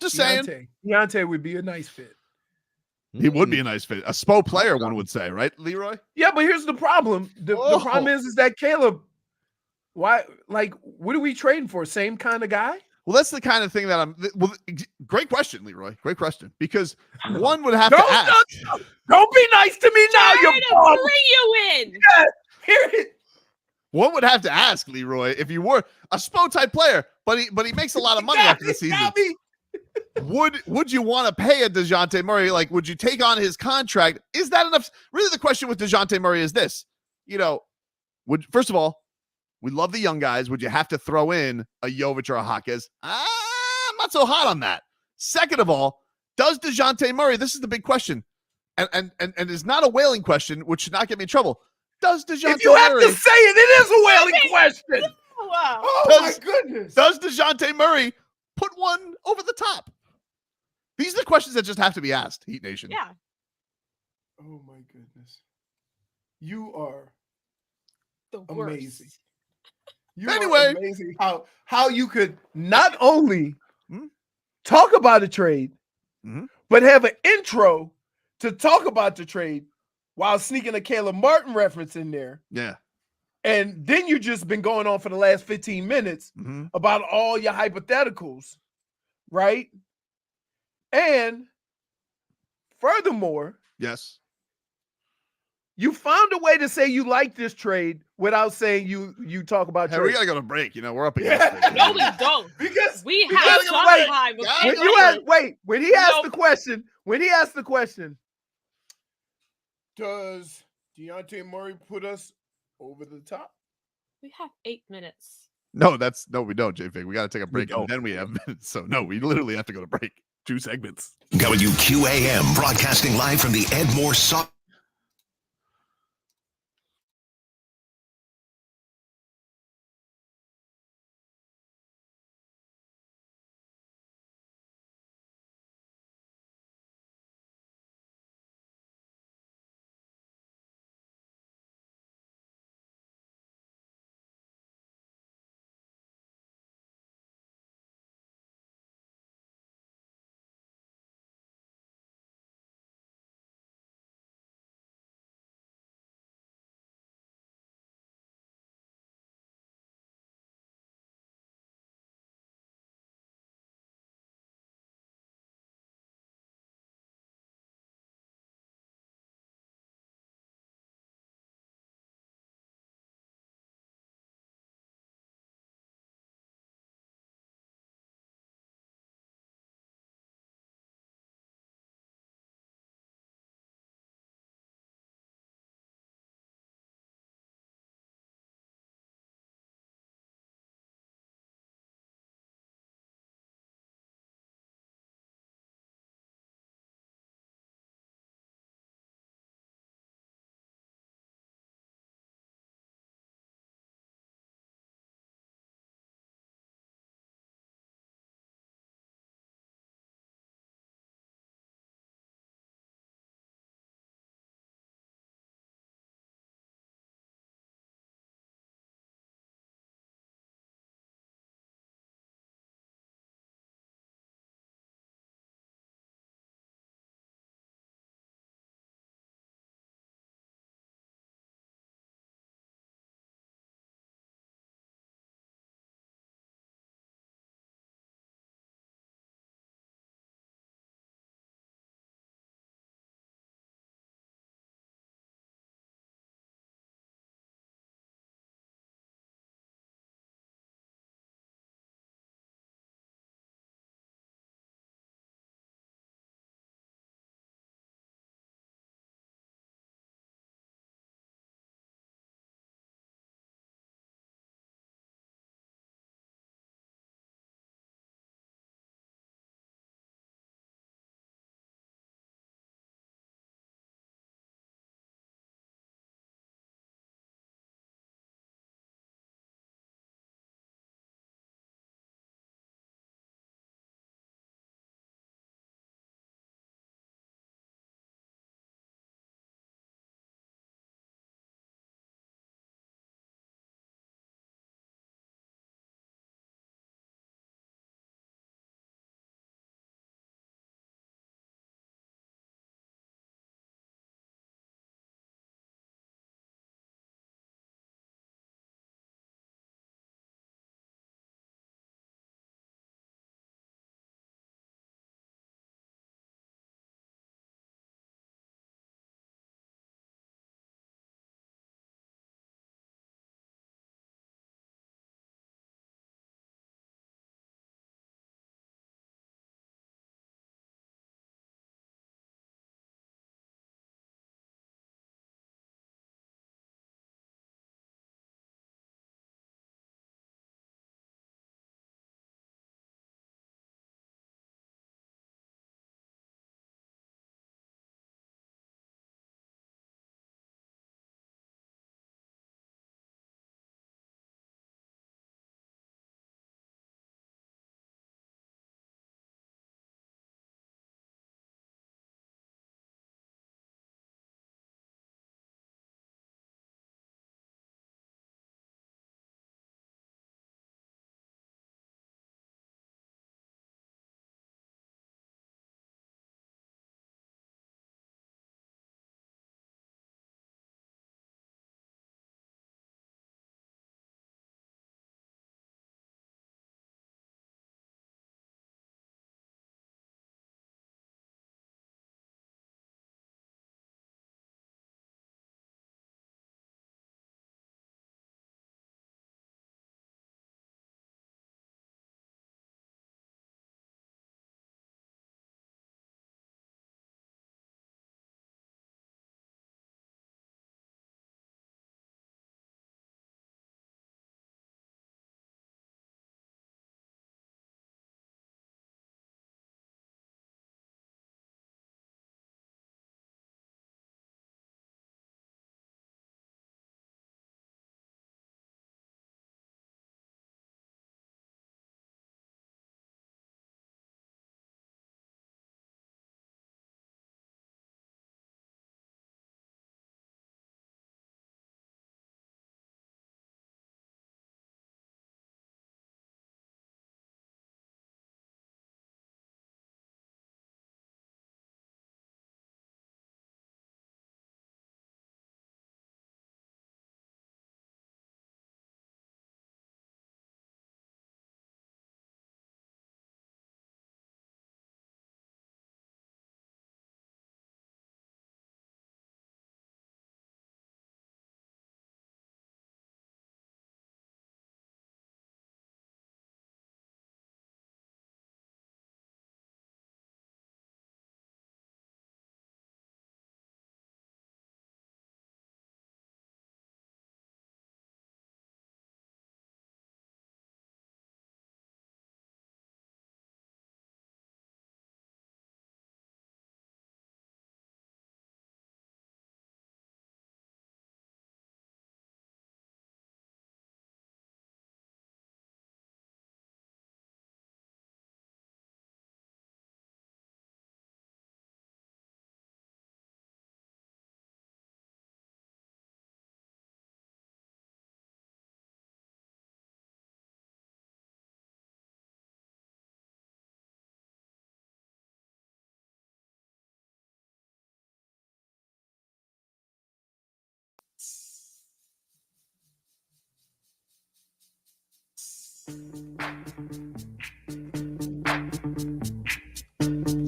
Just saying, Dejounte would be a nice fit. He would be a nice fit. A SPO player, one would say, right, Leroy? Yeah, but here's the problem. The problem is that Caleb. Why? Like, what are we trading for? Same kind of guy? Well, that's the kind of thing that great question, Leroy. Great question. Because one would have to ask. Don't be nice to me now, you bum. Bring you in. Yeah, hear it. One would have to ask, Leroy, if you were a Spo type player, but he makes a lot of money after the season. Would you want to pay a Dejounte Murray? Like, would you take on his contract? Is that enough? Really, the question with Dejounte Murray is this: first of all, we love the young guys. Would you have to throw in a Jovic or a Hawkes? I'm not so hot on that. Second of all, does Dejounte Murray? This is the big question, and it's not a wailing question, which should not get me in trouble. Does Dejounte If you have Murray, to say it, it is a wailing question. My goodness. Does Dejounte Murray put one over the top? These are the questions that just have to be asked, Heat Nation. Yeah. Oh my goodness. You are the amazing. Worst. You anyway, are amazing how you could not only talk about a trade, but have an intro to talk about the trade while sneaking a Caleb Martin reference in there. Yeah. And then you just been going on for the last 15 minutes about all your hypotheticals, right? And furthermore, yes, you found a way to say you like this trade without saying you talk about hey, trade. we gotta go to break. We're up against it. No, we don't. Because we have some time. When he asked the question, does Dejounte Murray put us over the top? We have 8 minutes. No, we don't, JFig. We got to take a break, and then we have minutes. So no, we literally have to go to break. 2 segments. WQAM broadcasting live from the Ed Moore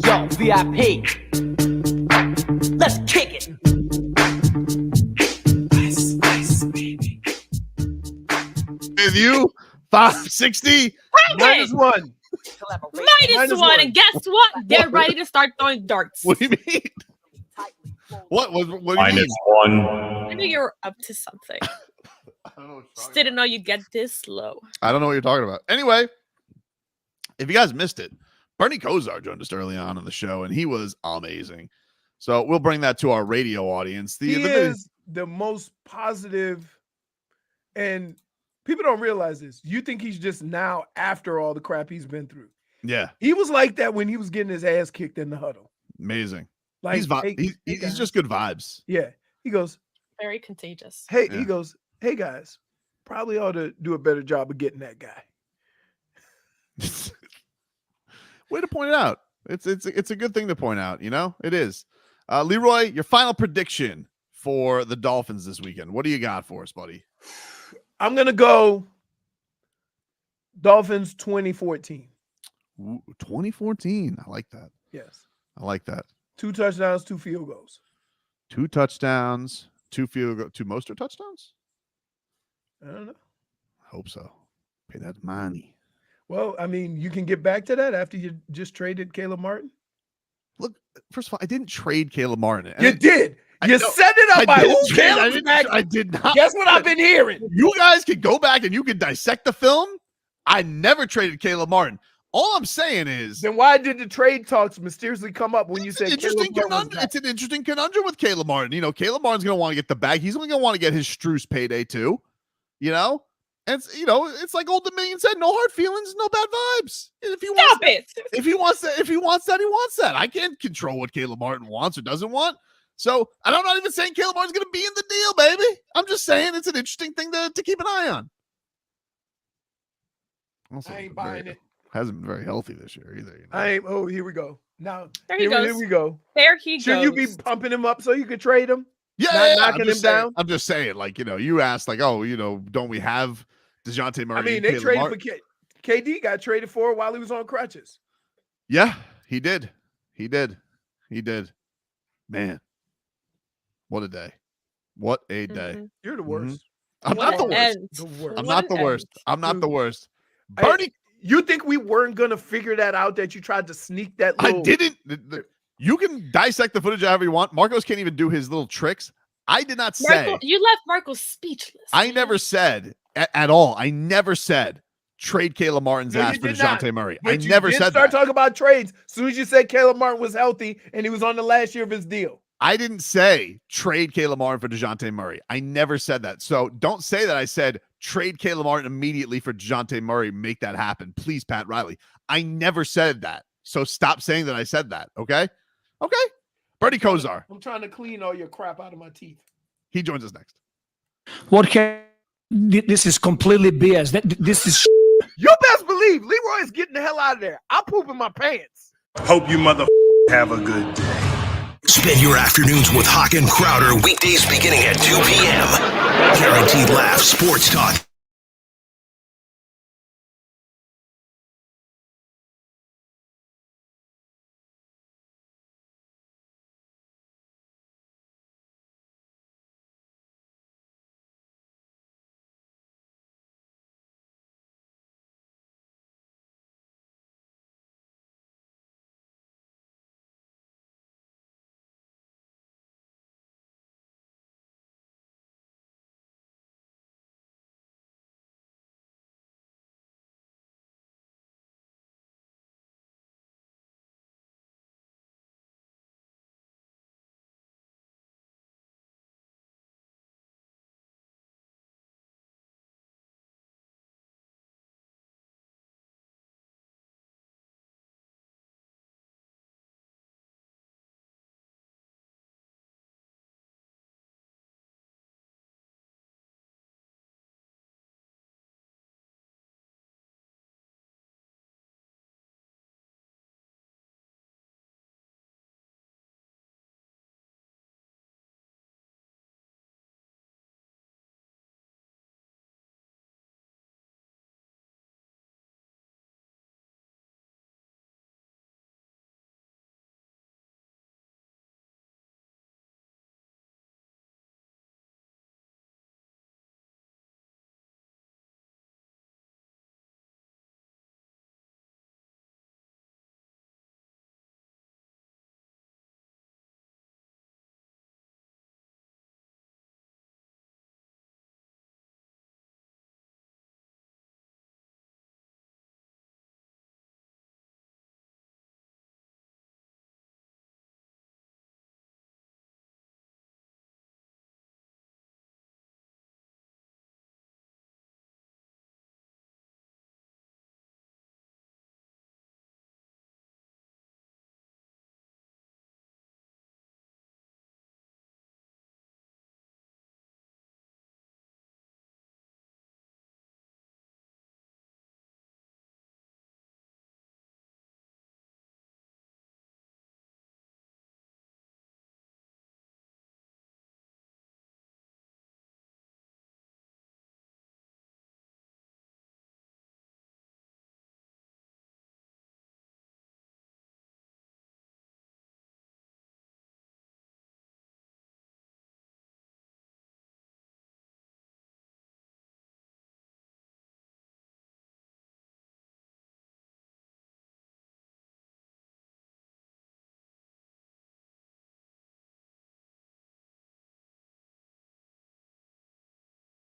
Yo, VIP. Let's kick it. With you, 560. Minus one. Minus one. And guess what? They're ready to start throwing darts. What do you mean? What do you mean? I knew you were up to something. Just didn't know you'd get this low. I don't know what you're talking about. Anyway, if you guys missed it, Bernie Kosar joined us early on in the show, and he was amazing. So we'll bring that to our radio audience. He is the most positive, and people don't realize this. You think he's just now after all the crap he's been through. Yeah. He was like that when he was getting his ass kicked in the huddle. Amazing. Like, he's just good vibes. Yeah. He goes, very contagious. Hey, he goes, hey guys, probably ought to do a better job of getting that guy. Way to point it out. It's a good thing to point out, you know? It is. Leroy, your final prediction for the Dolphins this weekend. What do you got for us, buddy? I'm going to go Dolphins 2014. 2014. I like that. Yes. I like that. 2 touchdowns, 2 field goals. 2 touchdowns, 2 field goals, 2 Mostert touchdowns? I don't know. Hope so. Pay that money. Well, I mean, you can get back to that after you just traded Caleb Martin. Look, first of all, I didn't trade Caleb Martin. You did. You set it up by who Caleb's back. I did not. Guess what I've been hearing? You guys can go back and you can dissect the film. I never traded Caleb Martin. All I'm saying is, then why did the trade talks mysteriously come up when you said interesting conundrum? It's an interesting conundrum with Caleb Martin. You know, Caleb Martin's going to want to get the bag. He's only going to want to get his Strus payday too. You know, and it's like Old Dominion said: no hard feelings, no bad vibes. If he wants that, he wants that. I can't control what Caleb Martin wants or doesn't want. So I'm not even saying Caleb Martin's going to be in the deal, baby. I'm just saying it's an interesting thing to keep an eye on. Also, I ain't buying it. Hasn't been very healthy this year either. You know? I ain't. Oh, here we go. Now here we go. There he goes. Should you be pumping him up so you could trade him? Yeah, knocking him down. I'm just saying, like, you know, you asked, like, oh, you know, don't we have Dejounte Murray? I mean, they traded for KD. Got traded for while he was on crutches. Yeah, he did. Man, what a day! What a day! Mm-hmm. You're the worst. I'm not the worst. I'm not the worst. I'm not the worst. Bernie. You think we weren't going to figure that out, that you tried to sneak that little... I didn't. You can dissect the footage however you want. Marcos can't even do his little tricks. I did not say... You left Marcos speechless. I never said at all. I never said trade Caleb Martin's ass for Dejounte Murray. I never said that. Start talking about trades as soon as you said Caleb Martin was healthy and he was on the last year of his deal. I didn't say trade Caleb Martin for Dejounte Murray. I never said that. So don't say that I said trade Caleb Martin immediately for Dejounte Murray. Make that happen. Please, Pat Riley. I never said that. So stop saying that I said that. Okay? Okay. Bernie Kosar. I'm trying to clean all your crap out of my teeth. He joins us next. This is completely BS. This is You best believe Leroy is getting the hell out of there. I'm pooping my pants. Hope you mother have a good day. Spend your afternoons with Hawk and Crowder weekdays beginning at 2 p.m. Guaranteed laugh, sports talk,